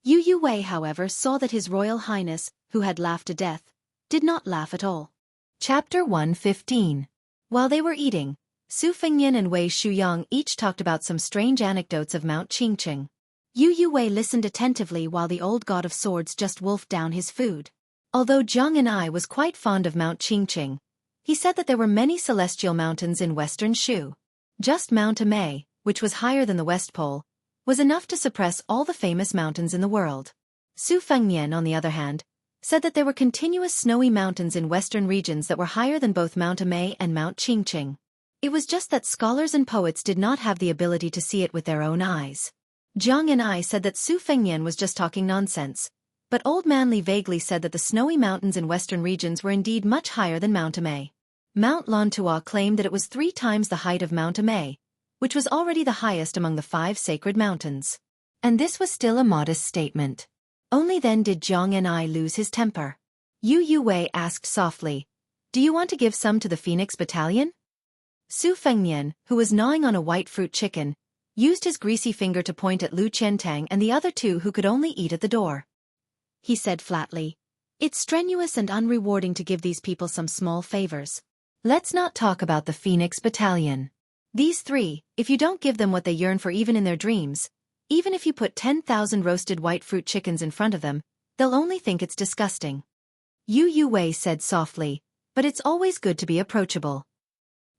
Yu Yuwei, however, saw that His Royal Highness, who had laughed to death, did not laugh at all. Chapter 115. While they were eating, Su Fengnian and Wei Shuyang each talked about some strange anecdotes of Mount Qingqing. Yu Yuwei listened attentively while the old god of swords just wolfed down his food. Although Zhang and I was quite fond of Mount Qingqing, he said that there were many celestial mountains in western Shu. Just Mount Amei, which was higher than the West Pole, was enough to suppress all the famous mountains in the world. Su Fengnian, on the other hand, said that there were continuous snowy mountains in western regions that were higher than both Mount Amei and Mount Qingqing. It was just that scholars and poets did not have the ability to see it with their own eyes. Zhang and I said that Su Fengnian was just talking nonsense, but Old Man Li vaguely said that the snowy mountains in western regions were indeed much higher than Mount Amei. Mount Lantua claimed that it was 3 times the height of Mount Amei, which was already the highest among the 5 sacred mountains. And this was still a modest statement. Only then did Zhang and I lose his temper. Yu Yuwei asked softly, "Do you want to give some to the Phoenix Battalion?" Su Fengnian, who was gnawing on a white fruit chicken, used his greasy finger to point at Lu Qiantang and the other 2 who could only eat at the door. He said flatly, "It's strenuous and unrewarding to give these people some small favors. Let's not talk about the Phoenix Battalion. These 3, if you don't give them what they yearn for even in their dreams, even if you put 10,000 roasted white fruit chickens in front of them, they'll only think it's disgusting." Yu Yuwei said softly, "But it's always good to be approachable."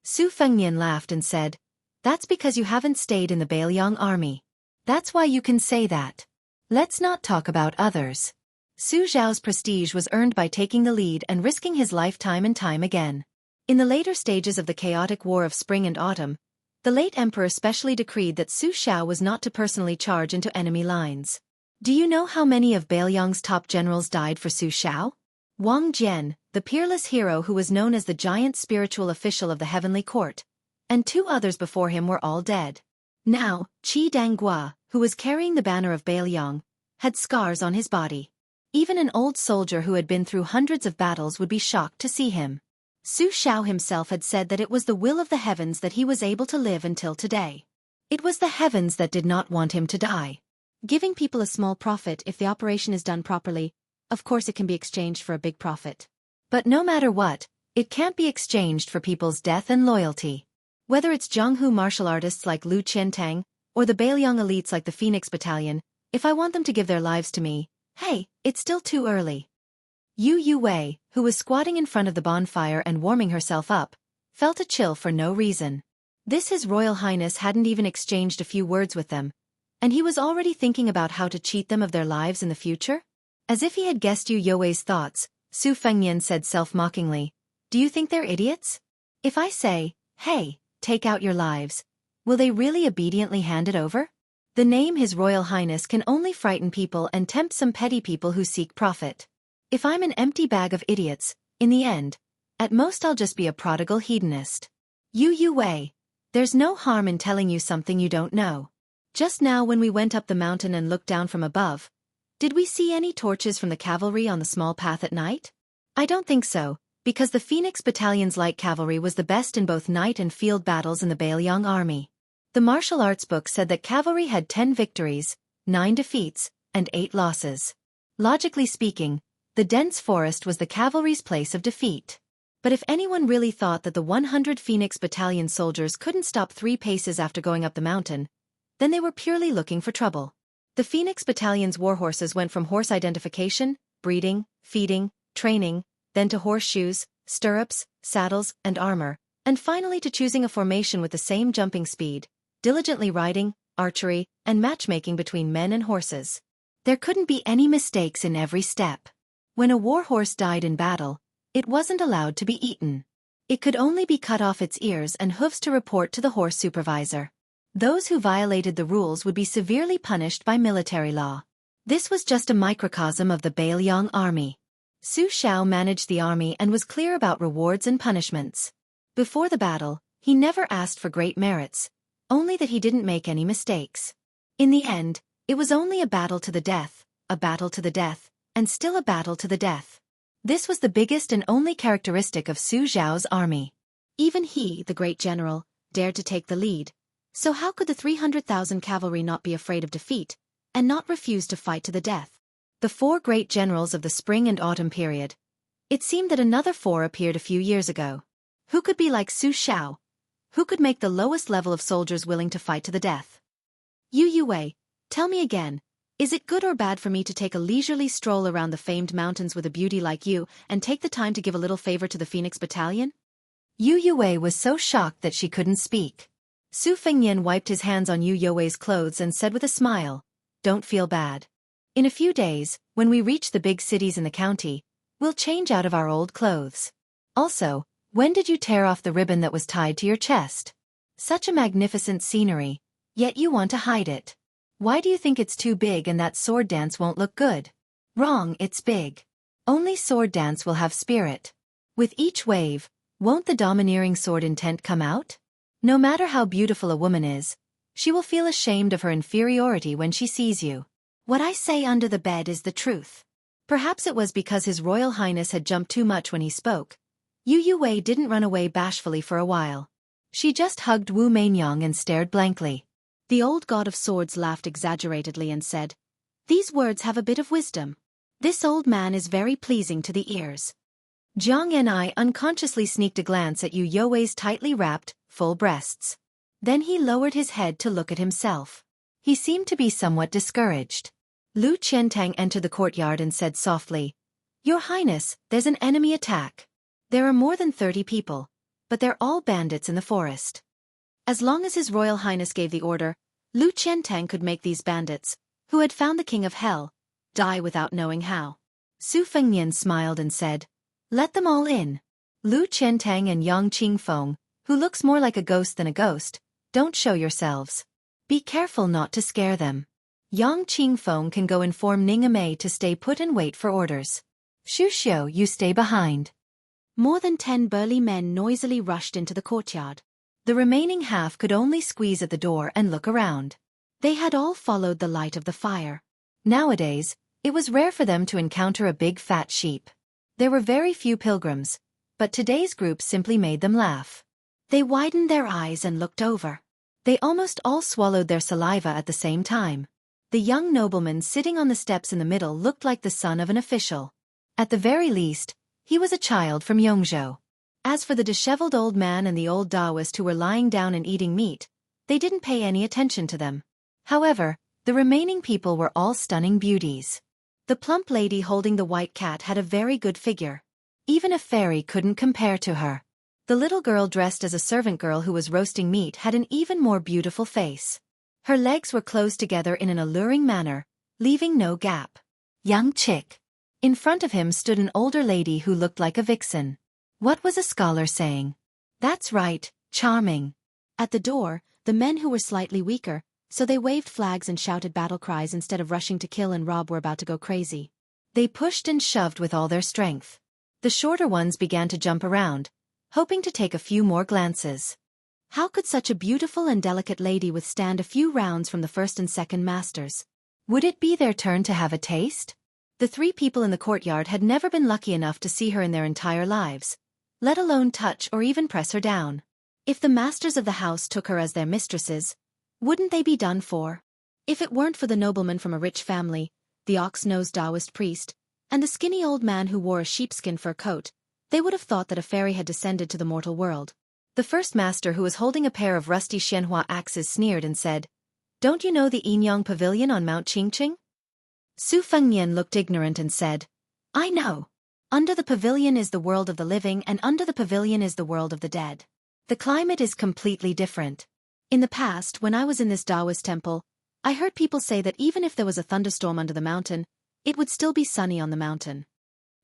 Su Fengnian laughed and said, "That's because you haven't stayed in the Bailiang army. That's why you can say that. Let's not talk about others." Su Zhao's prestige was earned by taking the lead and risking his life time and time again. In the later stages of the chaotic war of spring and autumn, the late emperor specially decreed that Su Xiao was not to personally charge into enemy lines. Do you know how many of Bailiang's top generals died for Su Xiao? Wang Jian, the peerless hero who was known as the giant spiritual official of the heavenly court, and 2 others before him were all dead. Now, Qi Danggua, who was carrying the banner of Bailiang, had scars on his body. Even an old soldier who had been through hundreds of battles would be shocked to see him. Su Xiao himself had said that it was the will of the heavens that he was able to live until today. It was the heavens that did not want him to die. Giving people a small profit if the operation is done properly, of course it can be exchanged for a big profit. But no matter what, it can't be exchanged for people's death and loyalty. Whether it's Jianghu martial artists like Lu Qiantang, or the Bailiang elites like the Phoenix Battalion, if I want them to give their lives to me, hey, it's still too early. Yu Yuwei, who was squatting in front of the bonfire and warming herself up, felt a chill for no reason. His Royal Highness hadn't even exchanged a few words with them, and he was already thinking about how to cheat them of their lives in the future? As if he had guessed Yu Yuwei's thoughts, Su Fengnian said self-mockingly, "Do you think they're idiots? If I say, hey, take out your lives, will they really obediently hand it over? The name His Royal Highness can only frighten people and tempt some petty people who seek profit. If I'm an empty bag of idiots, in the end, at most I'll just be a prodigal hedonist. Yu Yuwei, there's no harm in telling you something you don't know. Just now when we went up the mountain and looked down from above, did we see any torches from the cavalry on the small path at night? I don't think so, because the Phoenix Battalion's light cavalry was the best in both night and field battles in the Bailiang army. The martial arts book said that cavalry had 10 victories, 9 defeats, and 8 losses. Logically speaking, the dense forest was the cavalry's place of defeat. But if anyone really thought that the 100 Phoenix Battalion soldiers couldn't stop 3 paces after going up the mountain, then they were purely looking for trouble. The Phoenix Battalion's warhorses went from horse identification, breeding, feeding, training, then to horseshoes, stirrups, saddles, and armor, and finally to choosing a formation with the same jumping speed, diligently riding, archery, and matchmaking between men and horses. There couldn't be any mistakes in every step. When a warhorse died in battle, it wasn't allowed to be eaten. It could only be cut off its ears and hoofs to report to the horse supervisor. Those who violated the rules would be severely punished by military law. This was just a microcosm of the Bailiang army. Su Xiao managed the army and was clear about rewards and punishments. Before the battle, he never asked for great merits, only that he didn't make any mistakes. In the end, it was only a battle to the death, and still a battle to the death. This was the biggest and only characteristic of Su Zhao's army. Even he, the great general, dared to take the lead. So how could the 300,000 cavalry not be afraid of defeat, and not refuse to fight to the death? The 4 great generals of the spring and autumn period. It seemed that another 4 appeared a few years ago. Who could be like Su Xiao? Who could make the lowest level of soldiers willing to fight to the death? Yu Wei, tell me again, is it good or bad for me to take a leisurely stroll around the famed mountains with a beauty like you and take the time to give a little favor to the Phoenix Battalion? Yu Wei was so shocked that she couldn't speak. Su Fengnian wiped his hands on Yu Wei's clothes and said with a smile, "Don't feel bad. In a few days, when we reach the big cities in the county, we'll change out of our old clothes. Also, when did you tear off the ribbon that was tied to your chest? Such a magnificent scenery, yet you want to hide it. Why do you think it's too big and that sword dance won't look good? Wrong, it's big. Only sword dance will have spirit. With each wave, won't the domineering sword intent come out? No matter how beautiful a woman is, she will feel ashamed of her inferiority when she sees you. What I say under the bed is the truth." Perhaps it was because His Royal Highness had jumped too much when he spoke. Yu Wei didn't run away bashfully for a while. She just hugged Wu Mainyang and stared blankly. The old god of swords laughed exaggeratedly and said, "These words have a bit of wisdom. This old man is very pleasing to the ears." Jiang and I unconsciously sneaked a glance at Yu Wei's tightly wrapped, full breasts. Then he lowered his head to look at himself. He seemed to be somewhat discouraged. Lu Qiantang entered the courtyard and said softly, "Your Highness, there's an enemy attack. There are more than 30 people, but they're all bandits in the forest." As long as His Royal Highness gave the order, Lu Qiantang could make these bandits, who had found the King of Hell, die without knowing how. Su Fengnian smiled and said, "Let them all in. Lu Qiantang and Yang Qingfeng, who looks more like a ghost than a ghost, don't show yourselves. Be careful not to scare them. Yang Qingfeng can go inform Ning Mei to stay put and wait for orders. Xu Xiu, you stay behind." More than 10 burly men noisily rushed into the courtyard. The remaining half could only squeeze at the door and look around. They had all followed the light of the fire. Nowadays, it was rare for them to encounter a big fat sheep. There were very few pilgrims, but today's group simply made them laugh. They widened their eyes and looked over. They almost all swallowed their saliva at the same time. The young nobleman sitting on the steps in the middle looked like the son of an official. At the very least, he was a child from Yongzhou. As for the disheveled old man and the old Taoist who were lying down and eating meat, they didn't pay any attention to them. However, the remaining people were all stunning beauties. The plump lady holding the white cat had a very good figure. Even a fairy couldn't compare to her. The little girl dressed as a servant girl who was roasting meat had an even more beautiful face. Her legs were closed together in an alluring manner, leaving no gap. Young chick. In front of him stood an older lady who looked like a vixen. What was a scholar saying? That's right, charming. At the door, the men who were slightly weaker, so they waved flags and shouted battle cries instead of rushing to kill and rob, were about to go crazy. They pushed and shoved with all their strength. The shorter ones began to jump around, hoping to take a few more glances. How could such a beautiful and delicate lady withstand a few rounds from the first and second masters? Would it be their turn to have a taste? The 3 people in the courtyard had never been lucky enough to see her in their entire lives, let alone touch or even press her down. If the masters of the house took her as their mistresses, wouldn't they be done for? If it weren't for the nobleman from a rich family, the ox-nosed Taoist priest, and the skinny old man who wore a sheepskin fur coat, they would have thought that a fairy had descended to the mortal world. The first master, who was holding a pair of rusty Xianhua axes, sneered and said, "Don't you know the Yinyang Pavilion on Mount Qingqing?" Su Fengnian looked ignorant and said, "I know. Under the pavilion is the world of the living, and under the pavilion is the world of the dead. The climate is completely different. In the past, when I was in this Taoist temple, I heard people say that even if there was a thunderstorm under the mountain, it would still be sunny on the mountain."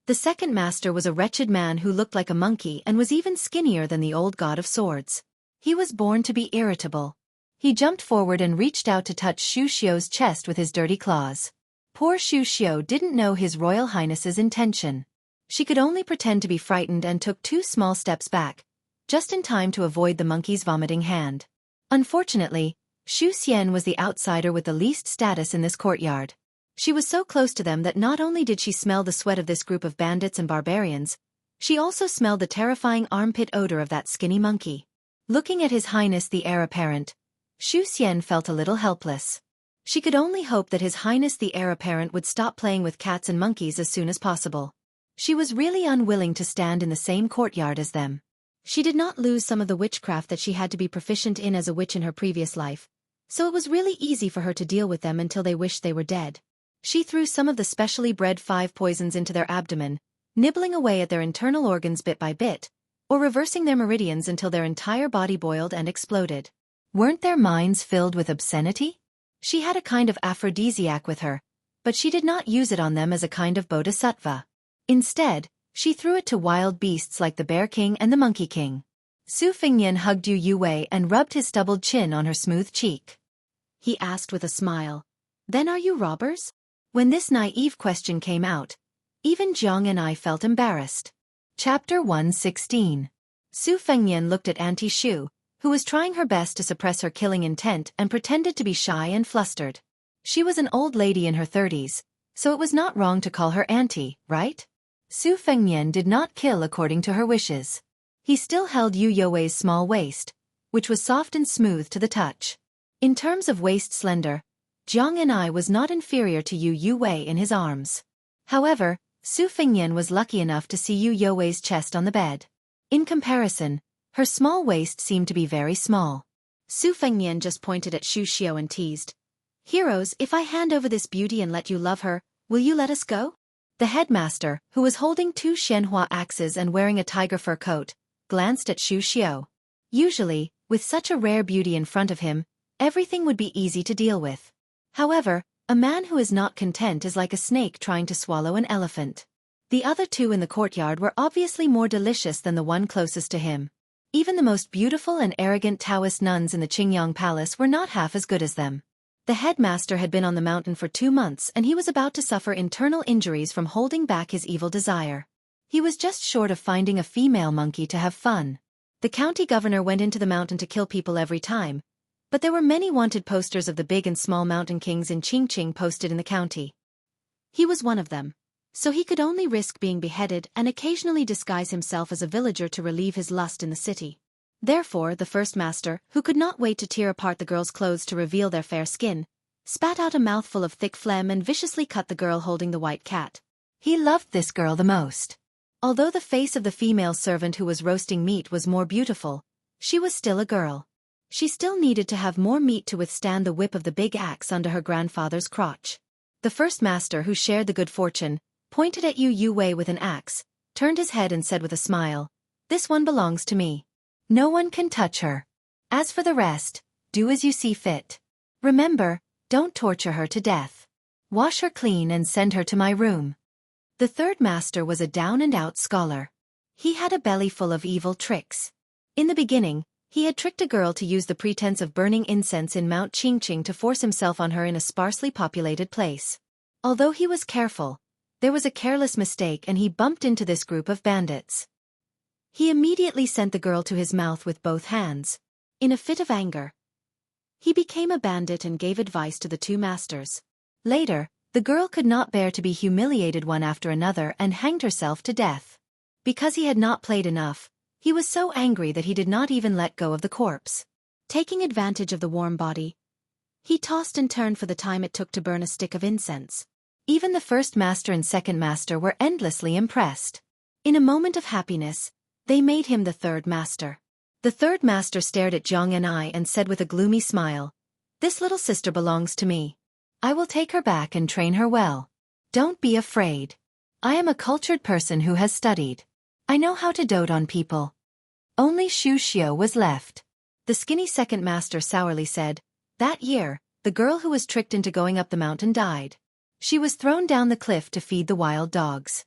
The second master was a wretched man who looked like a monkey and was even skinnier than the old god of swords. He was born to be irritable. He jumped forward and reached out to touch Xu Xiu's chest with his dirty claws. Poor Xu Xiu didn't know His Royal Highness's intention. She could only pretend to be frightened and took 2 small steps back, just in time to avoid the monkey's vomiting hand. Unfortunately, Xu Xian was the outsider with the least status in this courtyard. She was so close to them that not only did she smell the sweat of this group of bandits and barbarians, she also smelled the terrifying armpit odor of that skinny monkey. Looking at His Highness the Heir Apparent, Xu Xian felt a little helpless. She could only hope that His Highness the Heir Apparent would stop playing with cats and monkeys as soon as possible. She was really unwilling to stand in the same courtyard as them. She did not lose some of the witchcraft that she had to be proficient in as a witch in her previous life, so it was really easy for her to deal with them until they wished they were dead. She threw some of the specially bred 5 poisons into their abdomen, nibbling away at their internal organs bit by bit, or reversing their meridians until their entire body boiled and exploded. Weren't their minds filled with obscenity? She had a kind of aphrodisiac with her, but she did not use it on them as a kind of bodhisattva. Instead, she threw it to wild beasts like the Bear King and the Monkey King. Su Fengnian hugged Yu Wei and rubbed his stubbled chin on her smooth cheek. He asked with a smile, "Then are you robbers?" When this naive question came out, even Jiang and I felt embarrassed. Chapter 116. Su Fengnian looked at Auntie Shu, who was trying her best to suppress her killing intent and pretended to be shy and flustered. She was an old lady in her 30s, so it was not wrong to call her auntie, right? Su Fengnian did not kill according to her wishes. He still held Yu Youwei's small waist, which was soft and smooth to the touch. In terms of waist slender, Jiang and I was not inferior to Yu Youwei in his arms. However, Su Fengnian was lucky enough to see Yu Youwei's chest on the bed. In comparison, her small waist seemed to be very small. Su Fengnian just pointed at Shu Xiao and teased, "Heroes, if I hand over this beauty and let you love her, will you let us go?" The headmaster, who was holding 2 Xianhua axes and wearing a tiger fur coat, glanced at Shu Xiao. Usually, with such a rare beauty in front of him, everything would be easy to deal with. However, a man who is not content is like a snake trying to swallow an elephant. The other 2 in the courtyard were obviously more delicious than the one closest to him. Even the most beautiful and arrogant Taoist nuns in the Qingyang Palace were not half as good as them. The headmaster had been on the mountain for 2 months and he was about to suffer internal injuries from holding back his evil desire. He was just short of finding a female monkey to have fun. The county governor went into the mountain to kill people every time, but there were many wanted posters of the big and small mountain kings in Qingqing posted in the county. He was one of them, so he could only risk being beheaded and occasionally disguise himself as a villager to relieve his lust in the city. Therefore, the first master, who could not wait to tear apart the girl's clothes to reveal their fair skin, spat out a mouthful of thick phlegm and viciously cut the girl holding the white cat. He loved this girl the most. Although the face of the female servant who was roasting meat was more beautiful, she was still a girl. She still needed to have more meat to withstand the whip of the big axe under her grandfather's crotch. The first master, who shared the good fortune, pointed at Yu Youwei with an axe, turned his head and said with a smile, "This one belongs to me. No one can touch her. As for the rest, do as you see fit. Remember, don't torture her to death. Wash her clean and send her to my room." The third master was a down-and-out scholar. He had a belly full of evil tricks. In the beginning, he had tricked a girl to use the pretense of burning incense in Mount Qingqing to force himself on her in a sparsely populated place. Although he was careful, there was a careless mistake and he bumped into this group of bandits. He immediately sent the girl to his mouth with both hands. In a fit of anger, he became a bandit and gave advice to the 2 masters. Later, the girl could not bear to be humiliated one after another and hanged herself to death. Because he had not played enough, he was so angry that he did not even let go of the corpse. Taking advantage of the warm body, he tossed and turned for the time it took to burn a stick of incense. Even the first master and second master were endlessly impressed. In a moment of happiness, they made him the third master. The third master stared at Jiang and I and said with a gloomy smile, "This little sister belongs to me. I will take her back and train her well. Don't be afraid. I am a cultured person who has studied. I know how to dote on people." Only Shu Xiao was left. The skinny second master sourly said, "That year, the girl who was tricked into going up the mountain died. She was thrown down the cliff to feed the wild dogs."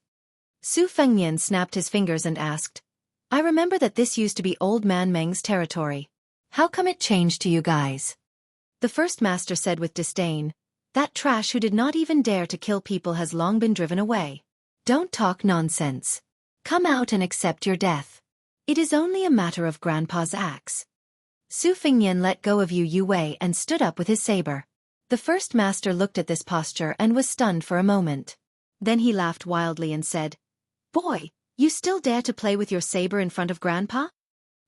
Su Fengnian snapped his fingers and asked, "I remember that this used to be Old Man Meng's territory. How come it changed to you guys?" The first master said with disdain, "That trash who did not even dare to kill people has long been driven away. Don't talk nonsense. Come out and accept your death. It is only a matter of Grandpa's axe." Su Fengnian let go of Yu Youwei and stood up with his saber. The first master looked at this posture and was stunned for a moment. Then he laughed wildly and said, "Boy, you still dare to play with your saber in front of Grandpa?"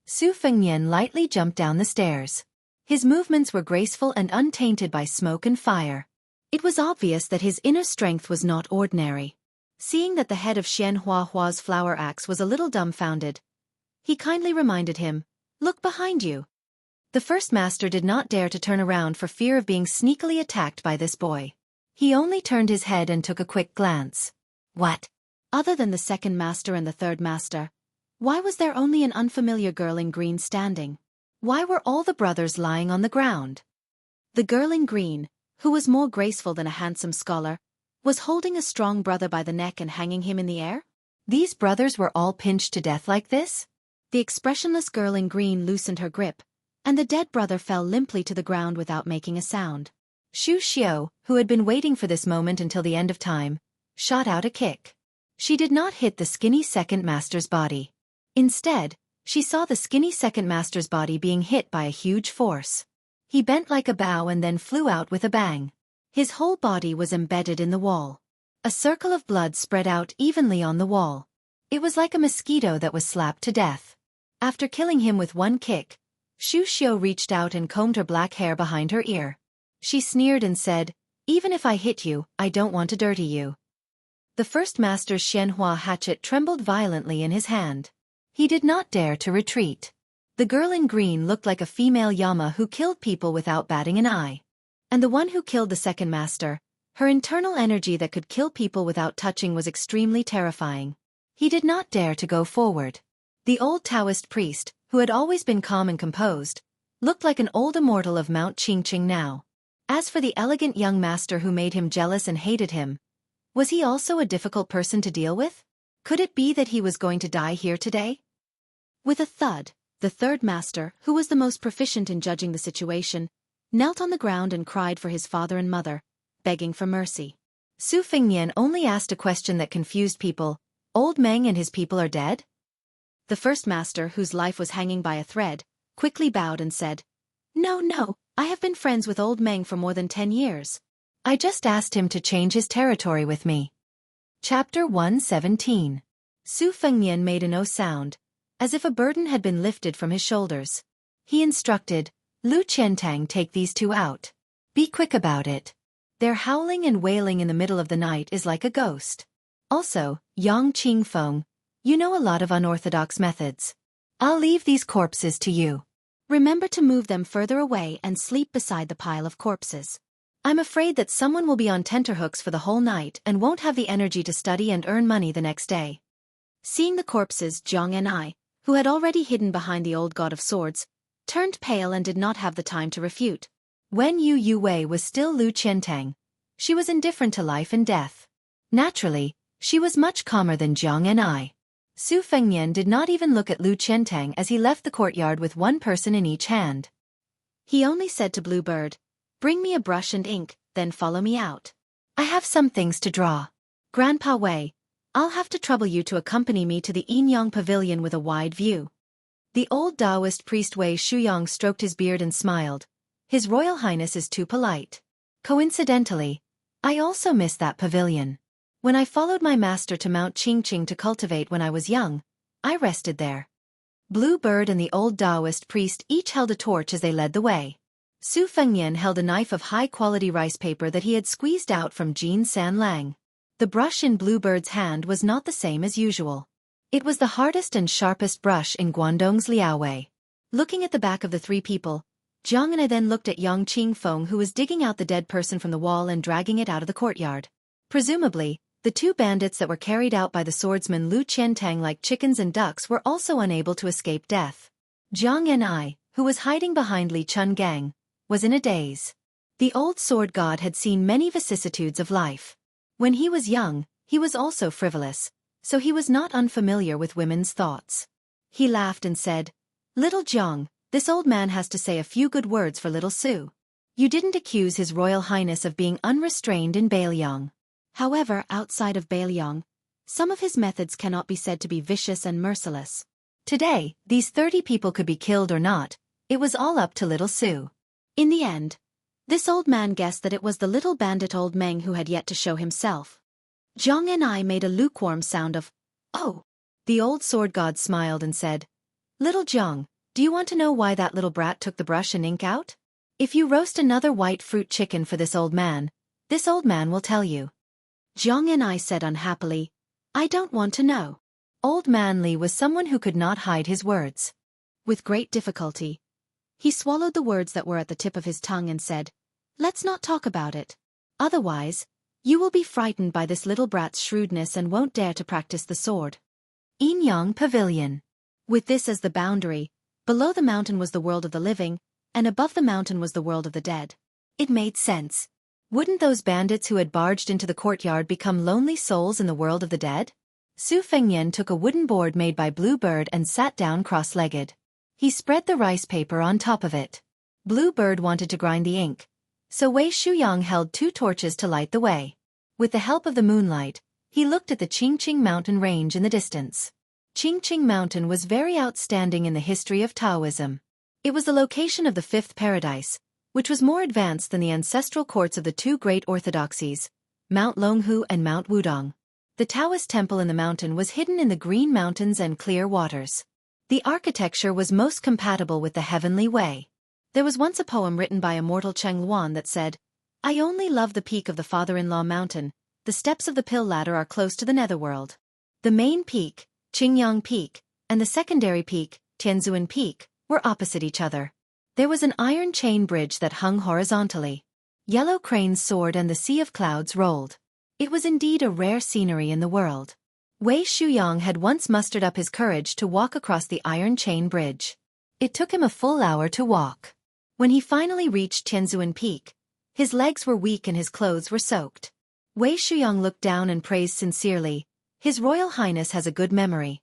Su Fengnian lightly jumped down the stairs. His movements were graceful and untainted by smoke and fire. It was obvious that his inner strength was not ordinary. Seeing that the head of Xian Hua's flower axe was a little dumbfounded, He kindly reminded him, "Look behind you." The first master did not dare to turn around for fear of being sneakily attacked by this boy. He only turned his head and took a quick glance. What? Other than the second master and the third master, why was there only an unfamiliar girl in green standing? Why were all the brothers lying on the ground? The girl in green, who was more graceful than a handsome scholar, was holding a strong brother by the neck and hanging him in the air? These brothers were all pinched to death like this? The expressionless girl in green loosened her grip, and the dead brother fell limply to the ground without making a sound. Xu Xiao, who had been waiting for this moment until the end of time, shot out a kick. She did not hit the skinny second master's body. Instead, she saw the skinny second master's body being hit by a huge force. He bent like a bow and then flew out with a bang. His whole body was embedded in the wall. A circle of blood spread out evenly on the wall. It was like a mosquito that was slapped to death. After killing him with one kick, Xu Xiao reached out and combed her black hair behind her ear. She sneered and said, "Even if I hit you, I don't want to dirty you." The first master's Xianhua hatchet trembled violently in his hand. He did not dare to retreat. The girl in green looked like a female Yama who killed people without batting an eye. And the one who killed the second master, her internal energy that could kill people without touching was extremely terrifying. He did not dare to go forward. The old Taoist priest, who had always been calm and composed, looked like an old immortal of Mount Qingqing now. As for the elegant young master who made him jealous and hated him, was he also a difficult person to deal with? Could it be that he was going to die here today? With a thud, the third master, who was the most proficient in judging the situation, knelt on the ground and cried for his father and mother, begging for mercy. Su Fengnian only asked a question that confused people. Old Meng and his people are dead? The first master, whose life was hanging by a thread, quickly bowed and said, No, I have been friends with Old Meng for more than 10 years. I just asked him to change his territory with me. Chapter 117. Su Fengnian made a no sound, as if a burden had been lifted from his shoulders. He instructed, Lu Qiantang, take these two out. Be quick about it. Their howling and wailing in the middle of the night is like a ghost. Also, Yang Qingfeng, you know a lot of unorthodox methods. I'll leave these corpses to you. Remember to move them further away and sleep beside the pile of corpses. I'm afraid that someone will be on tenterhooks for the whole night and won't have the energy to study and earn money the next day. Seeing the corpses, Jiang and I, who had already hidden behind the old god of swords, turned pale and did not have the time to refute. When Yu Wei was still Lu Qiantang, she was indifferent to life and death. Naturally, she was much calmer than Jiang and I. Su Fengnian did not even look at Lu Qiantang as he left the courtyard with one person in each hand. He only said to Bluebird, Bring me a brush and ink, then follow me out. I have some things to draw. Grandpa Wei, I'll have to trouble you to accompany me to the Yinyang Pavilion with a wide view. The old Taoist priest Wei Shuyang stroked his beard and smiled. His Royal Highness is too polite. Coincidentally, I also miss that pavilion. When I followed my master to Mount Qingqing to cultivate when I was young, I rested there. Bluebird and the old Taoist priest each held a torch as they led the way. Su Fengnian held a knife of high-quality rice paper that he had squeezed out from Jin San Lang. The brush in Bluebird's hand was not the same as usual. It was the hardest and sharpest brush in Guangdong's Liaowei. Looking at the back of the three people, Jiang and I then looked at Yang Qingfeng, who was digging out the dead person from the wall and dragging it out of the courtyard. Presumably, the two bandits that were carried out by the swordsman Lu Qiantang like chickens and ducks were also unable to escape death. Jiang and I, who was hiding behind Li Chun Gang, was in a daze. The old sword god had seen many vicissitudes of life. When he was young, he was also frivolous, so he was not unfamiliar with women's thoughts. He laughed and said, Little Jiang, this old man has to say a few good words for little Su. You didn't accuse His Royal Highness of being unrestrained in Bailiang. However, outside of Bailiang, some of his methods cannot be said to be vicious and merciless. Today, these 30 people could be killed or not. It was all up to little Su. In the end, this old man guessed that it was the little bandit Old Meng who had yet to show himself. Jiang and I made a lukewarm sound of, Oh. The old sword god smiled and said, Little Jiang, do you want to know why that little brat took the brush and ink out? If you roast another white fruit chicken for this old man will tell you. Jiang and I said unhappily, I don't want to know. Old Man Li was someone who could not hide his words. With great difficulty, he swallowed the words that were at the tip of his tongue and said, "Let's not talk about it. Otherwise, you will be frightened by this little brat's shrewdness and won't dare to practice the sword." Enyang Pavilion. With this as the boundary, below the mountain was the world of the living, and above the mountain was the world of the dead. It made sense. Wouldn't those bandits who had barged into the courtyard become lonely souls in the world of the dead? Su Fengnian took a wooden board made by Blue Bird and sat down cross-legged. He spread the rice paper on top of it. Blue Bird wanted to grind the ink, so Wei Shuyang held 2 torches to light the way. With the help of the moonlight, he looked at the Qingqing mountain range in the distance. Qingqing Mountain was very outstanding in the history of Taoism. It was the location of the 5th paradise, which was more advanced than the ancestral courts of the 2 great orthodoxies, Mount Longhu and Mount Wudong. The Taoist temple in the mountain was hidden in the green mountains and clear waters. The architecture was most compatible with the heavenly way. There was once a poem written by immortal Cheng Luan that said, "I only love the peak of the father-in-law mountain. The steps of the pill ladder are close to the netherworld." The main peak, Qingyang Peak, and the secondary peak, Tianzuan Peak, were opposite each other. There was an iron chain bridge that hung horizontally. Yellow cranes soared and the sea of clouds rolled. It was indeed a rare scenery in the world. Wei Shuyang had once mustered up his courage to walk across the iron chain bridge. It took him a full hour to walk. When he finally reached Tianzuan Peak, his legs were weak and his clothes were soaked. Wei Shuyang looked down and praised sincerely, "His Royal Highness has a good memory."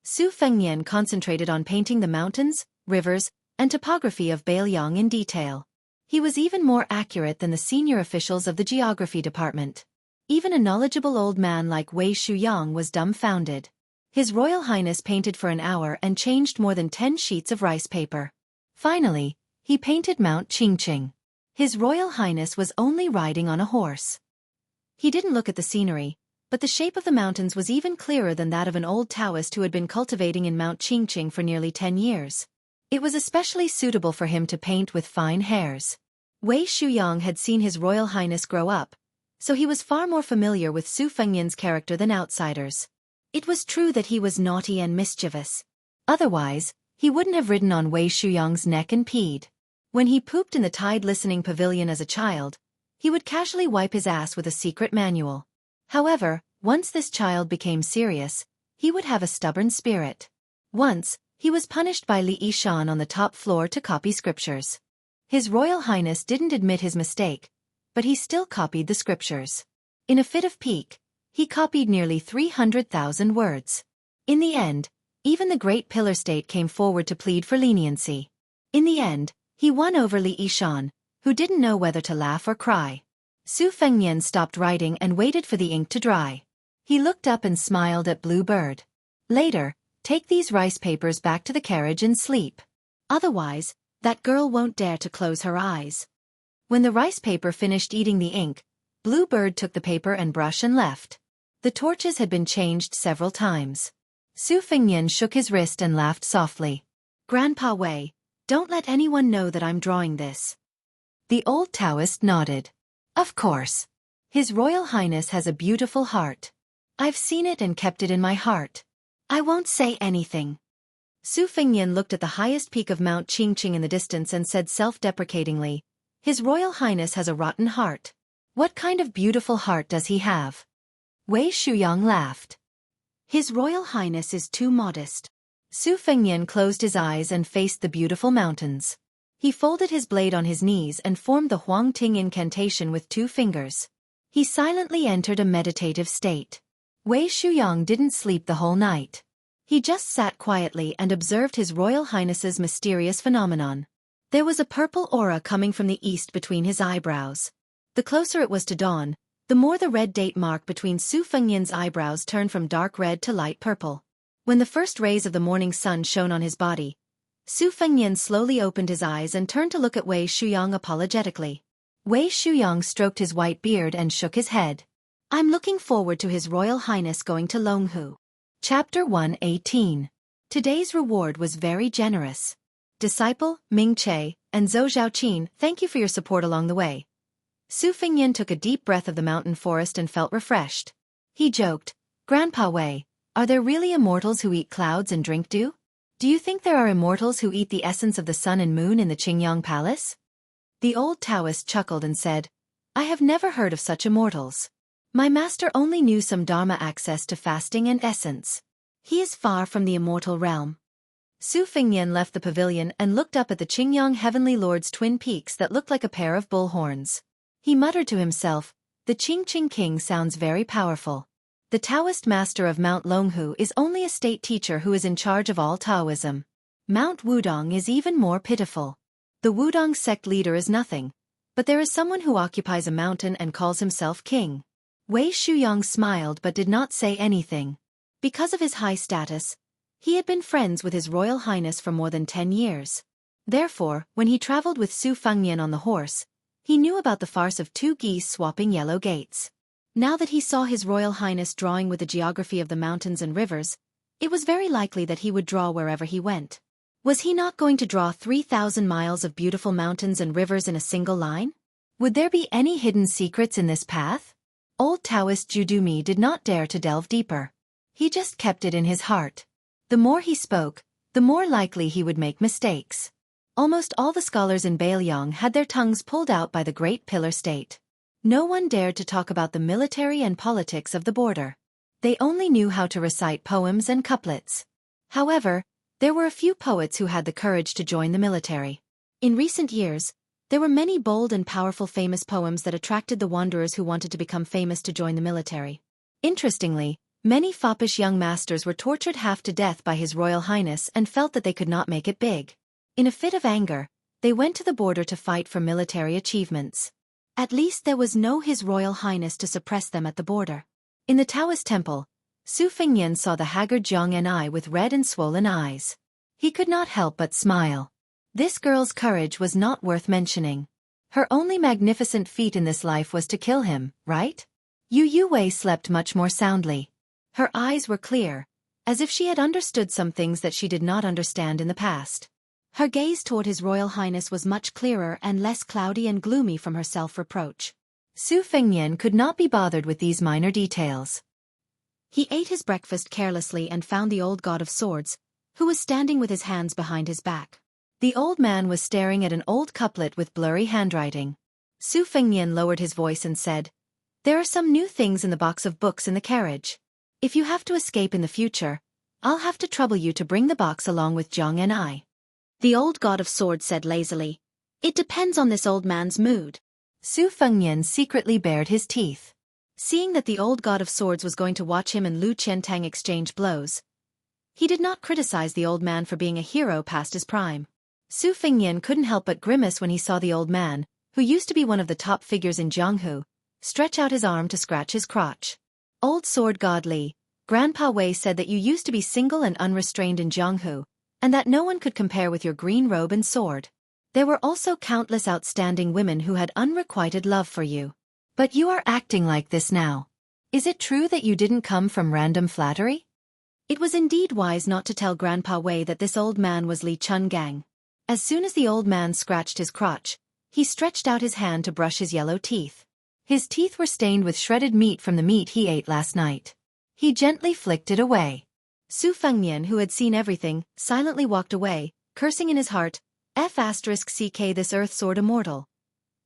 Su Fengnian concentrated on painting the mountains, rivers, and topography of Bailiang in detail. He was even more accurate than the senior officials of the geography department. Even a knowledgeable old man like Wei Shuyang was dumbfounded. His Royal Highness painted for an hour and changed more than 10 sheets of rice paper. Finally, he painted Mount Qingqing. His Royal Highness was only riding on a horse. He didn't look at the scenery, but the shape of the mountains was even clearer than that of an old Taoist who had been cultivating in Mount Qingqing for nearly 10 years. It was especially suitable for him to paint with fine hairs. Wei Shuyang had seen His Royal Highness grow up, so he was far more familiar with Su Fengnian's character than outsiders. It was true that he was naughty and mischievous. Otherwise, he wouldn't have ridden on Wei Shuyang's neck and peed. When he pooped in the tide-listening pavilion as a child, he would casually wipe his ass with a secret manual. However, once this child became serious, he would have a stubborn spirit. Once, he was punished by Li Yishan on the top floor to copy scriptures. His Royal Highness didn't admit his mistake, but he still copied the scriptures. In a fit of pique, he copied nearly 300,000 words. In the end, even the great pillar state came forward to plead for leniency. In the end, he won over Li Yishan, who didn't know whether to laugh or cry. Su Fengnian stopped writing and waited for the ink to dry. He looked up and smiled at Blue Bird. "Later, take these rice papers back to the carriage and sleep. Otherwise, that girl won't dare to close her eyes." When the rice paper finished eating the ink, Blue Bird took the paper and brush and left. The torches had been changed several times. Su Fengnian shook his wrist and laughed softly. "Grandpa Wei, don't let anyone know that I'm drawing this." The old Taoist nodded. "Of course. His Royal Highness has a beautiful heart. I've seen it and kept it in my heart. I won't say anything." Su Fengnian looked at the highest peak of Mount Qingqing in the distance and said self-deprecatingly, "His Royal Highness has a rotten heart. What kind of beautiful heart does he have?" Wei Shuyang laughed. "His Royal Highness is too modest." Su Fengnian closed his eyes and faced the beautiful mountains. He folded his blade on his knees and formed the Huang Ting incantation with 2 fingers. He silently entered a meditative state. Wei Shuyang didn't sleep the whole night. He just sat quietly and observed His Royal Highness's mysterious phenomenon. There was a purple aura coming from the east between his eyebrows. The closer it was to dawn, the more the red date mark between Su Fengnian's eyebrows turned from dark red to light purple. When the first rays of the morning sun shone on his body, Su Fengnian slowly opened his eyes and turned to look at Wei Shuyang apologetically. Wei Shuyang stroked his white beard and shook his head. "I'm looking forward to His Royal Highness going to Longhu." Chapter 118. Today's reward was very generous. Disciple, Ming Che, and Zhou Zhaoqin, thank you for your support along the way. Su Fengnian took a deep breath of the mountain forest and felt refreshed. He joked, "Grandpa Wei, Are there really immortals who eat clouds and drink dew? Do you think there are immortals who eat the essence of the sun and moon in the Qingyang Palace? The old Taoist chuckled and said, I have never heard of such immortals. My master only knew some Dharma access to fasting and essence. He is far from the immortal realm. Su Fengnian left the pavilion and looked up at the Qingyang Heavenly Lord's twin peaks that looked like a pair of bull horns. He muttered to himself, the Qingqing King sounds very powerful. The Taoist master of Mount Longhu is only a state teacher who is in charge of all Taoism. Mount Wudong is even more pitiful. The Wudong sect leader is nothing, but there is someone who occupies a mountain and calls himself king. Wei Shuyang smiled but did not say anything. Because of his high status, he had been friends with His Royal Highness for more than 10 years. Therefore, when he traveled with Su Fengnian on the horse, he knew about the farce of 2 geese swapping yellow gates. Now that he saw His Royal Highness drawing with the geography of the mountains and rivers, it was very likely that he would draw wherever he went. Was he not going to draw 3,000 miles of beautiful mountains and rivers in a single line? Would there be any hidden secrets in this path? Old Taoist Judumi did not dare to delve deeper. He just kept it in his heart. The more he spoke, the more likely he would make mistakes. Almost all the scholars in Bailiang had their tongues pulled out by the Great Pillar State. No one dared to talk about the military and politics of the border. They only knew how to recite poems and couplets. However, there were a few poets who had the courage to join the military. In recent years, there were many bold and powerful famous poems that attracted the wanderers who wanted to become famous to join the military. Interestingly, many foppish young masters were tortured half to death by His Royal Highness and felt that they could not make it big. In a fit of anger, they went to the border to fight for military achievements. At least there was no His Royal Highness to suppress them at the border. In the Taoist temple, Su Fengnian saw the haggard Zhang Ni with red and swollen eyes. He could not help but smile. This girl's courage was not worth mentioning. Her only magnificent feat in this life was to kill him, right? Yu Wei slept much more soundly. Her eyes were clear, as if she had understood some things that she did not understand in the past. Her gaze toward His Royal Highness was much clearer and less cloudy and gloomy from her self-reproach. Su Fengnian could not be bothered with these minor details. He ate his breakfast carelessly and found the old god of swords, who was standing with his hands behind his back. The old man was staring at an old couplet with blurry handwriting. Su Fengnian lowered his voice and said, There are some new things in the box of books in the carriage. If you have to escape in the future, I'll have to trouble you to bring the box along with Zhang Ni. The old god of swords said lazily, It depends on this old man's mood. Su Fengnian secretly bared his teeth. Seeing that the old god of swords was going to watch him and Lu Qiantang exchange blows, he did not criticize the old man for being a hero past his prime. Su Fengnian couldn't help but grimace when he saw the old man, who used to be one of the top figures in Jianghu, stretch out his arm to scratch his crotch. Old sword god Li, Grandpa Wei said that you used to be single and unrestrained in Jianghu, and that no one could compare with your green robe and sword. There were also countless outstanding women who had unrequited love for you. But you are acting like this now. Is it true that you didn't come from random flattery? It was indeed wise not to tell Grandpa Wei that this old man was Li Chungang. As soon as the old man scratched his crotch, he stretched out his hand to brush his yellow teeth. His teeth were stained with shredded meat from the meat he ate last night. He gently flicked it away. Su Fengnian, who had seen everything, silently walked away, cursing in his heart, F***ck this earth sword immortal.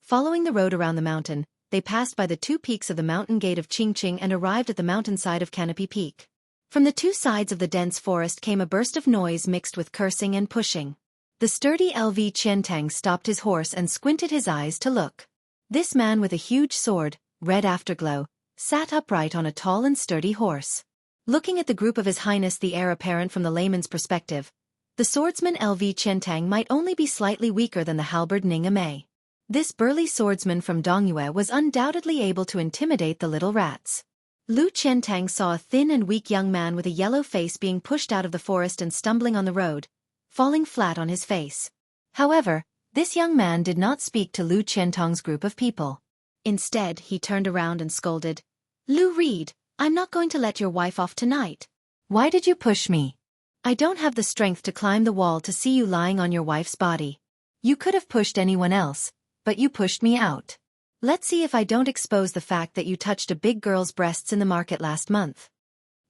Following the road around the mountain, they passed by the 2 peaks of the mountain gate of Qingqing and arrived at the mountainside of Canopy Peak. From the 2 sides of the dense forest came a burst of noise mixed with cursing and pushing. The sturdy LV Qiantang stopped his horse and squinted his eyes to look. This man with a huge sword, red afterglow, sat upright on a tall and sturdy horse. Looking at the group of His Highness the heir apparent from the layman's perspective, the swordsman LV Qiantang might only be slightly weaker than the halberd Ning Amei. This burly swordsman from Dongyue was undoubtedly able to intimidate the little rats. Lu Qiantang saw a thin and weak young man with a yellow face being pushed out of the forest and stumbling on the road, falling flat on his face. However, this young man did not speak to Lu Qiantang's group of people. Instead, he turned around and scolded, Lu Reed, I'm not going to let your wife off tonight. Why did you push me? I don't have the strength to climb the wall to see you lying on your wife's body. You could have pushed anyone else, but you pushed me out. Let's see if I don't expose the fact that you touched a big girl's breasts in the market last month.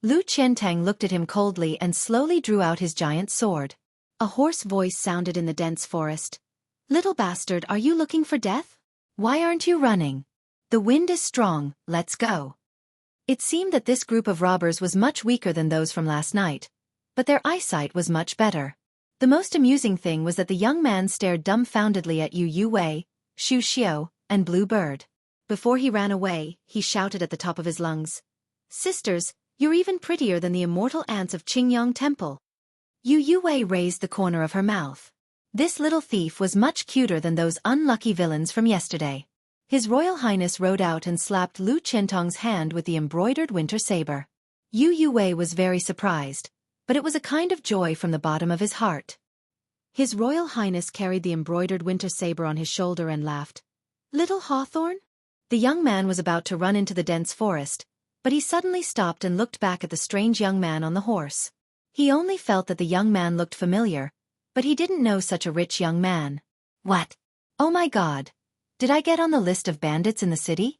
Lu Qiantang looked at him coldly and slowly drew out his giant sword. A hoarse voice sounded in the dense forest. "Little bastard, are you looking for death? Why aren't you running? The wind is strong, let's go." It seemed that this group of robbers was much weaker than those from last night, but their eyesight was much better. The most amusing thing was that the young man stared dumbfoundedly at Yu Wei, Shu Xiao, and Blue Bird. Before he ran away, he shouted at the top of his lungs, "Sisters, you're even prettier than the immortal ants of Qingyang Temple." Yu Wei raised the corner of her mouth. This little thief was much cuter than those unlucky villains from yesterday. His Royal Highness rode out and slapped Lu Qiantang's hand with the embroidered winter saber. Yu Wei was very surprised, but it was a kind of joy from the bottom of his heart. His Royal Highness carried the embroidered winter saber on his shoulder and laughed. "Little Hawthorn?" The young man was about to run into the dense forest, but he suddenly stopped and looked back at the strange young man on the horse. He only felt that the young man looked familiar, but he didn't know such a rich young man. "What? Oh my God! Did I get on the list of bandits in the city?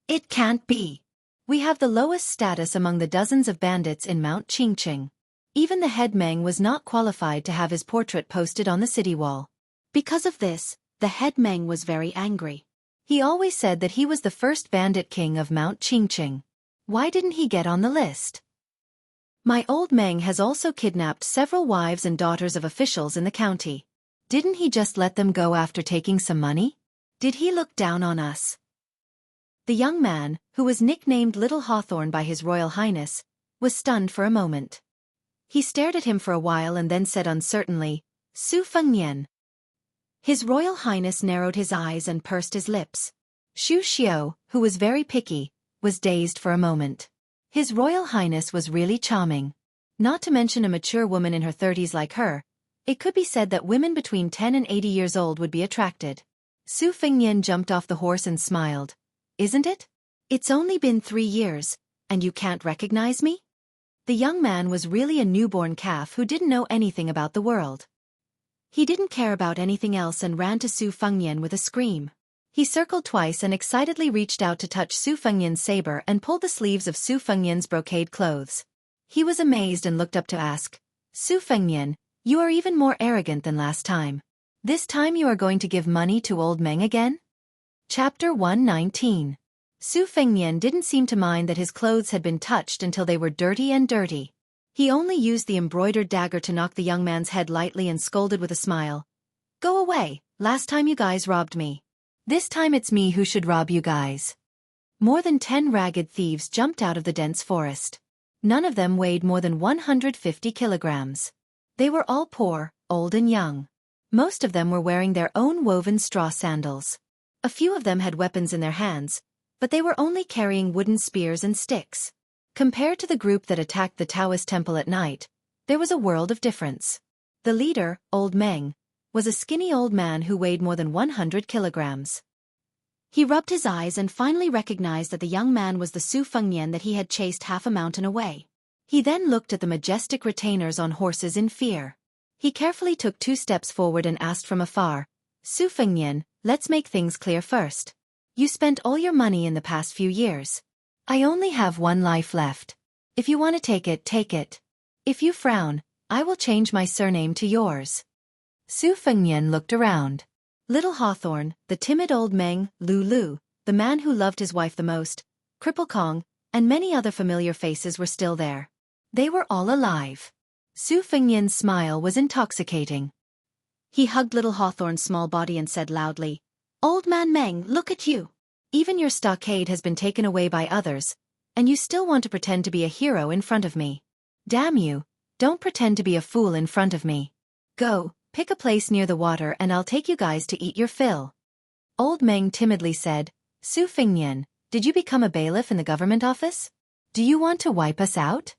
It can't be. We have the lowest status among the dozens of bandits in Mount Qingqing. Even the head Meng was not qualified to have his portrait posted on the city wall." Because of this, the head Meng was very angry. He always said that he was the first bandit king of Mount Qingqing. Why didn't he get on the list? "My old Meng has also kidnapped several wives and daughters of officials in the county. Didn't he just let them go after taking some money? Did he look down on us?" The young man, who was nicknamed Little Hawthorn by His Royal Highness, was stunned for a moment. He stared at him for a while and then said uncertainly, "Su Fengnian." His Royal Highness narrowed his eyes and pursed his lips. Shu Xiao, who was very picky, was dazed for a moment. His Royal Highness was really charming. Not to mention a mature woman in her 30s like her, it could be said that women between 10 and 80 years old would be attracted. Su Fengnian jumped off the horse and smiled. "Isn't it? It's only been 3 years, and you can't recognize me?" The young man was really a newborn calf who didn't know anything about the world. He didn't care about anything else and ran to Su Fengnian with a scream. He circled twice and excitedly reached out to touch Su Fengnian's saber and pulled the sleeves of Su Fengnian's brocade clothes. He was amazed and looked up to ask, "Su Fengnian, you are even more arrogant than last time. This time you are going to give money to old Meng again?" Chapter 119. Su Fengnian didn't seem to mind that his clothes had been touched until they were dirty and dirty. He only used the embroidered dagger to knock the young man's head lightly and scolded with a smile. "Go away, last time you guys robbed me. This time it's me who should rob you guys." More than 10 ragged thieves jumped out of the dense forest. None of them weighed more than 150 kilograms. They were all poor, old and young. Most of them were wearing their own woven straw sandals. A few of them had weapons in their hands, but they were only carrying wooden spears and sticks. Compared to the group that attacked the Taoist temple at night, there was a world of difference. The leader, Old Meng, was a skinny old man who weighed more than 100 kilograms. He rubbed his eyes and finally recognized that the young man was the Su Fengnian that he had chased half a mountain away. He then looked at the majestic retainers on horses in fear. He carefully took 2 steps forward and asked from afar, "Su Fengnian, let's make things clear first. You spent all your money in the past few years. I only have 1 life left. If you want to take it, take it. If you frown, I will change my surname to yours." Su Fengnian looked around. Little Hawthorn, the timid old Meng, Lu, the man who loved his wife the most, Cripple Kong, and many other familiar faces were still there. They were all alive. Su Fengnian's smile was intoxicating. He hugged Little Hawthorn's small body and said loudly, "Old Man Meng, look at you. Even your stockade has been taken away by others, and you still want to pretend to be a hero in front of me. Damn you, don't pretend to be a fool in front of me. Go, pick a place near the water and I'll take you guys to eat your fill." Old Meng timidly said, "Su Fengnian, did you become a bailiff in the government office? Do you want to wipe us out?"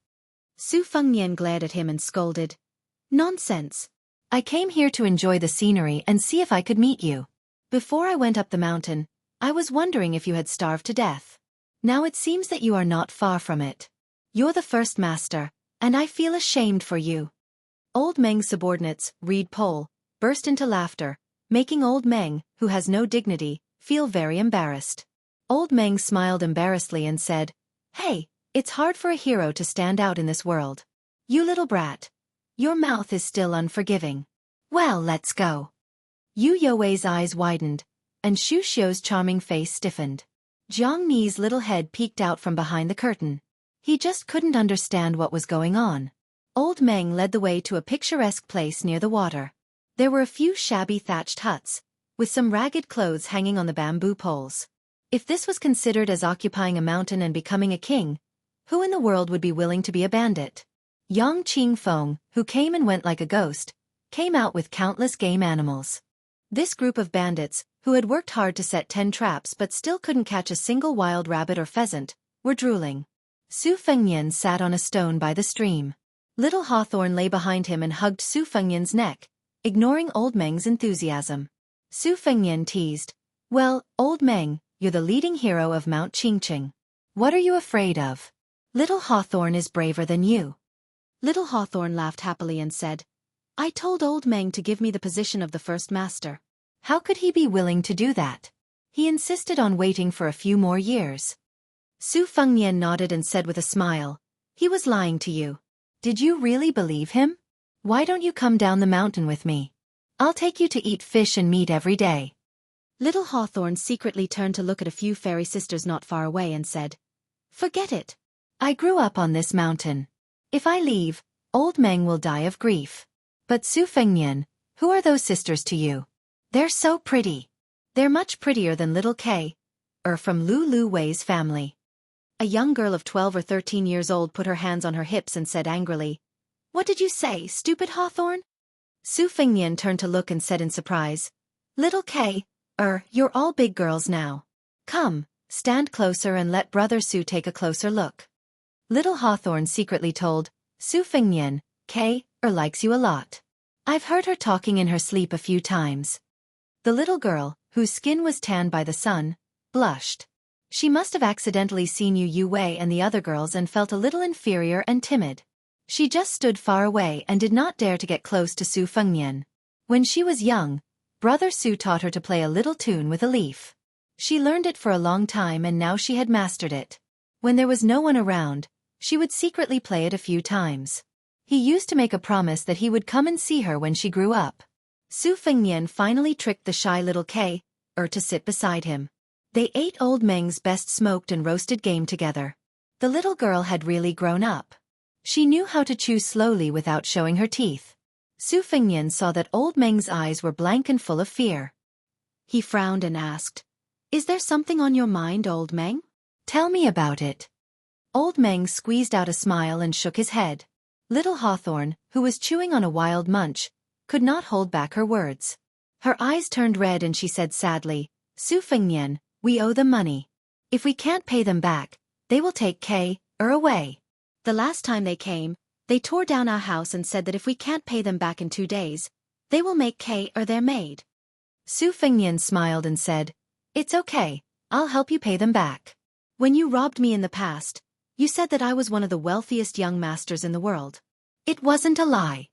Su Fengnian glared at him and scolded, "Nonsense. I came here to enjoy the scenery and see if I could meet you. Before I went up the mountain, I was wondering if you had starved to death. Now it seems that you are not far from it. You're the first master, and I feel ashamed for you." Old Meng's subordinates, Reed Pole, burst into laughter, making Old Meng, who has no dignity, feel very embarrassed. Old Meng smiled embarrassedly and said, "Hey, It's hard for a hero to stand out in this world. You little brat. Your mouth is still unforgiving. Well, let's go. Yu Youwei's eyes widened, and Xu Xiu's charming face stiffened. Jiang Ni's little head peeked out from behind the curtain. He just couldn't understand what was going on. Old Meng led the way to a picturesque place near the water. There were a few shabby thatched huts, with some ragged clothes hanging on the bamboo poles. If this was considered as occupying a mountain and becoming a king, who in the world would be willing to be a bandit? Yang Qingfeng, who came and went like a ghost, came out with countless game animals. This group of bandits, who had worked hard to set 10 traps but still couldn't catch a single wild rabbit or pheasant, were drooling. Su Fengnian sat on a stone by the stream. Little Hawthorne lay behind him and hugged Su Fengnian's neck, ignoring Old Meng's enthusiasm. Su Fengnian teased, "Well, Old Meng, you're the leading hero of Mount Qingqing. What are you afraid of? Little Hawthorne is braver than you." Little Hawthorne laughed happily and said, "I told Old Meng to give me the position of the first master. How could he be willing to do that? He insisted on waiting for a few more years." Su Fengnian nodded and said with a smile, "He was lying to you. Did you really believe him? Why don't you come down the mountain with me? I'll take you to eat fish and meat every day." Little Hawthorne secretly turned to look at a few fairy sisters not far away and said, "Forget it. I grew up on this mountain. If I leave, Old Meng will die of grief. But Su Fengnian, who are those sisters to you? They're so pretty. They're much prettier than little Kay, from Lu Wei's family." A young girl of 12 or 13 years old put her hands on her hips and said angrily, "What did you say, stupid Hawthorne?" Su Fengnian turned to look and said in surprise, "Little Kay, you're all big girls now. Come, stand closer and let Brother Su take a closer look." Little Hawthorne secretly told, "Su Fengnian, Kay, likes you a lot. I've heard her talking in her sleep a few times." The little girl, whose skin was tanned by the sun, blushed. She must have accidentally seen Yu Youwei and the other girls and felt a little inferior and timid. She just stood far away and did not dare to get close to Su Fengnian. When she was young, Brother Su taught her to play a little tune with a leaf. She learned it for a long time and now she had mastered it. When there was no one around, she would secretly play it a few times. He used to make a promise that he would come and see her when she grew up. Su Fengnian finally tricked the shy little Kay, to sit beside him. They ate Old Meng's best smoked and roasted game together. The little girl had really grown up. She knew how to chew slowly without showing her teeth. Su Fengnian saw that Old Meng's eyes were blank and full of fear. He frowned and asked, "Is there something on your mind, Old Meng? Tell me about it." Old Meng squeezed out a smile and shook his head. Little Hawthorne, who was chewing on a wild munch, could not hold back her words. Her eyes turned red and she said sadly, "Su Fengnian, we owe them money. If we can't pay them back, they will take Kay, away. The last time they came, they tore down our house and said that if we can't pay them back in 2 days, they will make Kay their maid." Su Fengnian smiled and said, "It's okay, I'll help you pay them back. When you robbed me in the past, you said that I was one of the wealthiest young masters in the world. It wasn't a lie."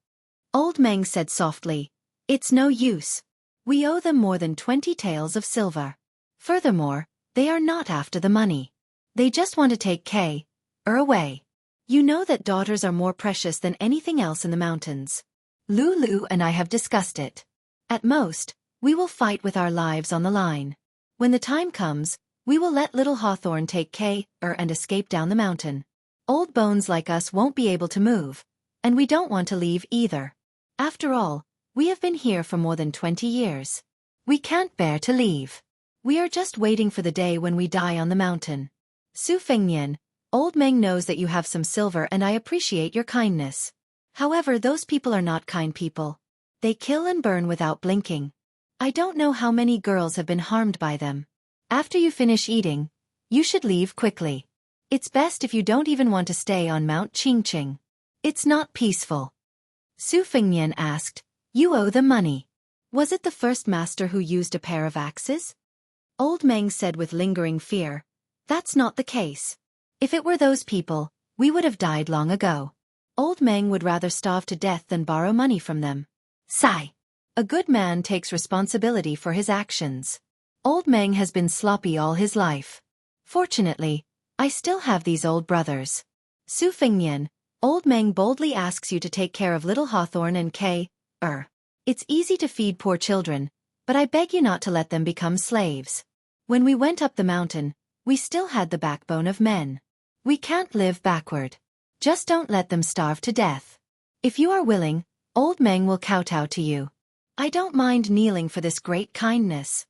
Old Meng said softly, "It's no use. We owe them more than 20 taels of silver. Furthermore, they are not after the money. They just want to take Kay, away. You know that daughters are more precious than anything else in the mountains. Lulu and I have discussed it. At most, we will fight with our lives on the line. When the time comes, we will let little Hawthorne take Kay, and escape down the mountain. Old bones like us won't be able to move, and we don't want to leave either. After all, we have been here for more than 20 years. We can't bear to leave. We are just waiting for the day when we die on the mountain. Su Fengnian, Old Meng knows that you have some silver and I appreciate your kindness. However, those people are not kind people. They kill and burn without blinking. I don't know how many girls have been harmed by them. After you finish eating, you should leave quickly. It's best if you don't even want to stay on Mount Qingqing. It's not peaceful." Su Fengnian asked, "You owe them money. Was it the first master who used a pair of axes?" Old Meng said with lingering fear, "That's not the case. If it were those people, we would have died long ago. Old Meng would rather starve to death than borrow money from them. Sigh. A good man takes responsibility for his actions. Old Meng has been sloppy all his life. Fortunately, I still have these old brothers. Su Fengnian, Old Meng boldly asks you to take care of little Hawthorne and K. It's easy to feed poor children, but I beg you not to let them become slaves. When we went up the mountain, we still had the backbone of men. We can't live backward. Just don't let them starve to death. If you are willing, Old Meng will kowtow to you. I don't mind kneeling for this great kindness.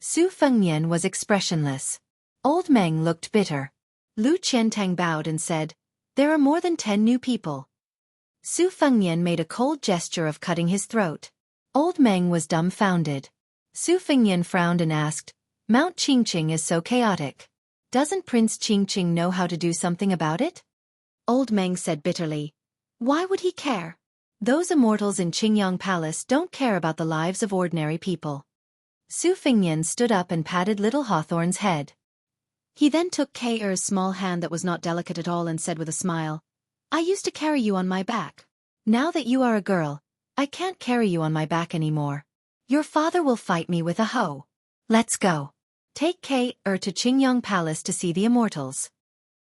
Su Fengnian was expressionless. Old Meng looked bitter. Lu Qiantang bowed and said, "There are more than 10 new people." Su Fengnian made a cold gesture of cutting his throat. Old Meng was dumbfounded. Su Fengnian frowned and asked, "Mount Qingqing is so chaotic. Doesn't Prince Qingqing know how to do something about it?" Old Meng said bitterly, "Why would he care? Those immortals in Qingyang Palace don't care about the lives of ordinary people." Su Fengnian stood up and patted little Hawthorne's head. He then took K.'s small hand that was not delicate at all and said with a smile, "I used to carry you on my back. Now that you are a girl, I can't carry you on my back anymore. Your father will fight me with a hoe. Let's go. Take K.'r to Qingyang Palace to see the immortals."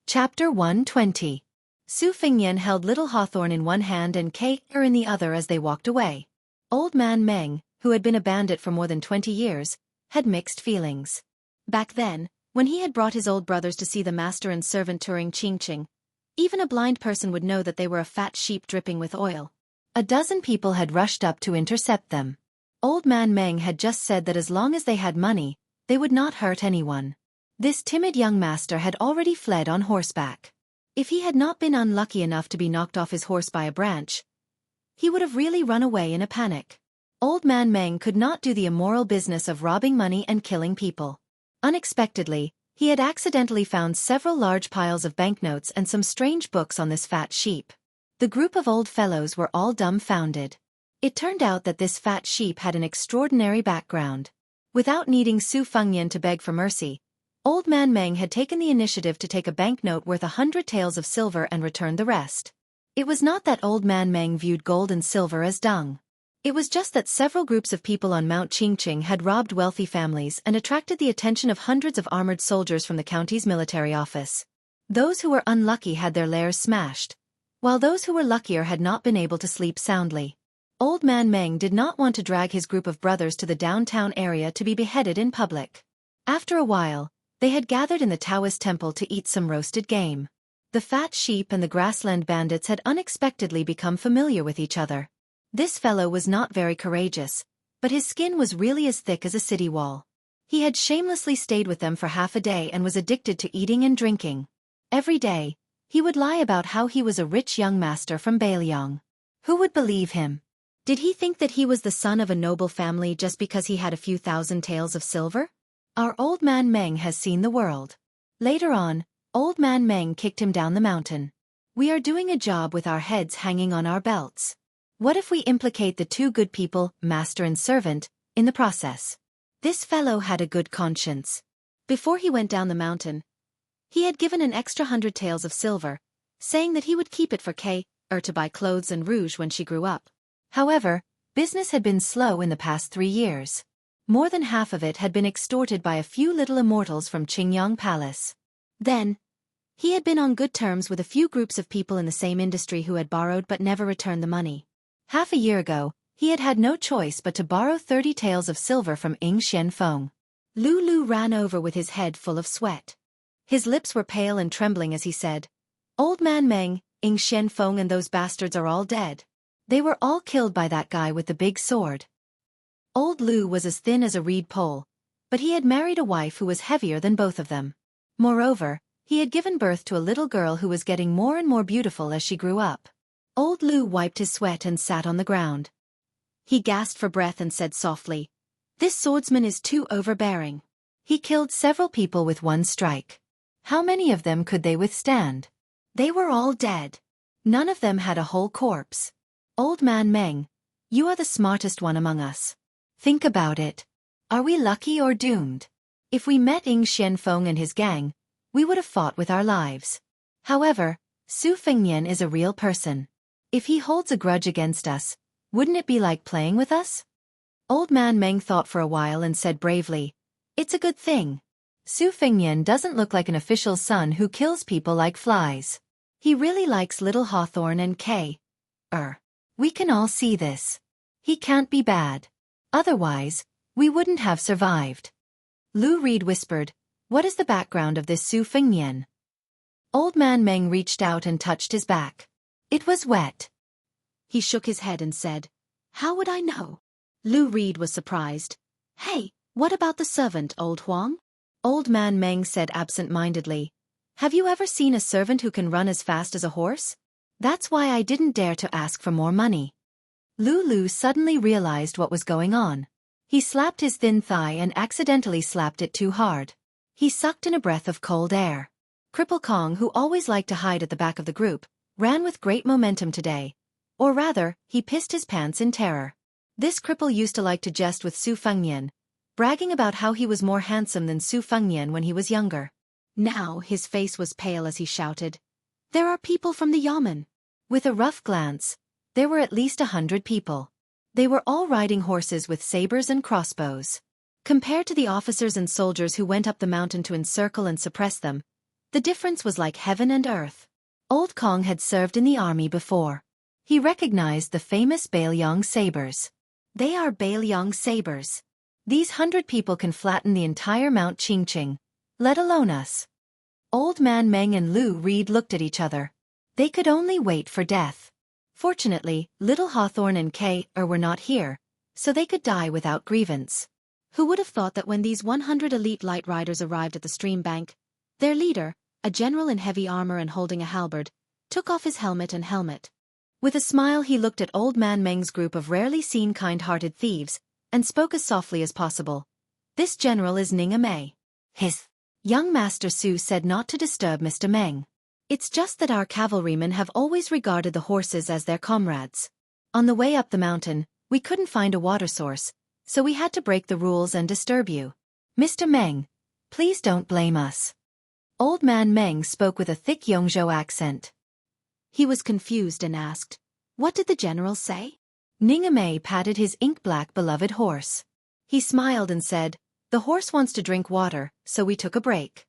Chapter 120. Su Fengnian held little Hawthorne in one hand and K.'r in the other as they walked away. Old Man Meng, who had been a bandit for more than 20 years, had mixed feelings. Back then, when he had brought his old brothers to see the master and servant touring Qingqing, even a blind person would know that they were a fat sheep dripping with oil. A dozen people had rushed up to intercept them. Old Man Meng had just said that as long as they had money, they would not hurt anyone. This timid young master had already fled on horseback. If he had not been unlucky enough to be knocked off his horse by a branch, he would have really run away in a panic. Old Man Meng could not do the immoral business of robbing money and killing people. Unexpectedly, he had accidentally found several large piles of banknotes and some strange books on this fat sheep. The group of old fellows were all dumbfounded. It turned out that this fat sheep had an extraordinary background. Without needing Su Fengnian to beg for mercy, Old Man Meng had taken the initiative to take a banknote worth 100 taels of silver and return the rest. It was not that Old Man Meng viewed gold and silver as dung. It was just that several groups of people on Mount Qingqing had robbed wealthy families and attracted the attention of hundreds of armored soldiers from the county's military office. Those who were unlucky had their lairs smashed, while those who were luckier had not been able to sleep soundly. Old Man Meng did not want to drag his group of brothers to the downtown area to be beheaded in public. After a while, they had gathered in the Taoist temple to eat some roasted game. The fat sheep and the grassland bandits had unexpectedly become familiar with each other. This fellow was not very courageous, but his skin was really as thick as a city wall. He had shamelessly stayed with them for half a day and was addicted to eating and drinking. Every day, he would lie about how he was a rich young master from Bailiang. Who would believe him? Did he think that he was the son of a noble family just because he had a few thousand taels of silver? Our Old Man Meng has seen the world. Later on, Old Man Meng kicked him down the mountain. "We are doing a job with our heads hanging on our belts. What if we implicate the two good people, master and servant, in the process?" This fellow had a good conscience. Before he went down the mountain, he had given an extra 100 taels of silver, saying that he would keep it for K.'r to buy clothes and rouge when she grew up. However, business had been slow in the past 3 years. More than half of it had been extorted by a few little immortals from Qingyang Palace. Then, he had been on good terms with a few groups of people in the same industry who had borrowed but never returned the money. Half a year ago, he had no choice but to borrow 30 taels of silver from Ing Xianfeng. Lu ran over with his head full of sweat. His lips were pale and trembling as he said, "Old Man Meng, Ing Xianfeng and those bastards are all dead. They were all killed by that guy with the big sword." Old Lu was as thin as a reed pole, but he had married a wife who was heavier than both of them. Moreover, he had given birth to a little girl who was getting more and more beautiful as she grew up. Old Lu wiped his sweat and sat on the ground. He gasped for breath and said softly, "This swordsman is too overbearing. He killed several people with one strike. How many of them could they withstand? They were all dead. None of them had a whole corpse. Old Man Meng, you are the smartest one among us. Think about it. Are we lucky or doomed? If we met Ing Xianfeng and his gang, we would have fought with our lives. However, Su Fengnian is a real person. If he holds a grudge against us, wouldn't it be like playing with us?" Old Man Meng thought for a while and said bravely, "It's a good thing. Su Fengnian doesn't look like an official son who kills people like flies. He really likes little Hawthorne and Kay. We can all see this. He can't be bad. Otherwise, we wouldn't have survived. Lu Reed whispered, "What is the background of this Su Fengnian?" Old Man Meng reached out and touched his back. It was wet. He shook his head and said, "How would I know?" Lu Reed was surprised. "Hey, what about the servant, Old Huang?" Old Man Meng said absent-mindedly, "Have you ever seen a servant who can run as fast as a horse? That's why I didn't dare to ask for more money." Lu suddenly realized what was going on. He slapped his thin thigh and accidentally slapped it too hard. He sucked in a breath of cold air. Cripple Kong, who always liked to hide at the back of the group, ran with great momentum today. Or rather, he pissed his pants in terror. This cripple used to like to jest with Su Fengnian, bragging about how he was more handsome than Su Fengnian when he was younger. Now his face was pale as he shouted, "There are people from the Yamen." With a rough glance, there were at least 100 people. They were all riding horses with sabers and crossbows. Compared to the officers and soldiers who went up the mountain to encircle and suppress them, the difference was like heaven and earth. Old Kong had served in the army before. He recognized the famous Bailiang sabers. They are Bailiang sabers. These 100 people can flatten the entire Mount Qingqing, let alone us. Old Man Meng and Lu Reed looked at each other. They could only wait for death. Fortunately, little Hawthorne and Kay were not here, so they could die without grievance. Who would have thought that when these 100 elite light riders arrived at the stream bank, their leader, a general in heavy armor and holding a halberd, took off his helmet and helmet. With a smile he looked at Old Man Meng's group of rarely seen kind-hearted thieves, and spoke as softly as possible. "This general is Ning Mei." His young master Su said not to disturb Mr. Meng. "It's just that our cavalrymen have always regarded the horses as their comrades. On the way up the mountain, we couldn't find a water source, so we had to break the rules and disturb you. Mr. Meng, please don't blame us." Old Man Meng spoke with a thick Yongzhou accent. He was confused and asked, "What did the general say?" Ning Mei patted his ink-black beloved horse. He smiled and said, "The horse wants to drink water, so we took a break."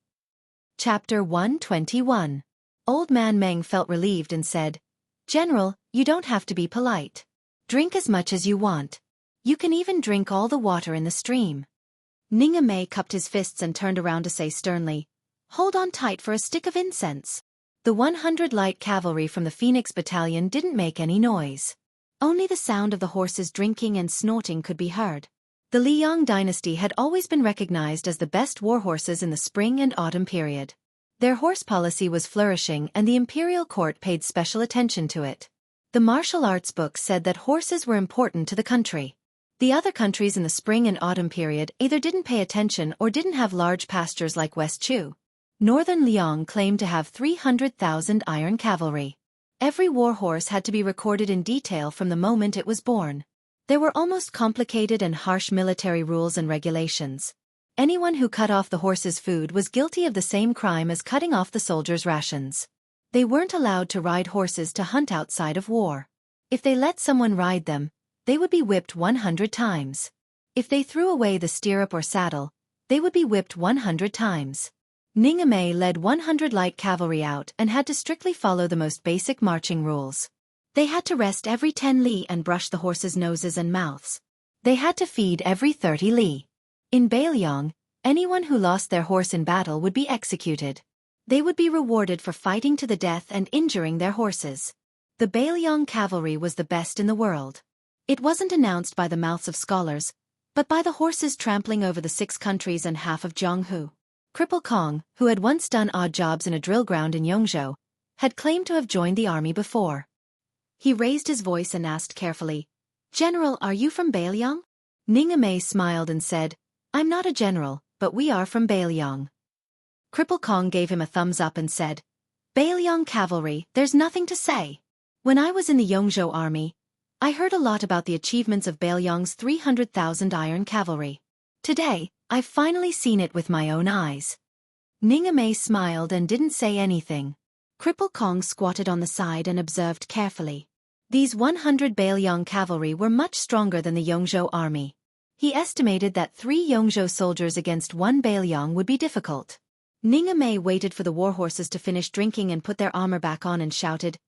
Chapter 121. Old Man Meng felt relieved and said, "General, you don't have to be polite. Drink as much as you want. You can even drink all the water in the stream." Ning Mei cupped his fists and turned around to say sternly, "Hold on tight for a stick of incense." The 100 light cavalry from the Phoenix Battalion didn't make any noise. Only the sound of the horses drinking and snorting could be heard. The Liang dynasty had always been recognized as the best war horses in the spring and autumn period. Their horse policy was flourishing and the imperial court paid special attention to it. The martial arts book said that horses were important to the country. The other countries in the spring and autumn period either didn't pay attention or didn't have large pastures like West Chu. Northern Liang claimed to have 300,000 iron cavalry. Every war horse had to be recorded in detail from the moment it was born. There were almost complicated and harsh military rules and regulations. Anyone who cut off the horse's food was guilty of the same crime as cutting off the soldiers' rations. They weren't allowed to ride horses to hunt outside of war. If they let someone ride them, they would be whipped 100 times. If they threw away the stirrup or saddle, they would be whipped 100 times. Ning Mei led 100 light cavalry out and had to strictly follow the most basic marching rules. They had to rest every 10 li and brush the horses' noses and mouths. They had to feed every 30 li. In Bailiang, anyone who lost their horse in battle would be executed. They would be rewarded for fighting to the death and injuring their horses. The Bailiang cavalry was the best in the world. It wasn't announced by the mouths of scholars, but by the horses trampling over the 6 countries and half of Jianghu. Cripple Kong, who had once done odd jobs in a drill ground in Yongzhou, had claimed to have joined the army before. He raised his voice and asked carefully, "General, are you from Bailiang?" Ning Mei smiled and said, "I'm not a general, but we are from Bailiang." Cripple Kong gave him a thumbs up and said, "Bailiang cavalry, there's nothing to say. When I was in the Yongzhou army, I heard a lot about the achievements of Bailiang's 300,000 iron cavalry. Today, I've finally seen it with my own eyes." Ning Mei smiled and didn't say anything. Cripple Kong squatted on the side and observed carefully. These 100 Bailiang cavalry were much stronger than the Yongzhou army. He estimated that 3 Yongzhou soldiers against 1 Bailiang would be difficult. Ninga Mei waited for the warhorses to finish drinking and put their armor back on and shouted,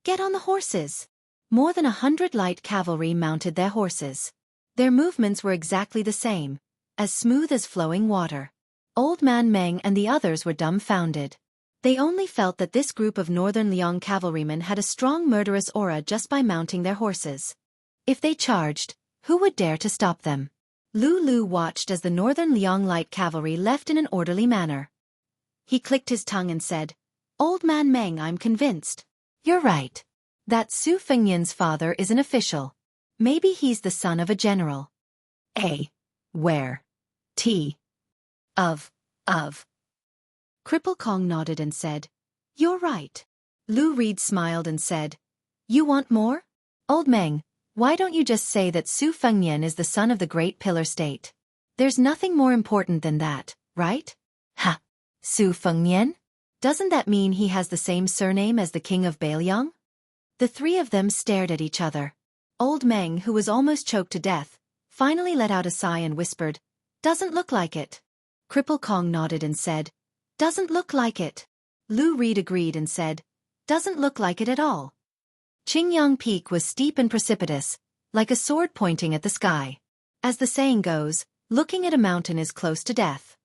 "Get on the horses!" More than 100 light cavalry mounted their horses. Their movements were exactly the same, as smooth as flowing water. Old Man Meng and the others were dumbfounded. They only felt that this group of Northern Liang cavalrymen had a strong murderous aura just by mounting their horses. If they charged, who would dare to stop them? Lu Lu watched as the Northern Liang light cavalry left in an orderly manner. He clicked his tongue and said, "Old Man Meng, I'm convinced. You're right. That Su Fengyan's father is an official. Maybe he's the son of a general. A. Where? T. Of. Cripple Kong nodded and said, "You're right." Lu Reed smiled and said, "You want more? Old Meng, why don't you just say that Su Fengyan is the son of the Great Pillar State? There's nothing more important than that, right?" "Ha! Su Fengyan? Doesn't that mean he has the same surname as the king of Bailiang?" The 3 of them stared at each other. Old Meng, who was almost choked to death, finally let out a sigh and whispered, "Doesn't look like it." Cripple Kong nodded and said, "Doesn't look like it." Lu Reed agreed and said, "Doesn't look like it at all." Qingyang Peak was steep and precipitous, like a sword pointing at the sky. As the saying goes, looking at a mountain is close to death.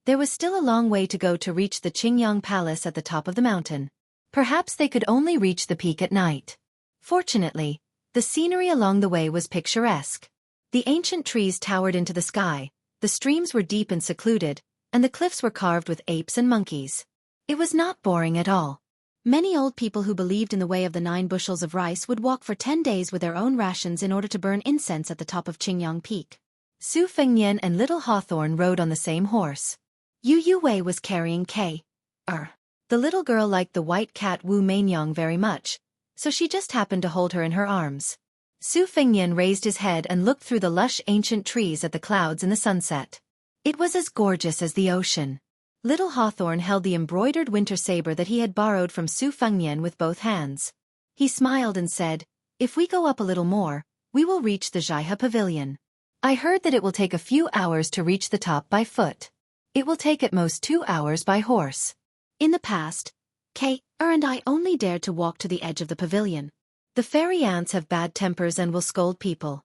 There was still a long way to go to reach the Qingyang Palace at the top of the mountain. Perhaps they could only reach the peak at night. Fortunately, the scenery along the way was picturesque. The ancient trees towered into the sky, the streams were deep and secluded, and the cliffs were carved with apes and monkeys. It was not boring at all. Many old people who believed in the way of the 9 bushels of rice would walk for 10 days with their own rations in order to burn incense at the top of Qingyang Peak. Su Fengyan and Little Hawthorn rode on the same horse. Yu Wei was carrying K. The little girl liked the white cat Wu Mainyang very much, so she just happened to hold her in her arms. Su Fengyan raised his head and looked through the lush ancient trees at the clouds in the sunset. It was as gorgeous as the ocean. Little Hawthorn held the embroidered winter saber that he had borrowed from Su Fengyan with both hands. He smiled and said, "If we go up a little more, we will reach the Jaiha Pavilion. I heard that it will take a few hours to reach the top by foot. It will take at most 2 hours by horse." In the past, K. and I only dared to walk to the edge of the pavilion. The fairy ants have bad tempers and will scold people.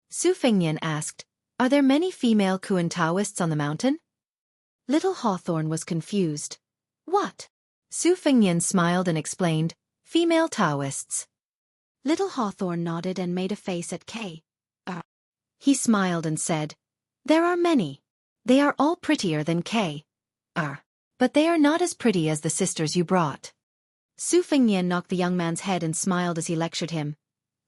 Su Fengyan asked, "Are there many female Kuan Taoists on the mountain?" Little Hawthorn was confused. "What?" Su Fengyan smiled and explained, "Female Taoists." Little Hawthorn nodded and made a face at K. He smiled and said, "There are many. They are all prettier than K. But they are not as pretty as the sisters you brought." Su Fengyan knocked the young man's head and smiled as he lectured him.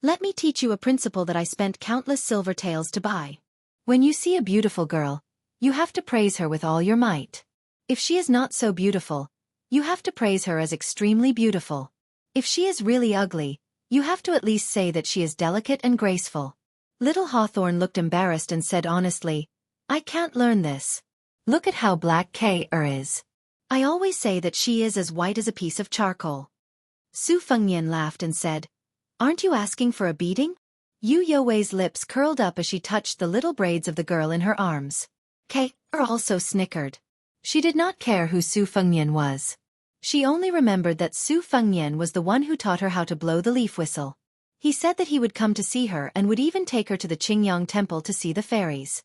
"Let me teach you a principle that I spent countless silver taels to buy. When you see a beautiful girl, you have to praise her with all your might. If she is not so beautiful, you have to praise her as extremely beautiful. If she is really ugly, you have to at least say that she is delicate and graceful." Little Hawthorn looked embarrassed and said honestly, "I can't learn this. Look at how black K. is. I always say that she is as white as a piece of charcoal." Su Fengyan laughed and said, "Aren't you asking for a beating?" Yu Youwei's lips curled up as she touched the little braids of the girl in her arms. K. also snickered. She did not care who Su Fengyan was. She only remembered that Su Fengyan was the one who taught her how to blow the leaf whistle. He said that he would come to see her and would even take her to the Qingyang Temple to see the fairies.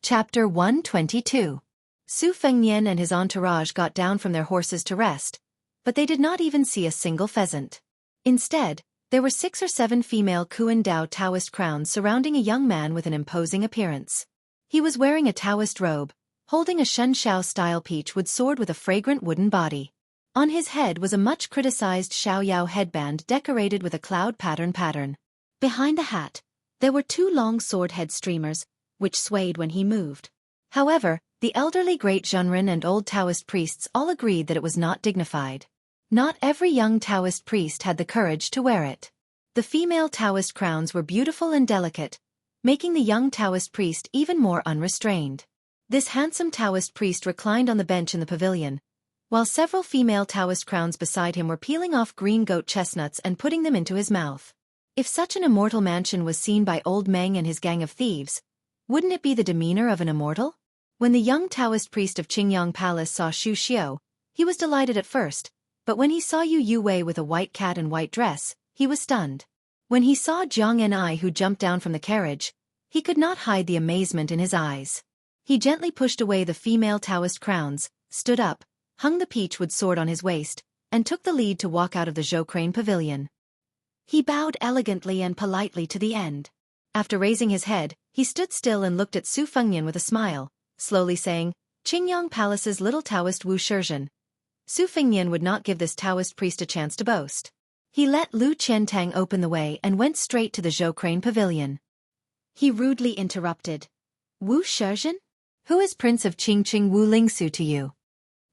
Chapter 122. Su Fengyan and his entourage got down from their horses to rest, but they did not even see a single pheasant. Instead, there were 6 or 7 female Kuan Dao Taoist crowns surrounding a young man with an imposing appearance. He was wearing a Taoist robe, holding a Shen Shao-style peachwood sword with a fragrant wooden body. On his head was a much-criticized Xiaoyao headband decorated with a cloud pattern. Behind the hat, there were 2 long sword head streamers, which swayed when he moved. However, the elderly great Zhenren and old Taoist priests all agreed that it was not dignified. Not every young Taoist priest had the courage to wear it. The female Taoist crowns were beautiful and delicate, making the young Taoist priest even more unrestrained. This handsome Taoist priest reclined on the bench in the pavilion, while several female Taoist crowns beside him were peeling off green goat chestnuts and putting them into his mouth. If such an immortal mansion was seen by old Meng and his gang of thieves, Wouldn't it be the demeanor of an immortal? When the young Taoist priest of Qingyang Palace saw Xu Xiao, he was delighted at first, but when he saw Yu Wei with a white cat and white dress, he was stunned. When he saw Jiang Ni who jumped down from the carriage, he could not hide the amazement in his eyes. He gently pushed away the female Taoist crowns, stood up, hung the peachwood sword on his waist, and took the lead to walk out of the Zhou Crane Pavilion. He bowed elegantly and politely to the end. After raising his head, he stood still and looked at Su Fengnian with a smile, slowly saying, "Qingyang Palace's little Taoist Wu Shizhen." Su Fengnian would not give this Taoist priest a chance to boast. He let Lu Qiantang open the way and went straight to the Zhou Crane Pavilion. He rudely interrupted. "Wu Shizhen? Who is Prince of Qingqing Wu Lingsu to you?"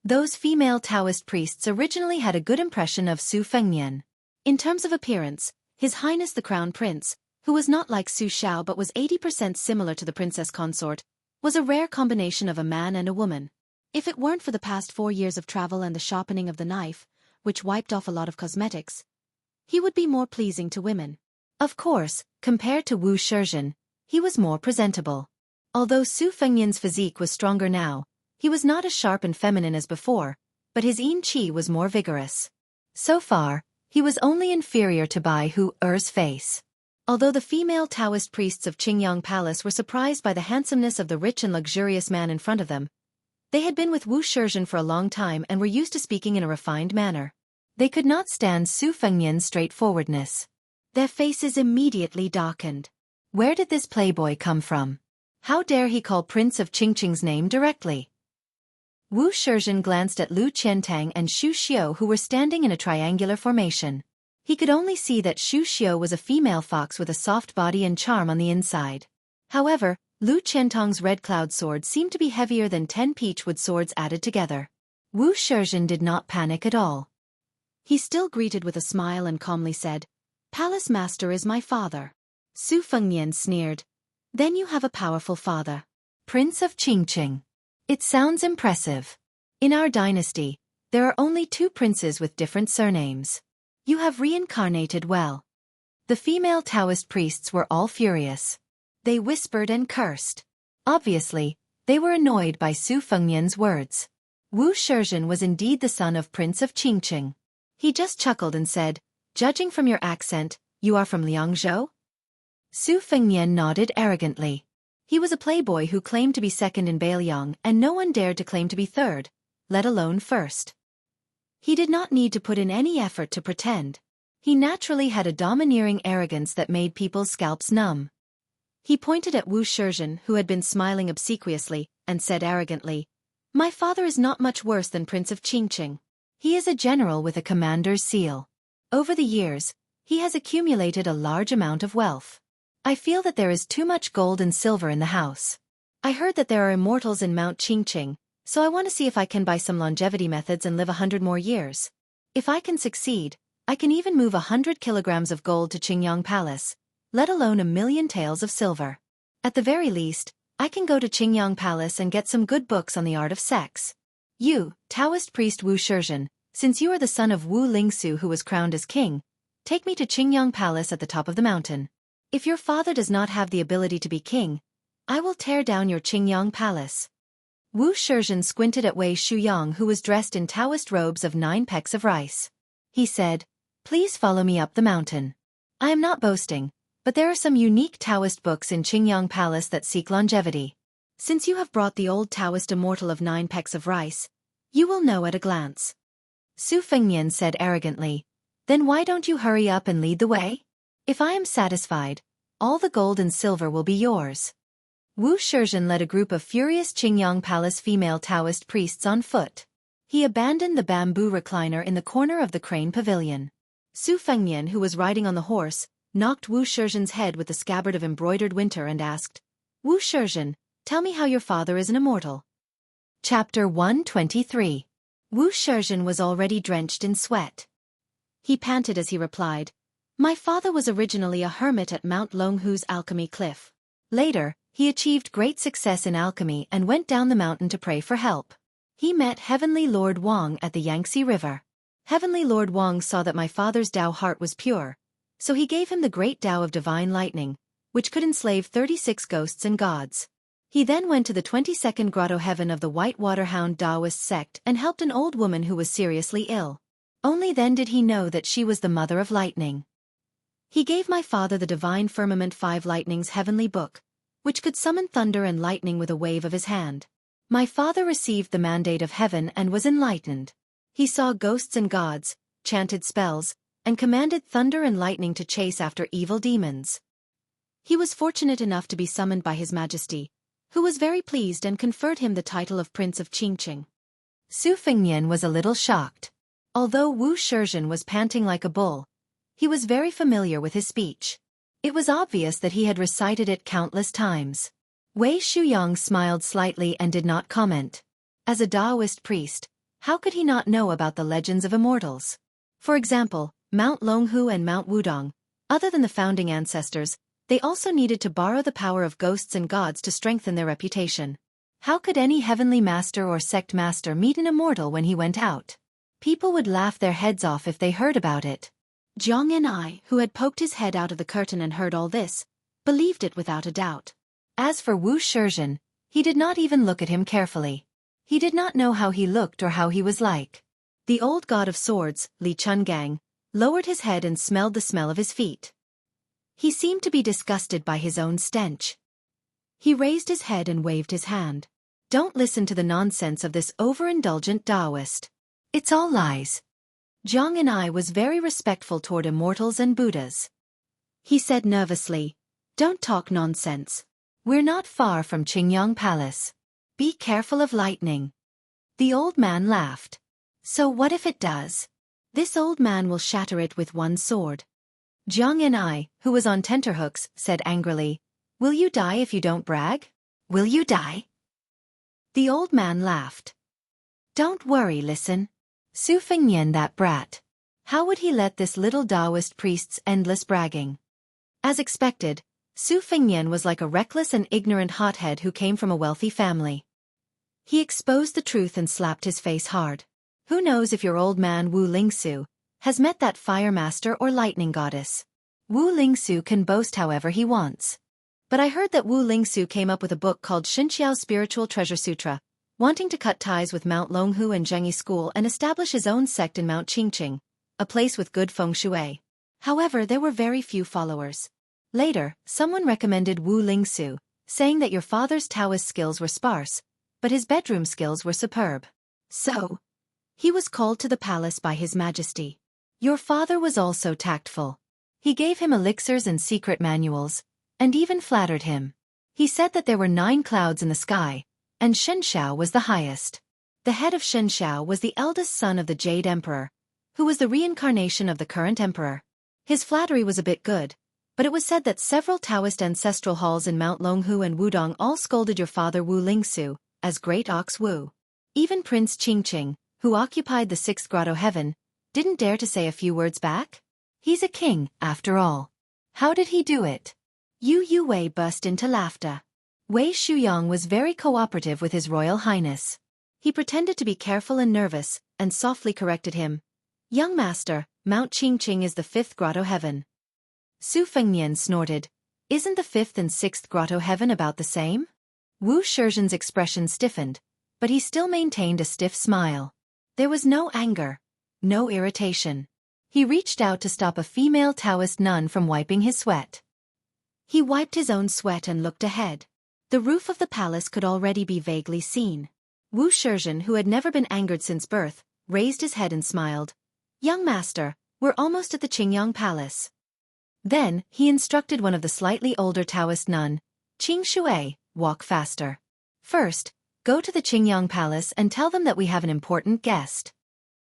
Those female Taoist priests originally had a good impression of Su Fengnian. In terms of appearance, His Highness the Crown Prince, who was not like Su Xiao but was 80% similar to the princess consort, was a rare combination of a man and a woman. If it weren't for the past 4 years of travel and the sharpening of the knife, which wiped off a lot of cosmetics, he would be more pleasing to women. Of course, compared to Wu Shizhen, he was more presentable. Although Su Fengnian's physique was stronger now, he was not as sharp and feminine as before, but his yin qi was more vigorous. So far, he was only inferior to Bai Hu's face. Although the female Taoist priests of Qingyang Palace were surprised by the handsomeness of the rich and luxurious man in front of them, they had been with Wu Shizhen for a long time and were used to speaking in a refined manner. They could not stand Su Fengnian's straightforwardness. Their faces immediately darkened. Where did this playboy come from? How dare he call Prince of Qingqing's name directly? Wu Shizhen glanced at Lu Qiantang and Xu Xiao who were standing in a triangular formation. He could only see that Xu Xiao was a female fox with a soft body and charm on the inside. However, Lu Qiantang's red cloud sword seemed to be heavier than 10 peachwood swords added together. Wu Shizhen did not panic at all. He still greeted with a smile and calmly said, "Palace Master is my father." Su Fengnian sneered. "Then you have a powerful father. Prince of Qingqing. It sounds impressive. In our dynasty, there are only 2 princes with different surnames. You have reincarnated well." The female Taoist priests were all furious. They whispered and cursed. Obviously, they were annoyed by Su Fengnian's words. Wu Shizhen was indeed the son of Prince of Qingqing. He just chuckled and said, "Judging from your accent, you are from Liangzhou?" Su Fengnian nodded arrogantly. He was a playboy who claimed to be second in Beiliang and no one dared to claim to be third, let alone first. He did not need to put in any effort to pretend. He naturally had a domineering arrogance that made people's scalps numb. He pointed at Wu Shizhen who had been smiling obsequiously, and said arrogantly, "My father is not much worse than Prince of Qingqing. He is a general with a commander's seal. Over the years, he has accumulated a large amount of wealth. I feel that there is too much gold and silver in the house. I heard that there are immortals in Mount Qingqing, so I want to see if I can buy some longevity methods and live 100 more years. If I can succeed, I can even move 100 kilograms of gold to Qingyang Palace, let alone 1,000,000 taels of silver. At the very least, I can go to Qingyang Palace and get some good books on the art of sex. You, Taoist priest Wu Shizhen, since you are the son of Wu Lingsu who was crowned as king, take me to Qingyang Palace at the top of the mountain. If your father does not have the ability to be king, I will tear down your Qingyang Palace." Wu Shizhen squinted at Wei Shuyang who was dressed in Taoist robes of 9 pecks of rice. He said, "Please follow me up the mountain. I am not boasting, but there are some unique Taoist books in Qingyang Palace that seek longevity. Since you have brought the old Taoist immortal of 9 pecks of rice, you will know at a glance." Su Fengnian said arrogantly, "Then why don't you hurry up and lead the way? If I am satisfied, all the gold and silver will be yours." Wu Shizhen led a group of furious Qingyang Palace female Taoist priests on foot. He abandoned the bamboo recliner in the corner of the crane pavilion. Su Fengnian, who was riding on the horse, knocked Wu Shizhen's head with the scabbard of embroidered winter and asked, "Wu Shizhen, tell me how your father is an immortal." Chapter 123. Wu Shizhen was already drenched in sweat. He panted as he replied, "My father was originally a hermit at Mount Longhu's alchemy cliff. Later, he achieved great success in alchemy and went down the mountain to pray for help. He met Heavenly Lord Wang at the Yangtze River. Heavenly Lord Wang saw that my father's Tao heart was pure, so he gave him the great Tao of divine lightning, which could enslave 36 ghosts and gods. He then went to the 22nd grotto heaven of the White Waterhound Taoist sect and helped an old woman who was seriously ill. Only then did he know that she was the mother of lightning. He gave my father the Divine Firmament 5 Lightning's heavenly book, which could summon thunder and lightning with a wave of his hand. My father received the mandate of heaven and was enlightened. He saw ghosts and gods, chanted spells, and commanded thunder and lightning to chase after evil demons. He was fortunate enough to be summoned by His Majesty, who was very pleased and conferred him the title of Prince of Qingqing. Su Fengnian was a little shocked. Although Wu Shizhen was panting like a bull, he was very familiar with his speech. It was obvious that he had recited it countless times. Wei Shuyang smiled slightly and did not comment. As a Taoist priest, how could he not know about the legends of immortals? For example, Mount Longhu and Mount Wudong, other than the founding ancestors, they also needed to borrow the power of ghosts and gods to strengthen their reputation. How could any heavenly master or sect master meet an immortal when he went out? People would laugh their heads off if they heard about it. Zhang and I, who had poked his head out of the curtain and heard all this, believed it without a doubt. As for Wu Shizhen, he did not even look at him carefully. He did not know how he looked or how he was like. The old god of swords, Li Chungang, lowered his head and smelled the smell of his feet. He seemed to be disgusted by his own stench. He raised his head and waved his hand. Don't listen to the nonsense of this overindulgent Taoist. It's all lies. Zhang and I was very respectful toward immortals and Buddhas. He said nervously, "Don't talk nonsense. We're not far from Qingyang Palace. Be careful of lightning." The old man laughed. "So what if it does? This old man will shatter it with one sword." Zhang and I, who was on tenterhooks, said angrily, "Will you die if you don't brag? Will you die?" The old man laughed. "Don't worry, listen. Su Fengnian, that brat. How would he let this little Taoist priest's endless bragging?" As expected, Su Fengnian was like a reckless and ignorant hothead who came from a wealthy family. He exposed the truth and slapped his face hard. Who knows if your old man Wu Lingsu has met that fire master or lightning goddess? Wu Lingsu can boast however he wants. But I heard that Wu Lingsu came up with a book called Xinqiao's Spiritual Treasure Sutra, wanting to cut ties with Mount Longhu and Zhengyi School and establish his own sect in Mount Qingqing, a place with good feng shui. However, there were very few followers. Later, someone recommended Wu Lingsu, saying that your father's Taoist skills were sparse, but his bedroom skills were superb. So, he was called to the palace by His Majesty. Your father was also tactful. He gave him elixirs and secret manuals, and even flattered him. He said that there were 9 clouds in the sky, and Shenxiao was the highest. The head of Shenxiao was the eldest son of the Jade Emperor, who was the reincarnation of the current emperor. His flattery was a bit good, but it was said that several Taoist ancestral halls in Mount Longhu and Wudong all scolded your father Wu Lingsu as Great Ox Wu. Even Prince Qingqing, who occupied the 6th grotto heaven, didn't dare to say a few words back. He's a king, after all. How did he do it? Yu Yuwei burst into laughter. Wei Shuyang was very cooperative with His Royal Highness. He pretended to be careful and nervous, and softly corrected him. "Young master, Mount Qingqing is the 5th grotto heaven." Su Fengnian snorted. "Isn't the 5th and 6th grotto heaven about the same?" Wu Shizhen's expression stiffened, but he still maintained a stiff smile. There was no anger, no irritation. He reached out to stop a female Taoist nun from wiping his sweat. He wiped his own sweat and looked ahead. The roof of the palace could already be vaguely seen. Wu Shizhen, who had never been angered since birth, raised his head and smiled. "Young master, we're almost at the Qingyang Palace." Then, he instructed one of the slightly older Taoist nun, "Qing Shui, walk faster. First, go to the Qingyang Palace and tell them that we have an important guest."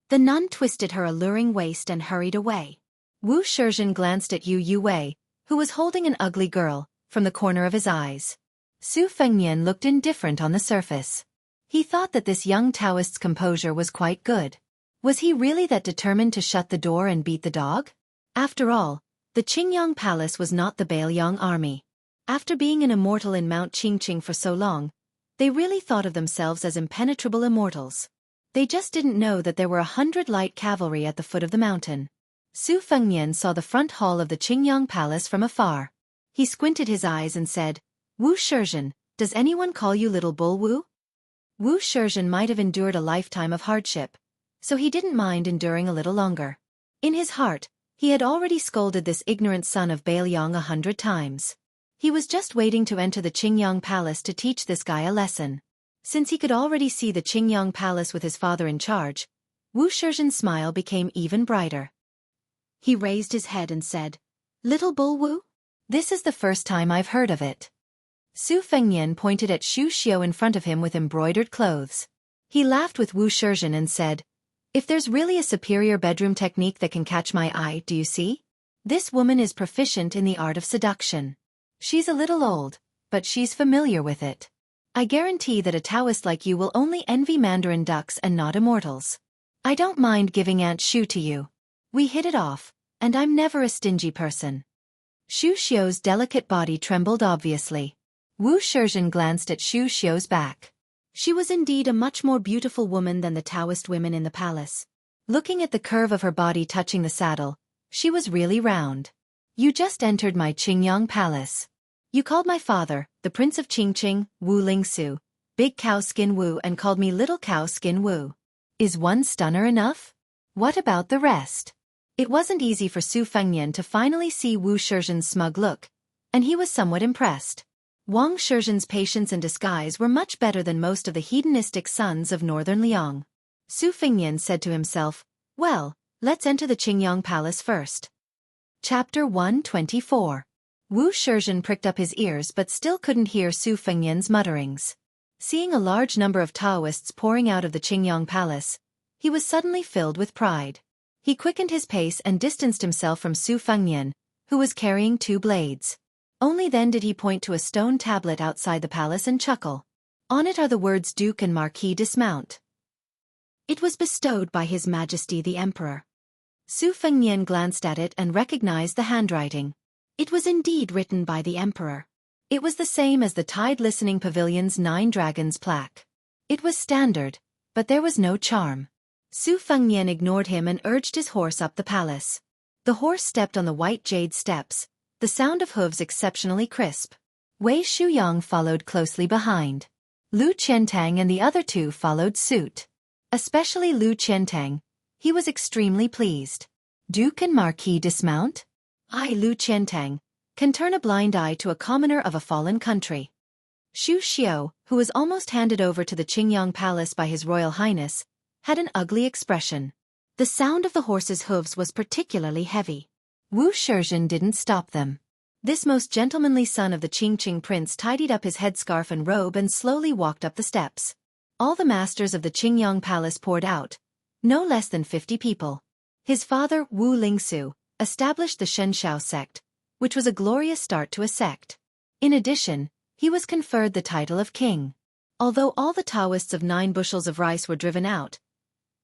The nun twisted her alluring waist and hurried away. Wu Shizhen glanced at Yu Yuwei, who was holding an ugly girl, from the corner of his eyes. Su Fengnian looked indifferent on the surface. He thought that this young Taoist's composure was quite good. Was he really that determined to shut the door and beat the dog? After all, the Qingyang Palace was not the Bailiang army. After being an immortal in Mount Qingqing for so long, they really thought of themselves as impenetrable immortals. They just didn't know that there were 100 light cavalry at the foot of the mountain. Su Fengnian saw the front hall of the Qingyang Palace from afar. He squinted his eyes and said, "Wu Shizhen, does anyone call you Little Bull Wu?" Wu Shizhen might have endured a lifetime of hardship, so he didn't mind enduring a little longer. In his heart, he had already scolded this ignorant son of Bailiang 100 times. He was just waiting to enter the Qingyang Palace to teach this guy a lesson. Since he could already see the Qingyang Palace with his father in charge, Wu Shizhen's smile became even brighter. He raised his head and said, "Little Bull Wu? This is the first time I've heard of it." Su Fengnian pointed at Xu Xiu in front of him with embroidered clothes. He laughed with Wu Shizhen and said, "If there's really a superior bedroom technique that can catch my eye, do you see? This woman is proficient in the art of seduction. She's a little old, but she's familiar with it. I guarantee that a Taoist like you will only envy Mandarin ducks and not immortals. I don't mind giving Aunt Xu to you. We hit it off, and I'm never a stingy person." Xu Xiu's delicate body trembled obviously. Wu Shizhen glanced at Xu Xiu's back. She was indeed a much more beautiful woman than the Taoist women in the palace. Looking at the curve of her body touching the saddle, she was really round. "You just entered my Qingyang Palace. You called my father, the Prince of Qingqing, Wu Lingsu, Big Cow Skin Wu, and called me Little Cow Skin Wu. Is one stunner enough? What about the rest?" It wasn't easy for Su Fengnian to finally see Wu Shizhen's smug look, and he was somewhat impressed. Wang Shizhen's patience and disguise were much better than most of the hedonistic sons of northern Liang. Su Fengnian said to himself, "Well, let's enter the Qingyang Palace first." Chapter 124. Wu Shizhen pricked up his ears but still couldn't hear Su Fengnian's mutterings. Seeing a large number of Taoists pouring out of the Qingyang Palace, he was suddenly filled with pride. He quickened his pace and distanced himself from Su Fengnian, who was carrying 2 blades. Only then did he point to a stone tablet outside the palace and chuckle. On it are the words "Duke and Marquis Dismount." It was bestowed by His Majesty the Emperor. Su Fengnian glanced at it and recognized the handwriting. It was indeed written by the Emperor. It was the same as the Tide Listening Pavilion's 9 dragons plaque. It was standard, but there was no charm. Su Fengnian ignored him and urged his horse up the palace. The horse stepped on the white jade steps, the sound of hooves exceptionally crisp. Wei Shuyang followed closely behind. Lu Qiantang and the other 2 followed suit. Especially Lu Qiantang. He was extremely pleased. "Duke and Marquis dismount? I, Lu Qiantang, can turn a blind eye to a commoner of a fallen country." Xu Xiu, who was almost handed over to the Qingyang Palace by His Royal Highness, had an ugly expression. The sound of the horse's hooves was particularly heavy. Wu Shizhen didn't stop them. This most gentlemanly son of the Qingqing prince tidied up his headscarf and robe and slowly walked up the steps. All the masters of the Qingyang Palace poured out, no less than 50 people. His father, Wu Lingsu, established the Shenshao sect, which was a glorious start to a sect. In addition, he was conferred the title of king. Although all the Taoists of 9 bushels of rice were driven out,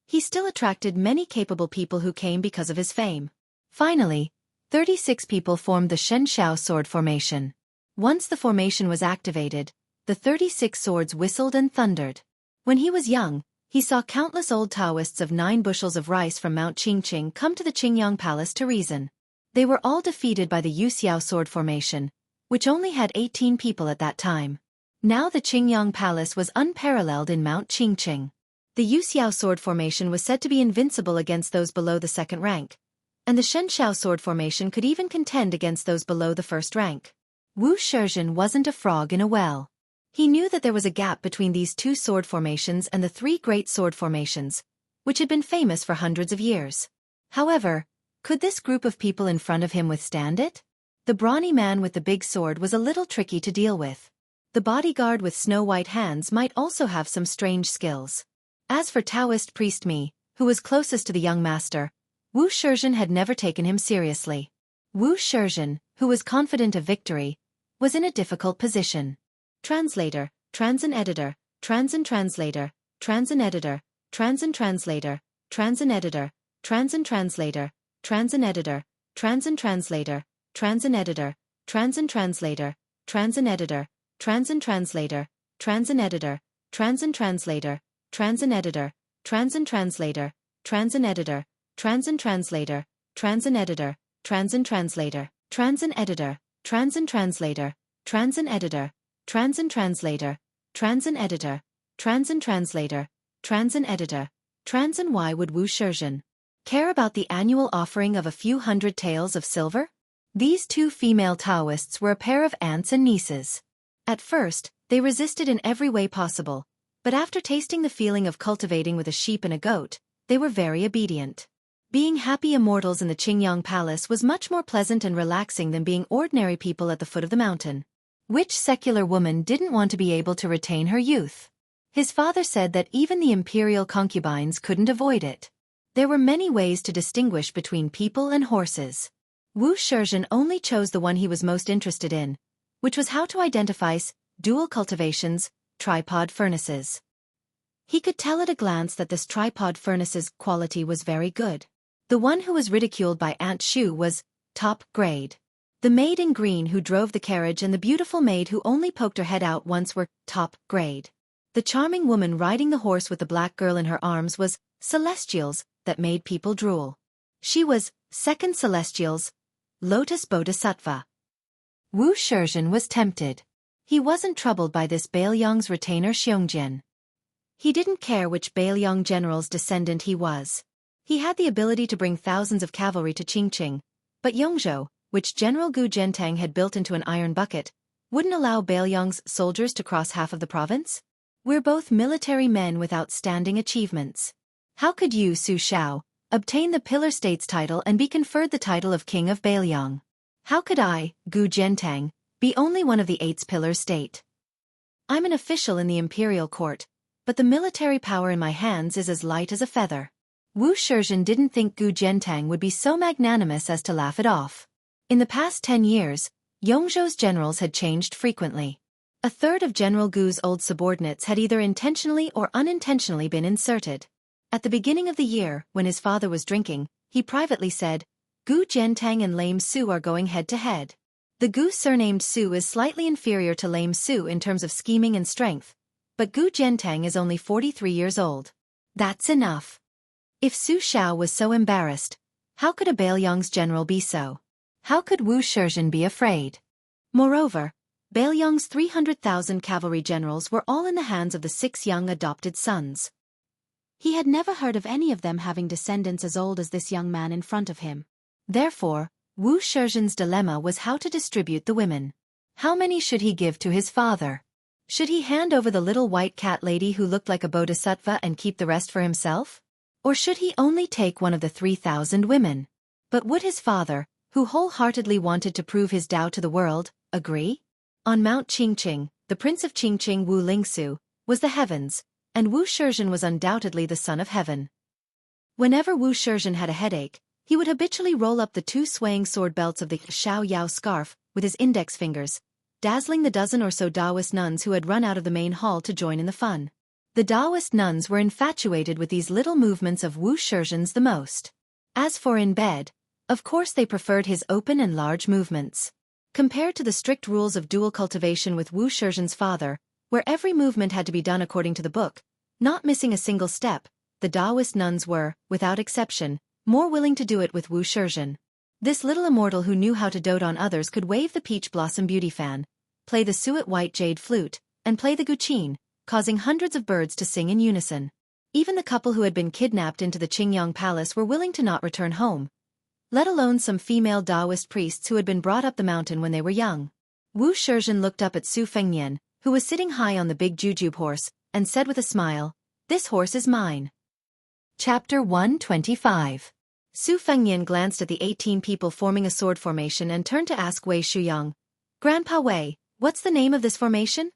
he still attracted many capable people who came because of his fame. Finally, 36 people formed the Shenshao sword formation. Once the formation was activated, the 36 swords whistled and thundered. When he was young, he saw countless old Taoists of 9 bushels of rice from Mount Qingqing come to the Qingyang Palace to reason. They were all defeated by the Yuxiao sword formation, which only had 18 people at that time. Now the Qingyang Palace was unparalleled in Mount Qingqing. The Yuxiao sword formation was said to be invincible against those below the 2nd rank, and the Shenshao sword formation could even contend against those below the 1st rank. Wu Shizhen wasn't a frog in a well. He knew that there was a gap between these 2 sword formations and the 3 great sword formations, which had been famous for hundreds of years. However, could this group of people in front of him withstand it? The brawny man with the big sword was a little tricky to deal with. The bodyguard with snow-white hands might also have some strange skills. As for Taoist priest Mi, who was closest to the young master, Wu Shizhen had never taken him seriously. Wu Shizhen, who was confident of victory, was in a difficult position. Translator, Transin editor, Transin translator, Transin editor, Transin translator, Transin editor, Transin translator, Transin editor, Transin translator, Transin editor, Transin translator, Transin editor, Transin translator, Transin editor, Transin translator, Transin editor, Transin translator, Transin editor, Transin translator, Transin editor, Transin translator, Transin editor, Transin translator, Transin editor, Transin translator, Transin editor, Transin translator, Transin editor, Transin. Why would Wu Shizhen care about the annual offering of a few hundred taels of silver? These two female Taoists were a pair of aunts and nieces. At first, they resisted in every way possible, but after tasting the feeling of cultivating with a sheep and a goat, they were very obedient. Being happy immortals in the Qingyang Palace was much more pleasant and relaxing than being ordinary people at the foot of the mountain. Which secular woman didn't want to be able to retain her youth? His father said that even the imperial concubines couldn't avoid it. There were many ways to distinguish between people and horses. Wu Shizhen only chose the one he was most interested in, which was how to identify dual cultivations, tripod furnaces. He could tell at a glance that this tripod furnace's quality was very good. The one who was ridiculed by Aunt Shu was top grade. The maid in green who drove the carriage and the beautiful maid who only poked her head out once were top grade. The charming woman riding the horse with the black girl in her arms was celestials that made people drool. She was second celestials, Lotus Bodhisattva. Wu Shizhen was tempted. He wasn't troubled by this Bailiang's retainer Xiongjian. He didn't care which Bailiang general's descendant he was. He had the ability to bring thousands of cavalry to Qingqing, but Yongzhou, which General Gu Zhentang had built into an iron bucket, wouldn't allow Bailiang's soldiers to cross half of the province. We're both military men with outstanding achievements. How could you, Su Xiao, obtain the Pillar State's title and be conferred the title of King of Bailiang? How could I, Gu Zhentang, be only one of the 8 Pillar State? I'm an official in the imperial court, but the military power in my hands is as light as a feather. Wu Shizhen didn't think Gu Zhentang would be so magnanimous as to laugh it off. In the past 10 years, Yongzhou's generals had changed frequently. A third of General Gu's old subordinates had either intentionally or unintentionally been inserted. At the beginning of the year, when his father was drinking, he privately said, Gu Zhentang and Lame Su are going head-to-head. The Gu surnamed Su is slightly inferior to Lame Su in terms of scheming and strength, but Gu Zhentang is only 43 years old. That's enough. If Su Xiao was so embarrassed, how could a Bailiang's general be so? How could Wu Shizhen be afraid? Moreover, Bailiang's 300,000 cavalry generals were all in the hands of the 6 young adopted sons. He had never heard of any of them having descendants as old as this young man in front of him. Therefore, Wu Shizhen's dilemma was how to distribute the women. How many should he give to his father? Should he hand over the little white cat lady who looked like a bodhisattva and keep the rest for himself? Or should he only take one of the 3,000 women? But would his father, who wholeheartedly wanted to prove his Tao to the world, agree? On Mount Qingqing, the Prince of Qingqing Wu Lingsu, was the heavens, and Wu Shizhen was undoubtedly the son of heaven. Whenever Wu Shizhen had a headache, he would habitually roll up the 2 swaying sword belts of the Xiao Yao scarf with his index fingers, dazzling the dozen or so Taoist nuns who had run out of the main hall to join in the fun. The Taoist nuns were infatuated with these little movements of Wu Shizhen's the most. As for in bed, of course they preferred his open and large movements. Compared to the strict rules of dual cultivation with Wu Shizhen's father, where every movement had to be done according to the book, not missing a single step, the Taoist nuns were, without exception, more willing to do it with Wu Shizhen. This little immortal who knew how to dote on others could wave the peach blossom beauty fan, play the suet white jade flute, and play the guqin, causing hundreds of birds to sing in unison. Even the couple who had been kidnapped into the Qingyang Palace were willing to not return home, let alone some female Taoist priests who had been brought up the mountain when they were young. Wu Shizhen looked up at Su Fengnian, who was sitting high on the big jujube horse, and said with a smile, "This horse is mine." Chapter 125. Su Fengnian glanced at the 18 people forming a sword formation and turned to ask Wei Shuyang, "Grandpa Wei, what's the name of this formation?"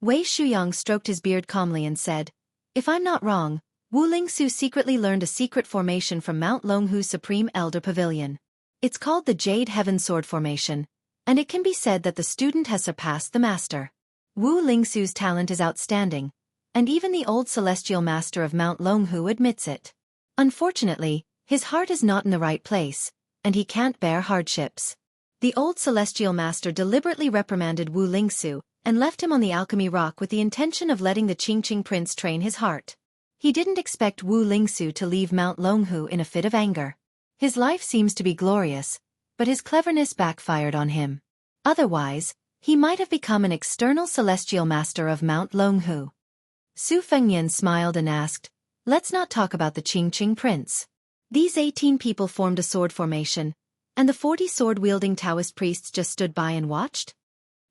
Wei Shuyang stroked his beard calmly and said, "If I'm not wrong, Wu Lingsu secretly learned a secret formation from Mount Longhu's Supreme Elder Pavilion. It's called the Jade Heaven Sword Formation, and it can be said that the student has surpassed the master. Wu Lingsu's talent is outstanding, and even the old celestial master of Mount Longhu admits it. Unfortunately, his heart is not in the right place, and he can't bear hardships." The old celestial master deliberately reprimanded Wu Lingsu and left him on the alchemy rock with the intention of letting the Qingqing prince train his heart. He didn't expect Wu Lingsu to leave Mount Longhu in a fit of anger. His life seems to be glorious, but his cleverness backfired on him. Otherwise, he might have become an external celestial master of Mount Longhu. Su Fengnian smiled and asked, "Let's not talk about the Qingqing prince." These 18 people formed a sword formation, and the 40 sword-wielding Taoist priests just stood by and watched?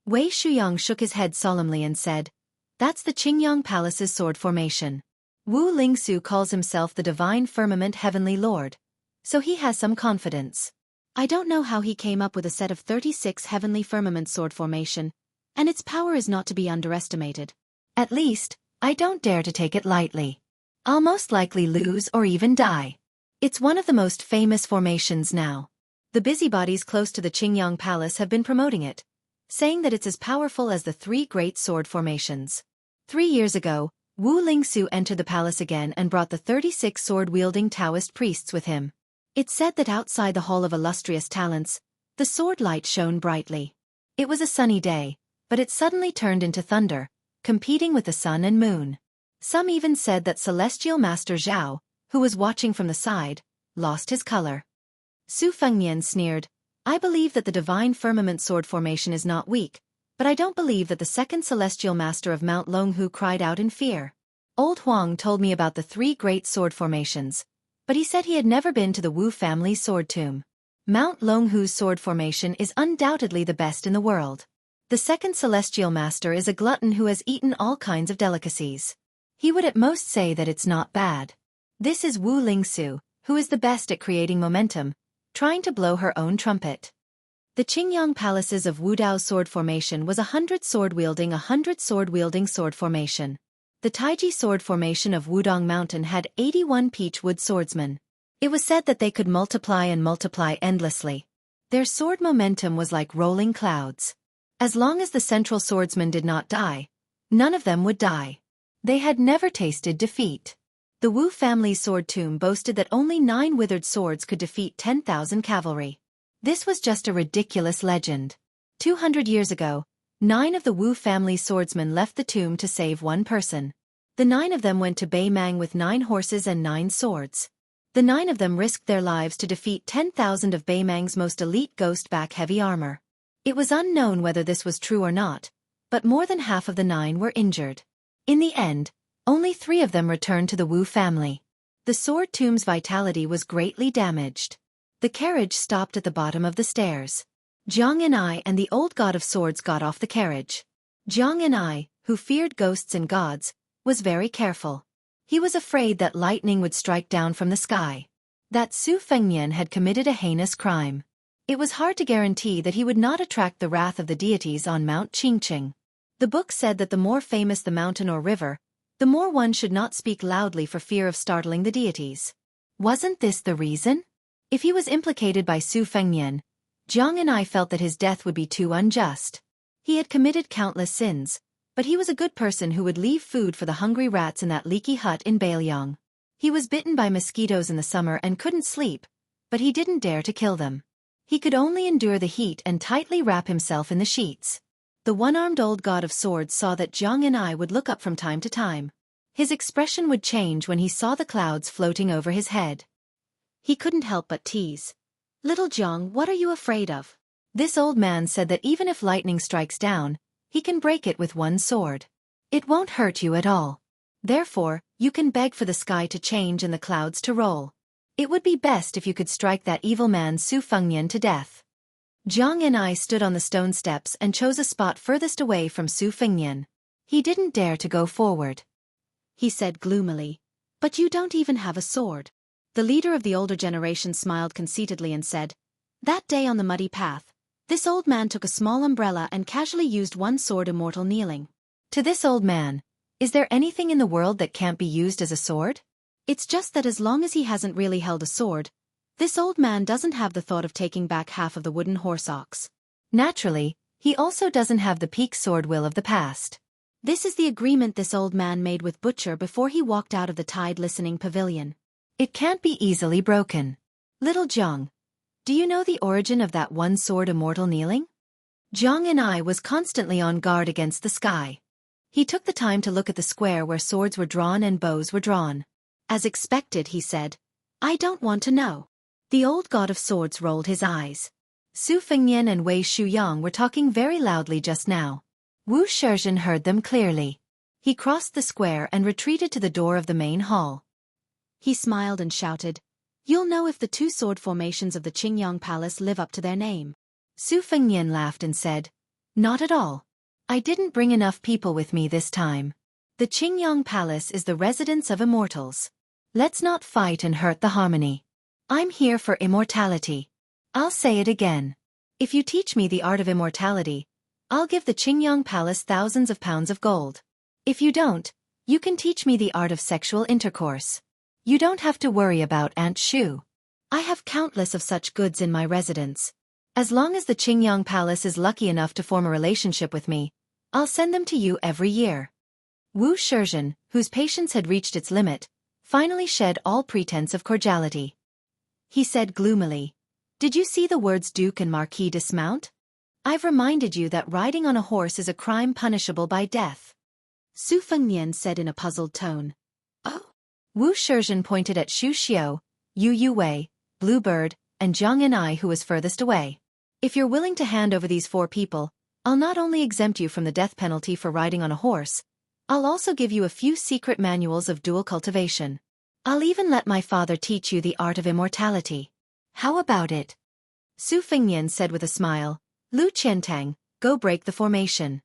Wei Shuyang shook his head solemnly and said, "That's the Qingyang Palace's sword formation. Wu Lingsu calls himself the Divine Firmament Heavenly Lord, so he has some confidence. I don't know how he came up with a set of 36 Heavenly Firmament sword formation, and its power is not to be underestimated. At least, I don't dare to take it lightly. I'll most likely lose or even die. It's one of the most famous formations now. The busybodies close to the Qingyang Palace have been promoting it, saying that it's as powerful as the 3 great sword formations. 3 years ago, Wu Lingsu entered the palace again and brought the 36 sword-wielding Taoist priests with him. It's said that outside the Hall of Illustrious Talents, the sword light shone brightly. It was a sunny day, but it suddenly turned into thunder, competing with the sun and moon. Some even said that Celestial Master Zhao, who was watching from the side, lost his color. Su Fengnian sneered, "I believe that the Divine Firmament sword formation is not weak, but I don't believe that the second Celestial Master of Mount Longhu cried out in fear. Old Huang told me about the 3 great sword formations, but he said he had never been to the Wu family's sword tomb. Mount Longhu's sword formation is undoubtedly the best in the world. The second Celestial Master is a glutton who has eaten all kinds of delicacies. He would at most say that it's not bad. This is Wu Lingsu, who is the best at creating momentum, trying to blow her own trumpet." The Qingyang palaces of Wudao's sword formation was 100 sword-wielding 100 sword-wielding sword formation. The Taiji sword formation of Wudong Mountain had 81 peach-wood swordsmen. It was said that they could multiply and multiply endlessly. Their sword momentum was like rolling clouds. As long as the central swordsman did not die, none of them would die. They had never tasted defeat. The Wu family's sword tomb boasted that only 9 withered swords could defeat 10,000 cavalry. This was just a ridiculous legend. 200 years ago, 9 of the Wu family's swordsmen left the tomb to save one person. The 9 of them went to Beimang with 9 horses and 9 swords. The 9 of them risked their lives to defeat 10,000 of Beimang's most elite ghost-back heavy armor. It was unknown whether this was true or not, but more than half of the 9 were injured. In the end, only 3 of them returned to the Wu family. The sword tomb's vitality was greatly damaged. The carriage stopped at the bottom of the stairs. Jiang and I and the old god of swords got off the carriage. Jiang and I, who feared ghosts and gods, was very careful. He was afraid that lightning would strike down from the sky. That Su Fengnian had committed a heinous crime. It was hard to guarantee that he would not attract the wrath of the deities on Mount Qingqing. The book said that the more famous the mountain or river, the more one should not speak loudly for fear of startling the deities. Wasn't this the reason? If he was implicated by Su Fengnian, Jiang and I felt that his death would be too unjust. He had committed countless sins, but he was a good person who would leave food for the hungry rats in that leaky hut in Bailiang. He was bitten by mosquitoes in the summer and couldn't sleep, but he didn't dare to kill them. He could only endure the heat and tightly wrap himself in the sheets. The one-armed old god of swords saw that Jiang and I would look up from time to time. His expression would change when he saw the clouds floating over his head. He couldn't help but tease. "Little Jiang, what are you afraid of?" This old man said that even if lightning strikes down, he can break it with one sword. It won't hurt you at all. Therefore, you can beg for the sky to change and the clouds to roll. It would be best if you could strike that evil man Su Fengnian to death. Jiang and I stood on the stone steps and chose a spot furthest away from Su Fengnian. He didn't dare to go forward. He said gloomily, "But you don't even have a sword." The leader of the older generation smiled conceitedly and said, "That day on the muddy path, this old man took a small umbrella and casually used one sword, immortal kneeling." To this old man, is there anything in the world that can't be used as a sword? It's just that as long as he hasn't really held a sword, this old man doesn't have the thought of taking back half of the wooden horse ox. Naturally, he also doesn't have the peak sword will of the past. This is the agreement this old man made with Butcher before he walked out of the Tide Listening Pavilion. It can't be easily broken. Little Jiang, do you know the origin of that one sword, immortal kneeling? Jiang and I was constantly on guard against the sky. He took the time to look at the square where swords were drawn and bows were drawn. As expected, he said, "I don't want to know." The old god of swords rolled his eyes. Su Fengnian and Wei Shuyang were talking very loudly just now. Wu Shizhen heard them clearly. He crossed the square and retreated to the door of the main hall. He smiled and shouted, "You'll know if the two sword formations of the Qingyang Palace live up to their name." Su Fengnian laughed and said, "Not at all. I didn't bring enough people with me this time. The Qingyang Palace is the residence of immortals. Let's not fight and hurt the harmony. I'm here for immortality. I'll say it again. If you teach me the art of immortality, I'll give the Qingyang Palace thousands of pounds of gold. If you don't, you can teach me the art of sexual intercourse. You don't have to worry about Aunt Shu. I have countless of such goods in my residence. As long as the Qingyang Palace is lucky enough to form a relationship with me, I'll send them to you every year." Wu Shizhen, whose patience had reached its limit, finally shed all pretense of cordiality. He said gloomily, "Did you see the words Duke and Marquis dismount? I've reminded you that riding on a horse is a crime punishable by death." Su Fengnian said in a puzzled tone, "Oh." Wu Shizhen pointed at Xu Xiao, Yu Wei, Bluebird, and Zhang Enai, who was furthest away. "If you're willing to hand over these 4 people, I'll not only exempt you from the death penalty for riding on a horse, I'll also give you a few secret manuals of dual cultivation. I'll even let my father teach you the art of immortality. How about it?" Su Fengnian said with a smile, "Lu Qiantang, go break the formation."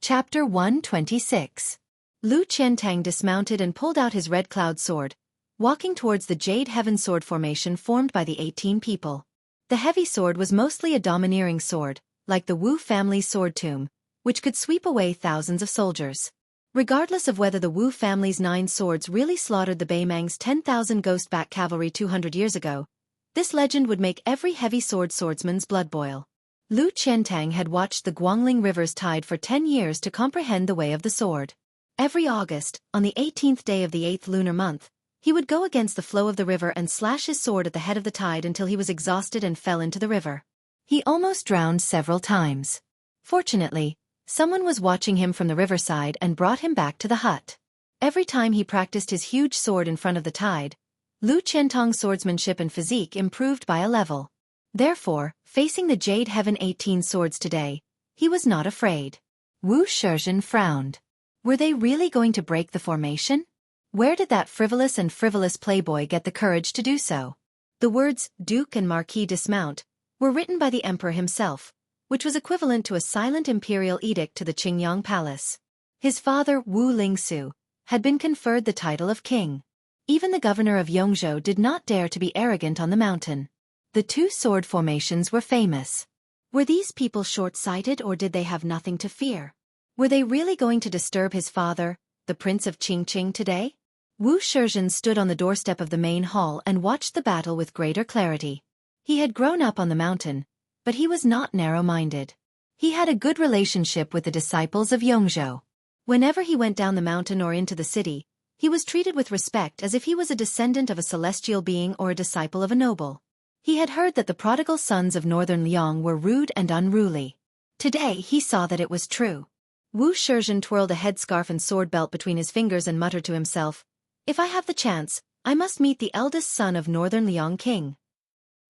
Chapter 126. Lu Qiantang dismounted and pulled out his red cloud sword, walking towards the Jade Heaven sword formation formed by the 18 people. The heavy sword was mostly a domineering sword, like the Wu family's sword tomb, which could sweep away thousands of soldiers. Regardless of whether the Wu family's 9 swords really slaughtered the Beimang's 10,000 ghost-back cavalry 200 years ago, this legend would make every heavy swordsman's blood boil. Lu Qiantang had watched the Guangling River's tide for 10 years to comprehend the way of the sword. Every August, on the 18th day of the 8th lunar month, he would go against the flow of the river and slash his sword at the head of the tide until he was exhausted and fell into the river. He almost drowned several times. Fortunately, someone was watching him from the riverside and brought him back to the hut. Every time he practiced his huge sword in front of the tide, Lu Qiantang's swordsmanship and physique improved by a level. Therefore, facing the Jade Heaven 18 swords today, he was not afraid. Wu Shizhen frowned. Were they really going to break the formation? Where did that frivolous playboy get the courage to do so? The words, Duke and Marquis dismount, were written by the emperor himself, which was equivalent to a silent imperial edict to the Qingyang Palace. His father, Wu Lingsu, had been conferred the title of king. Even the governor of Yongzhou did not dare to be arrogant on the mountain. The 2 sword formations were famous. Were these people short-sighted, or did they have nothing to fear? Were they really going to disturb his father, the Prince of Qingqing, today? Wu Shizhen stood on the doorstep of the main hall and watched the battle with greater clarity. He had grown up on the mountain, but he was not narrow-minded. He had a good relationship with the disciples of Yongzhou. Whenever he went down the mountain or into the city, he was treated with respect as if he was a descendant of a celestial being or a disciple of a noble. He had heard that the prodigal sons of northern Liang were rude and unruly. Today he saw that it was true. Wu Shizhen twirled a headscarf and sword belt between his fingers and muttered to himself, "If I have the chance, I must meet the eldest son of northern Liang King."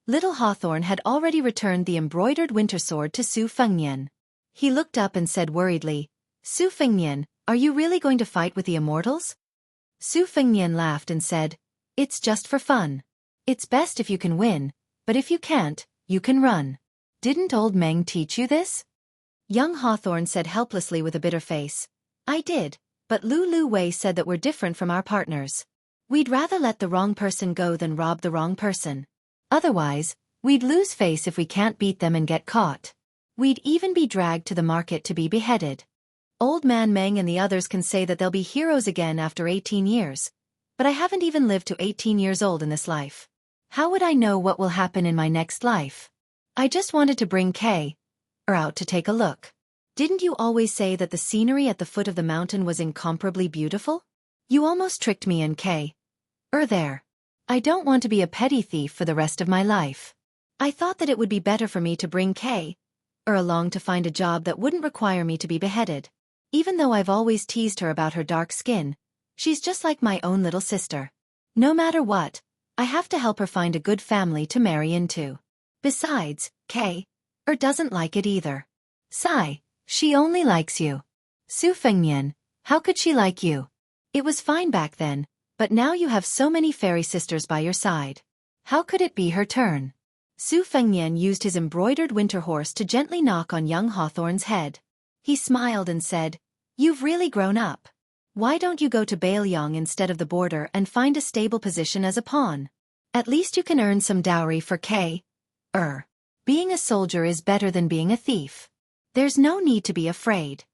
Little Hawthorne had already returned the embroidered winter sword to Su Fengnian. He looked up and said worriedly, "Su Fengnian, are you really going to fight with the immortals?" Su Fengnian laughed and said, "It's just for fun. It's best if you can win, but if you can't, you can run. Didn't old Meng teach you this?" Young Hawthorne said helplessly with a bitter face, "I did, but Lu Wei said that we're different from our partners. We'd rather let the wrong person go than rob the wrong person. Otherwise, we'd lose face if we can't beat them and get caught. We'd even be dragged to the market to be beheaded. Old Man Meng and the others can say that they'll be heroes again after 18 years, but I haven't even lived to 18 years old in this life. How would I know what will happen in my next life? I just wanted to bring out to take a look. Didn't you always say that the scenery at the foot of the mountain was incomparably beautiful? You almost tricked me in there. I don't want to be a petty thief for the rest of my life. I thought that it would be better for me to bring along to find a job that wouldn't require me to be beheaded. Even though I've always teased her about her dark skin, she's just like my own little sister. No matter what, I have to help her find a good family to marry into. Besides, doesn't like it either. Sigh, she only likes you. Su Fengnian, how could she like you? It was fine back then, but now you have so many fairy sisters by your side. How could it be her turn? Su Fengnian used his embroidered winter horse to gently knock on young Hawthorne's head. He smiled and said, "You've really grown up. Why don't you go to Baelyong instead of the border and find a stable position as a pawn? At least you can earn some dowry for Being a soldier is better than being a thief. There's no need to be afraid."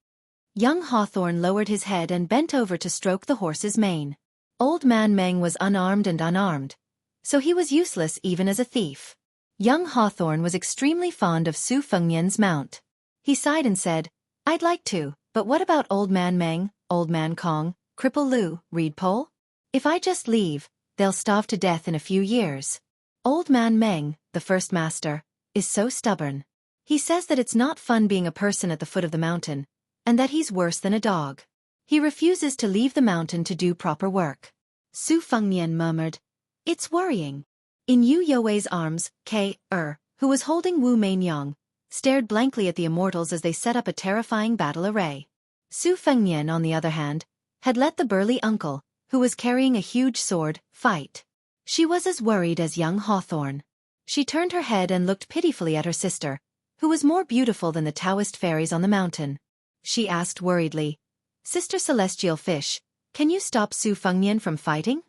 Young Hawthorne lowered his head and bent over to stroke the horse's mane. Old Man Meng was unarmed, so he was useless even as a thief. Young Hawthorne was extremely fond of Su Fengnian's mount. He sighed and said, "I'd like to, but what about Old Man Meng, Old Man Kong, Cripple Lu, Reed Pole? If I just leave, they'll starve to death in a few years. Old Man Meng, the first master, is so stubborn. He says that it's not fun being a person at the foot of the mountain, and that he's worse than a dog. He refuses to leave the mountain to do proper work." Su Fengnian murmured, "It's worrying." In Yu Youwei's arms, who was holding Wu Mainyong, stared blankly at the immortals as they set up a terrifying battle array. Su Fengnian, on the other hand, had let the burly uncle, who was carrying a huge sword, fight. She was as worried as young Hawthorne. She turned her head and looked pitifully at her sister, who was more beautiful than the Taoist fairies on the mountain. She asked worriedly, "Sister Celestial Fish, can you stop Su Fengnian from fighting?"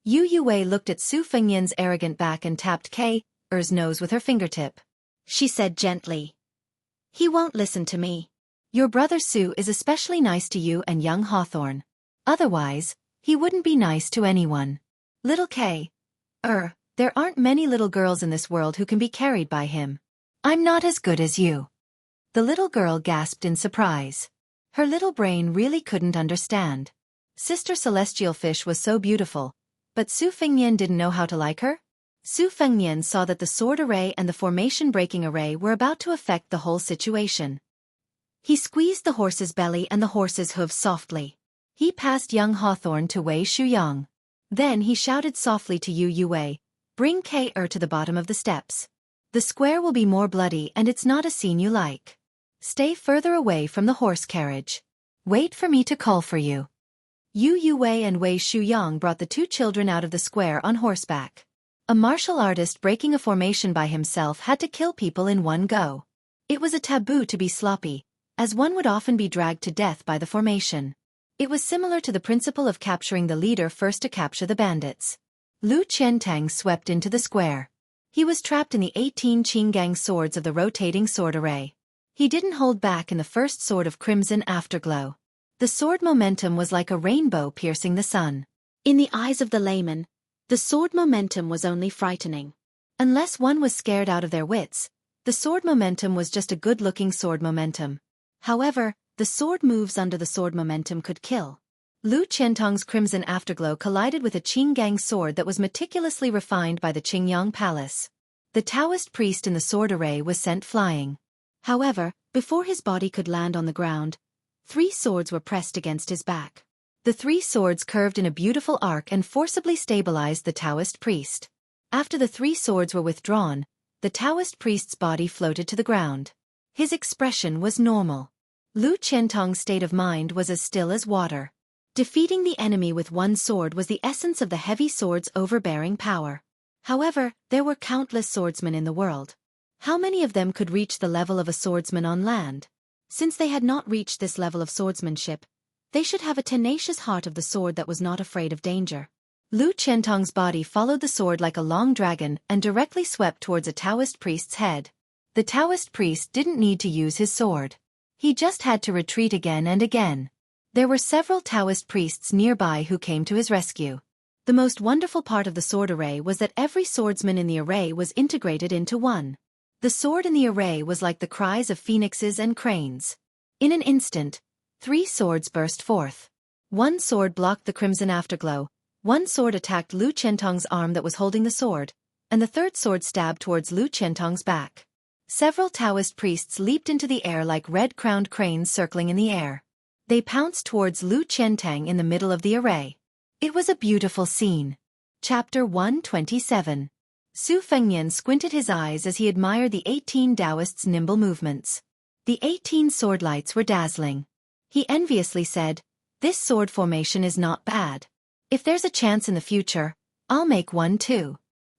Yu Youwei looked at Su Fengnian's arrogant back and tapped K's nose with her fingertip. She said gently, "He won't listen to me. Your brother Su is especially nice to you and young Hawthorne. Otherwise, he wouldn't be nice to anyone. Little there aren't many little girls in this world who can be carried by him. I'm not as good as you." The little girl gasped in surprise. Her little brain really couldn't understand. Sister Celestial Fish was so beautiful, but Su Fengnian didn't know how to like her? Su Fengnian saw that the sword array and the formation-breaking array were about to affect the whole situation. He squeezed the horse's belly and the horse's hooves softly. He passed young Hawthorne to Wei Shuyang. Then he shouted softly to Yu Youwei, "Bring to the bottom of the steps. The square will be more bloody and it's not a scene you like. Stay further away from the horse carriage. Wait for me to call for you." Yu Youwei and Wei Shuyang brought the two children out of the square on horseback. A martial artist breaking a formation by himself had to kill people in one go. It was a taboo to be sloppy, as one would often be dragged to death by the formation. It was similar to the principle of capturing the leader first to capture the bandits. Lu Qiantang swept into the square. He was trapped in the 18 Qinggang swords of the rotating sword array. He didn't hold back in the first sword of crimson afterglow. The sword momentum was like a rainbow piercing the sun. In the eyes of the layman, the sword momentum was only frightening. Unless one was scared out of their wits, the sword momentum was just a good-looking sword momentum. However, the sword moves under the sword momentum could kill. Lu Qiantang's crimson afterglow collided with a Qinggang sword that was meticulously refined by the Qingyang Palace. The Taoist priest in the sword array was sent flying. However, before his body could land on the ground, 3 swords were pressed against his back. The 3 swords curved in a beautiful arc and forcibly stabilized the Taoist priest. After the 3 swords were withdrawn, the Taoist priest's body floated to the ground. His expression was normal. Lu Qiantang's state of mind was as still as water. Defeating the enemy with one sword was the essence of the heavy sword's overbearing power. However, there were countless swordsmen in the world. How many of them could reach the level of a swordsman on land? Since they had not reached this level of swordsmanship, they should have a tenacious heart of the sword that was not afraid of danger. Lu Qiantang's body followed the sword like a long dragon and directly swept towards a Taoist priest's head. The Taoist priest didn't need to use his sword. He just had to retreat again and again. There were several Taoist priests nearby who came to his rescue. The most wonderful part of the sword array was that every swordsman in the array was integrated into one. The sword in the array was like the cries of phoenixes and cranes. In an instant, 3 swords burst forth. One sword blocked the crimson afterglow, one sword attacked Lu Qiantang's arm that was holding the sword, and the third sword stabbed towards Lu Qiantang's back. Several Taoist priests leaped into the air like red-crowned cranes circling in the air. They pounced towards Lu Qiantang in the middle of the array. It was a beautiful scene. Chapter 127. Su Fengnian squinted his eyes as he admired the 18 Taoists' nimble movements. The 18 sword lights were dazzling. He enviously said, "This sword formation is not bad. If there's a chance in the future, I'll make one too.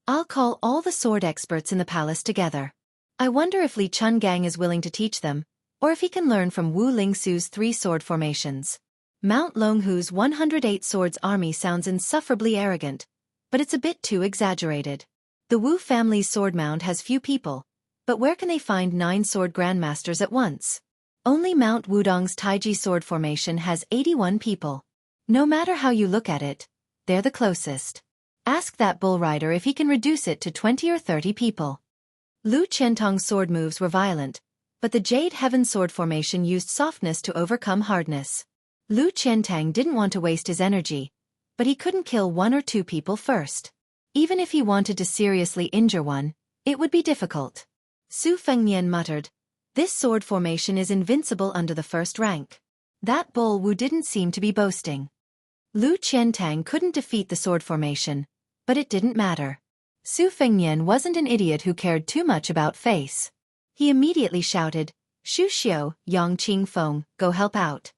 I'll call all the sword experts in the palace together. I wonder if Li Chungang is willing to teach them, or if he can learn from Wu Lingsu's 3 sword formations." Mount Longhu's 108 swords army sounds insufferably arrogant, but it's a bit too exaggerated. The Wu family's sword mound has few people, but where can they find 9 sword grandmasters at once? Only Mount Wudong's Taiji sword formation has 81 people. No matter how you look at it, they're the closest. Ask that bull rider if he can reduce it to 20 or 30 people. Lu Qiantong's sword moves were violent, but the Jade Heaven sword formation used softness to overcome hardness. Lu Qiantang didn't want to waste his energy, but he couldn't kill 1 or 2 people first. Even if he wanted to seriously injure one, it would be difficult. Su Fengnian muttered, "This sword formation is invincible under the first rank." That bull Wu didn't seem to be boasting. Lu Qiantang couldn't defeat the sword formation, but it didn't matter. Su Fengnian wasn't an idiot who cared too much about face. He immediately shouted, "Shu Xiao, Yang Qingfeng, go help out."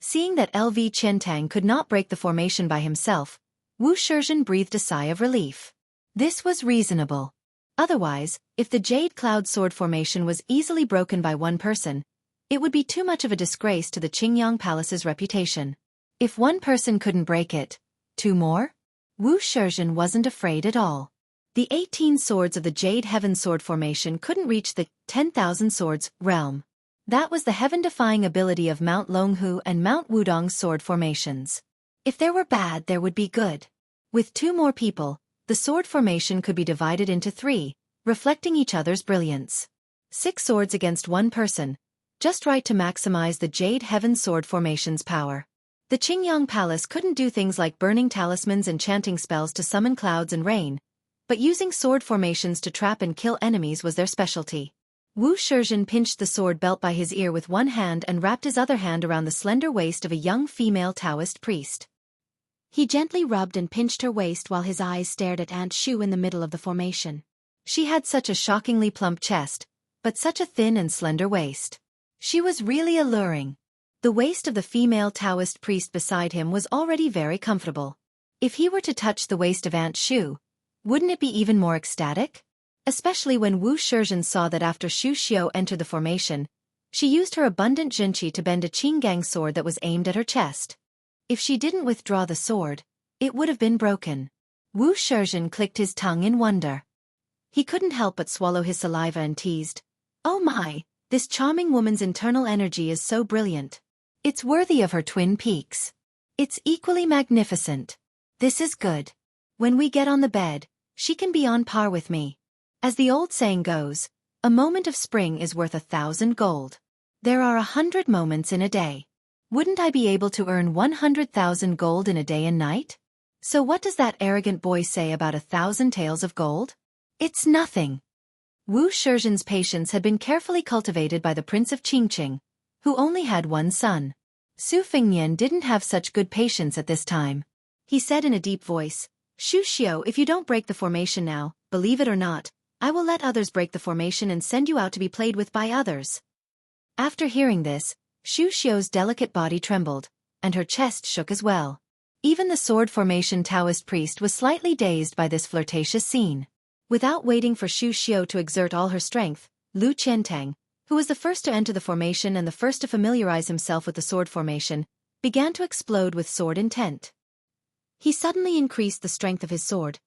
Seeing that LV Qiantang could not break the formation by himself, Wu Shizhen breathed a sigh of relief. This was reasonable. Otherwise, if the Jade Cloud sword formation was easily broken by one person, it would be too much of a disgrace to the Qingyang Palace's reputation. If one person couldn't break it, 2 more? Wu Shizhen wasn't afraid at all. The 18 swords of the Jade Heaven sword formation couldn't reach the 10,000 swords realm. That was the heaven-defying ability of Mount Longhu and Mount Wudong's sword formations. If there were bad, there would be good. With 2 more people, the sword formation could be divided into 3, reflecting each other's brilliance. 6 swords against 1 person, just right to maximize the Jade Heaven sword formation's power. The Qingyang Palace couldn't do things like burning talismans and chanting spells to summon clouds and rain, but using sword formations to trap and kill enemies was their specialty. Wu Shizhen pinched the sword belt by his ear with one hand and wrapped his other hand around the slender waist of a young female Taoist priest. He gently rubbed and pinched her waist while his eyes stared at Aunt Shu in the middle of the formation. She had such a shockingly plump chest, but such a thin and slender waist. She was really alluring. The waist of the female Taoist priest beside him was already very comfortable. If he were to touch the waist of Aunt Shu, wouldn't it be even more ecstatic? Especially when Wu Shizhen saw that after Shu Xiao entered the formation, she used her abundant junqi to bend a Qingang sword that was aimed at her chest. If she didn't withdraw the sword, it would have been broken. Wu Shizhen clicked his tongue in wonder. He couldn't help but swallow his saliva and teased, "Oh my, this charming woman's internal energy is so brilliant. It's worthy of her twin peaks. It's equally magnificent. This is good. When we get on the bed, she can be on par with me. As the old saying goes, a moment of spring is worth 1,000 gold. There are 100 moments in a day. Wouldn't I be able to earn 100,000 gold in a day and night? So what does that arrogant boy say about 1,000 taels of gold? It's nothing." Wu Shizhen's patience had been carefully cultivated by the Prince of Qingqing, who only had 1 son. Su Fengnian didn't have such good patience at this time. He said in a deep voice, "Shu Xiao, if you don't break the formation now, believe it or not, I will let others break the formation and send you out to be played with by others." After hearing this, Shu Xiao's delicate body trembled, and her chest shook as well. Even the sword formation Taoist priest was slightly dazed by this flirtatious scene. Without waiting for Shu Xiao to exert all her strength, Lu Qiantang, who was the first to enter the formation and the first to familiarize himself with the sword formation, began to explode with sword intent. He suddenly increased the strength of his sword,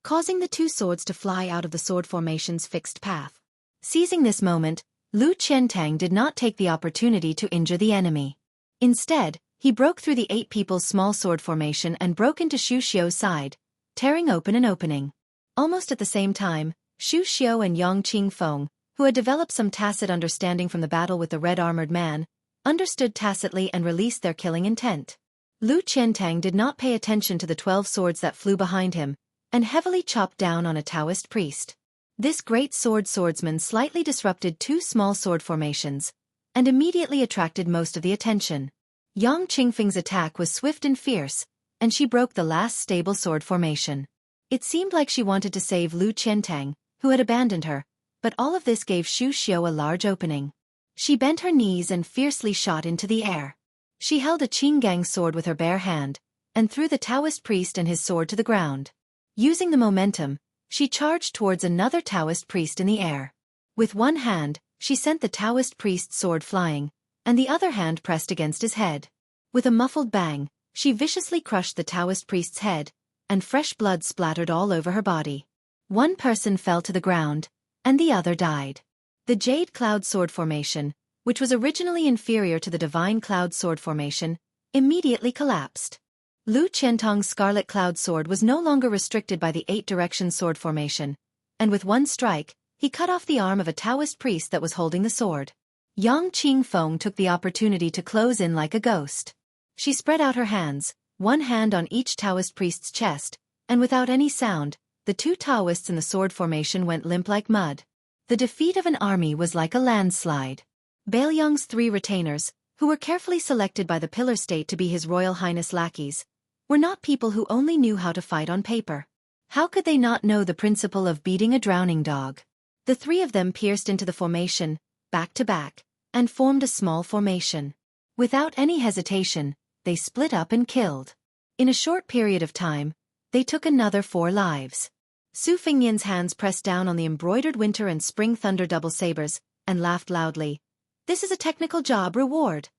causing the 2 swords to fly out of the sword formation's fixed path. Seizing this moment, Lu Qiantang did not take the opportunity to injure the enemy. Instead, he broke through the 8 people's small sword formation and broke into Shu Xiao's side, tearing open an opening. Almost at the same time, Shu Xiao and Yang Qingfeng, who had developed some tacit understanding from the battle with the red-armored man, understood tacitly and released their killing intent. Lu Qiantang did not pay attention to the 12 swords that flew behind him, and heavily chopped down on a Taoist priest. This great swordsman slightly disrupted 2 small sword formations, and immediately attracted most of the attention. Yang Qingfeng's attack was swift and fierce, and she broke the last stable sword formation. It seemed like she wanted to save Lu Qiantang, who had abandoned her, but all of this gave Xu Xiu a large opening. She bent her knees and fiercely shot into the air. She held a Qinggang sword with her bare hand, and threw the Taoist priest and his sword to the ground. Using the momentum, she charged towards another Taoist priest in the air. With one hand, she sent the Taoist priest's sword flying, and the other hand pressed against his head. With a muffled bang, she viciously crushed the Taoist priest's head, and fresh blood splattered all over her body. One person fell to the ground, and the other died. The Jade Cloud Sword Formation, which was originally inferior to the Divine Cloud Sword Formation, immediately collapsed. Lu Qiantang's Scarlet Cloud Sword was no longer restricted by the 8-direction sword formation, and with one strike, he cut off the arm of a Taoist priest that was holding the sword. Yang Qingfeng took the opportunity to close in like a ghost. She spread out her hands, one hand on each Taoist priest's chest, and without any sound, the two Taoists in the sword formation went limp like mud. The defeat of an army was like a landslide. Bailiang's 3 retainers, who were carefully selected by the Pillar State to be His Royal Highness lackeys, were not people who only knew how to fight on paper. How could they not know the principle of beating a drowning dog? The 3 of them pierced into the formation, back to back, and formed a small formation. Without any hesitation, they split up and killed. In a short period of time, they took another 4 lives. Su Fengnian's hands pressed down on the embroidered winter and spring thunder double sabers, and laughed loudly. This is a technical job reward.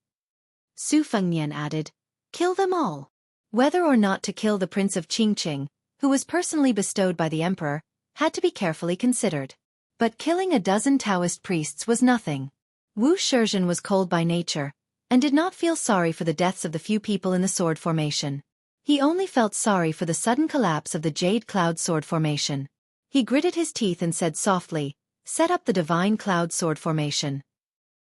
Su Fengnian added, kill them all. Whether or not to kill the Prince of Qingqing, who was personally bestowed by the Emperor, had to be carefully considered. But killing a dozen Taoist priests was nothing. Wu Shizhen was cold by nature, and did not feel sorry for the deaths of the few people in the sword formation. He only felt sorry for the sudden collapse of the Jade Cloud Sword Formation. He gritted his teeth and said softly, set up the Divine Cloud Sword Formation.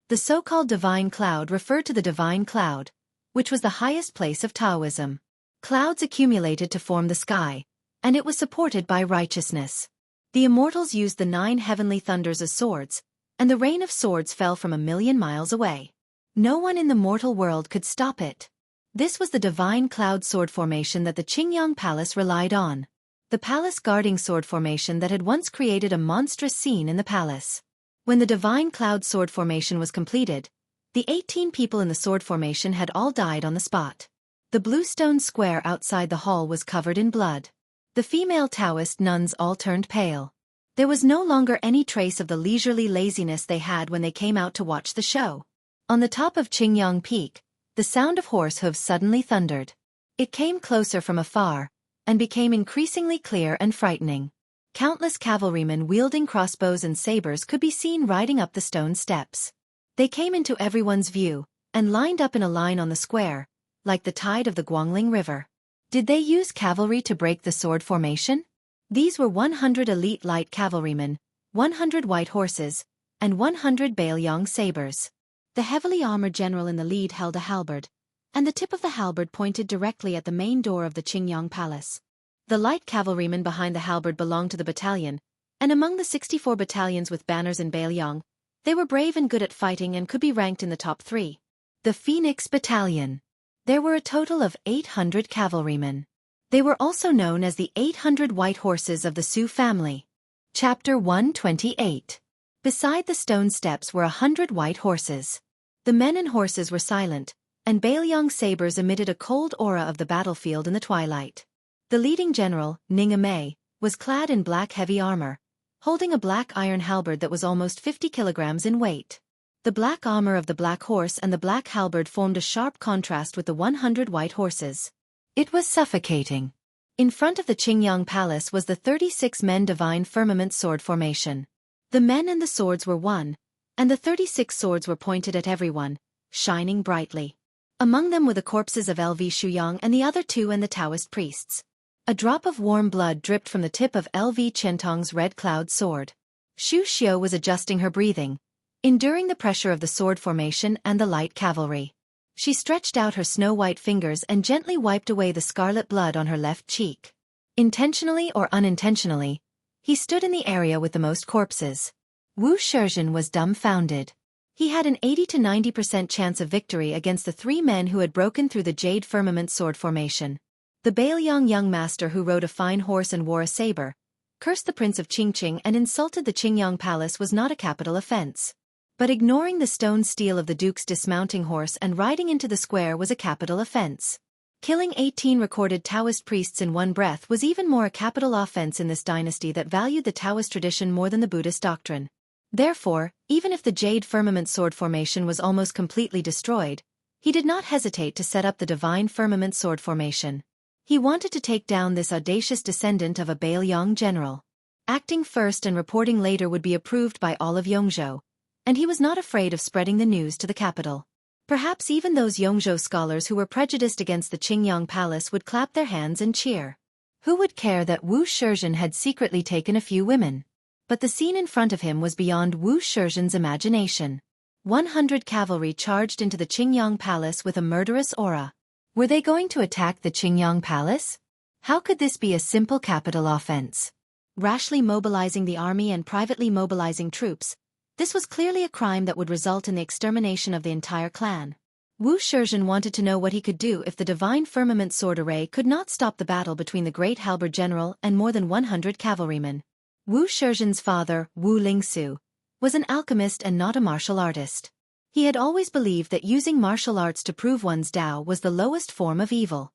The so-called Divine Cloud referred to the Divine Cloud, which was the highest place of Taoism. Clouds accumulated to form the sky, and it was supported by righteousness. The immortals used the 9 heavenly thunders as swords, and the rain of swords fell from 1,000,000 miles away. No one in the mortal world could stop it. This was the Divine Cloud Sword Formation that the Qingyang Palace relied on. The palace guarding sword formation that had once created a monstrous scene in the palace. When the Divine Cloud Sword Formation was completed, the 18 people in the sword formation had all died on the spot. The blue stone square outside the hall was covered in blood. The female Taoist nuns all turned pale. There was no longer any trace of the leisurely laziness they had when they came out to watch the show. On the top of Qingyang Peak, the sound of horse hooves suddenly thundered. It came closer from afar, and became increasingly clear and frightening. Countless cavalrymen wielding crossbows and sabers could be seen riding up the stone steps. They came into everyone's view, and lined up in a line on the square, like the tide of the Guangling River. Did they use cavalry to break the sword formation? These were 100 elite light cavalrymen, 100 white horses, and 100 Bailiang sabers. The heavily armored general in the lead held a halberd, and the tip of the halberd pointed directly at the main door of the Qingyang Palace. The light cavalrymen behind the halberd belonged to the battalion, and among the 64 battalions with banners in Bailiang, they were brave and good at fighting and could be ranked in the top 3. The Phoenix Battalion. There were a total of 800 cavalrymen. They were also known as the 800 White Horses of the Su family. Chapter 128. Beside the stone steps were 100 white horses. The men and horses were silent, and Bailiang sabers emitted a cold aura of the battlefield in the twilight. The leading general, Ning Mei, was clad in black heavy armor, holding a black iron halberd that was almost 50 kilograms in weight. The black armor of the black horse and the black halberd formed a sharp contrast with the 100 white horses. It was suffocating. In front of the Qingyang Palace was the 36-men Divine Firmament Sword Formation. The men and the swords were one, and the 36 swords were pointed at everyone, shining brightly. Among them were the corpses of LV Shuyang and the other 2 and the Taoist priests. A drop of warm blood dripped from the tip of LV Qiantang's red cloud sword. Xu Xiu was adjusting her breathing, enduring the pressure of the sword formation and the light cavalry. She stretched out her snow-white fingers and gently wiped away the scarlet blood on her left cheek. Intentionally or unintentionally, he stood in the area with the most corpses. Wu Shizhen was dumbfounded. He had an 80 to 90% chance of victory against the 3 men who had broken through the Jade Firmament sword formation. The Baelyong young master who rode a fine horse and wore a saber, cursed the Prince of Qingqing and insulted the Qingyang Palace was not a capital offense. But ignoring the stone steel of the Duke's dismounting horse and riding into the square was a capital offense. Killing 18 recorded Taoist priests in one breath was even more a capital offense in this dynasty that valued the Taoist tradition more than the Buddhist doctrine. Therefore, even if the Jade Firmament Sword Formation was almost completely destroyed, he did not hesitate to set up the Divine Firmament Sword Formation. He wanted to take down this audacious descendant of a Baelyong general. Acting first and reporting later would be approved by all of Yongzhou, and he was not afraid of spreading the news to the capital. Perhaps even those Yongzhou scholars who were prejudiced against the Qingyang Palace would clap their hands and cheer. Who would care that Wu Shizhen had secretly taken a few women? But the scene in front of him was beyond Wu Shizhen's imagination. 100 cavalry charged into the Qingyang Palace with a murderous aura. Were they going to attack the Qingyang Palace? How could this be a simple capital offense? Rashly mobilizing the army and privately mobilizing troops, this was clearly a crime that would result in the extermination of the entire clan. Wu Shizhen wanted to know what he could do if the Divine Firmament Sword Array could not stop the battle between the great halberd general and more than 100 cavalrymen. Wu Shizhen's father, Wu Lingsu, was an alchemist and not a martial artist. He had always believed that using martial arts to prove one's Tao was the lowest form of evil.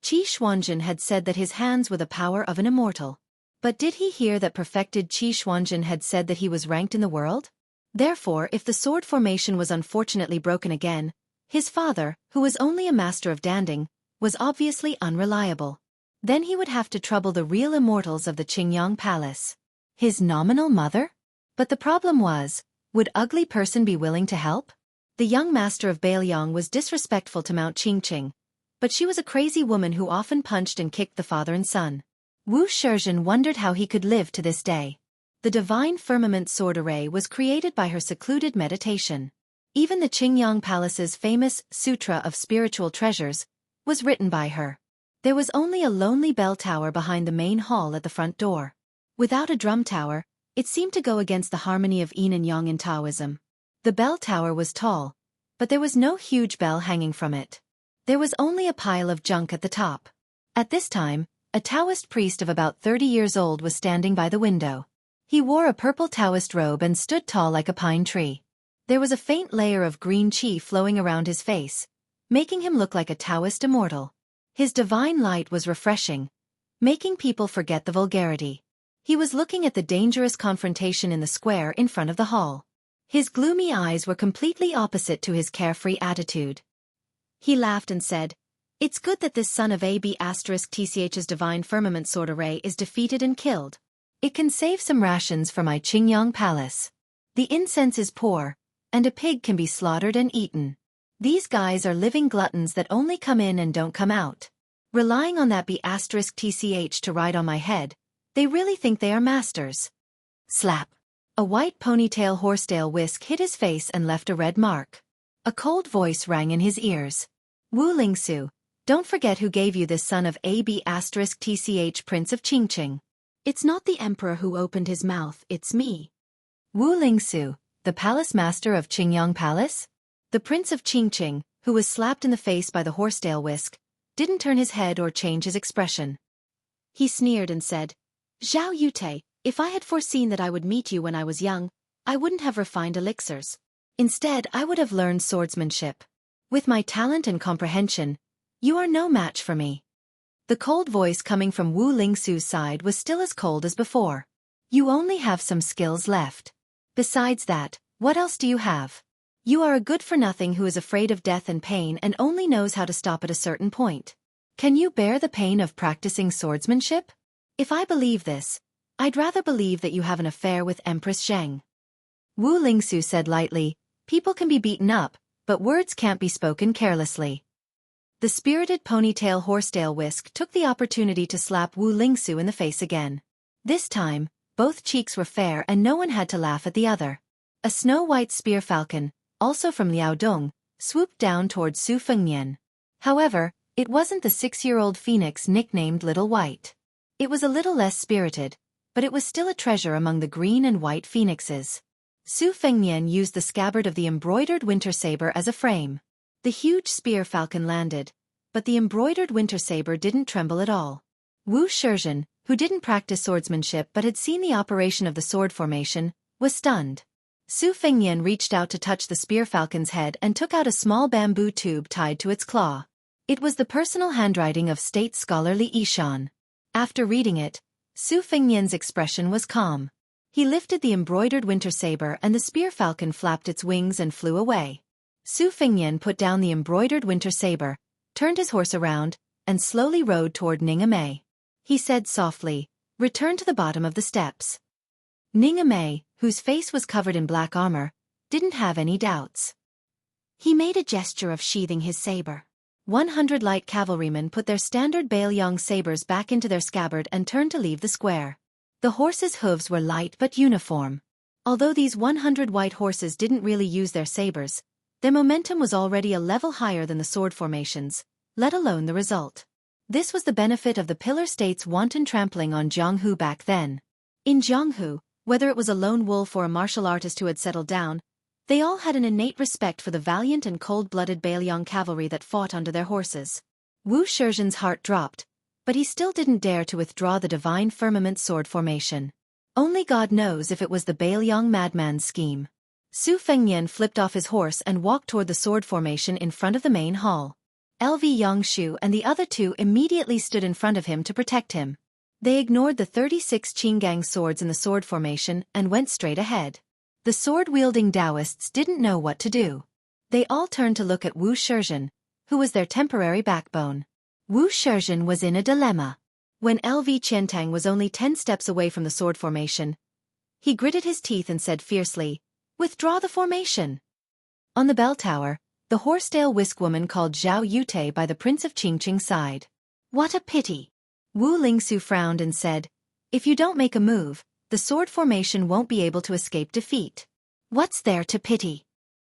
Qi Xuanjun had said that his hands were the power of an immortal. But did he hear that perfected Qi Xuanjun had said that he was ranked in the world? Therefore, if the sword formation was unfortunately broken again, his father, who was only a master of danding, was obviously unreliable. Then he would have to trouble the real immortals of the Qingyang Palace. His nominal mother? But the problem was, would ugly person be willing to help? The young master of Baelyong was disrespectful to Mount Qingqing, but she was a crazy woman who often punched and kicked the father and son. Wu Shizhen wondered how he could live to this day. The Divine Firmament Sword Array was created by her secluded meditation. Even the Qingyang Palace's famous Sutra of Spiritual Treasures was written by her. There was only a lonely bell tower behind the main hall at the front door. Without a drum tower, it seemed to go against the harmony of yin and yang in Taoism. The bell tower was tall, but there was no huge bell hanging from it. There was only a pile of junk at the top. At this time, a Taoist priest of about 30 years old was standing by the window. He wore a purple Taoist robe and stood tall like a pine tree. There was a faint layer of green qi flowing around his face, making him look like a Taoist immortal. His divine light was refreshing, making people forget the vulgarity. He was looking at the dangerous confrontation in the square in front of the hall. His gloomy eyes were completely opposite to his carefree attitude. He laughed and said, "It's good that this son of AB*TCH's Divine Firmament Sword Array is defeated and killed. It can save some rations for my Qingyang Palace. The incense is poor, and a pig can be slaughtered and eaten. These guys are living gluttons that only come in and don't come out. Relying on that B*TCH to ride on my head, they really think they are masters." Slap. A white ponytail horsetail whisk hit his face and left a red mark. A cold voice rang in his ears. "Wu Lingsu, don't forget who gave you this son of AB*TCH Prince of Qingqing. It's not the emperor who opened his mouth, it's me." Wu Lingsu, the palace master of Qingyang Palace? The Prince of Qingqing, who was slapped in the face by the horsetail whisk, didn't turn his head or change his expression. He sneered and said, "Zhao Yute, if I had foreseen that I would meet you when I was young, I wouldn't have refined elixirs. Instead, I would have learned swordsmanship. With my talent and comprehension, you are no match for me." The cold voice coming from Wu Lingsu's side was still as cold as before. "You only have some skills left. Besides that, what else do you have? You are a good-for-nothing who is afraid of death and pain and only knows how to stop at a certain point. Can you bear the pain of practicing swordsmanship? If I believe this, I'd rather believe that you have an affair with Empress Zheng." Wu Lingsu said lightly, "People can be beaten up, but words can't be spoken carelessly." The spirited ponytail horsetail whisk took the opportunity to slap Wu Lingsu in the face again. This time, both cheeks were fair and no one had to laugh at the other. A snow-white spear falcon, also from Liaodong, swooped down toward Su Fengnian. However, it wasn't the 6-year-old phoenix nicknamed Little White. It was a little less spirited, but it was still a treasure among the green and white phoenixes. Su Fengnian used the scabbard of the embroidered winter saber as a frame. The huge spear falcon landed, but the embroidered winter saber didn't tremble at all. Wu Shizhen, who didn't practice swordsmanship but had seen the operation of the sword formation, was stunned. Su Fengnian reached out to touch the spear falcon's head and took out a small bamboo tube tied to its claw. It was the personal handwriting of state scholar Li Yishan. After reading it, Su Fengnian's expression was calm. He lifted the embroidered winter saber and the spear falcon flapped its wings and flew away. Su Fengnian put down the embroidered winter saber, turned his horse around, and slowly rode toward Ningame. He said softly, "Return to the bottom of the steps." Ningame, whose face was covered in black armor, didn't have any doubts. He made a gesture of sheathing his saber. 100 light cavalrymen put their standard Baelyang sabers back into their scabbard and turned to leave the square. The horses' hooves were light but uniform. Although these 100 white horses didn't really use their sabers, their momentum was already a level higher than the sword formations, let alone the result. This was the benefit of the Pillar State's wanton trampling on Jianghu back then. In Jianghu, whether it was a lone wolf or a martial artist who had settled down, they all had an innate respect for the valiant and cold-blooded Baelyang cavalry that fought under their horses. Wu Shizhen's heart dropped, but he still didn't dare to withdraw the Divine Firmament sword formation. Only God knows if it was the Baelyang madman's scheme. Su Fengnian flipped off his horse and walked toward the sword formation in front of the main hall. LV Yangshu and the other two immediately stood in front of him to protect him. They ignored the 36 Qinggang swords in the sword formation and went straight ahead. The sword-wielding Taoists didn't know what to do. They all turned to look at Wu Shizhen, who was their temporary backbone. Wu Shizhen was in a dilemma. When LV Qiantang was only 10 steps away from the sword formation, he gritted his teeth and said fiercely, "Withdraw the formation." On the bell tower, the horsetail whisk woman called Zhao Yute by the Prince of Qingqing sighed. "What a pity." Wu Lingsu frowned and said, "If you don't make a move, the sword formation won't be able to escape defeat." "What's there to pity?"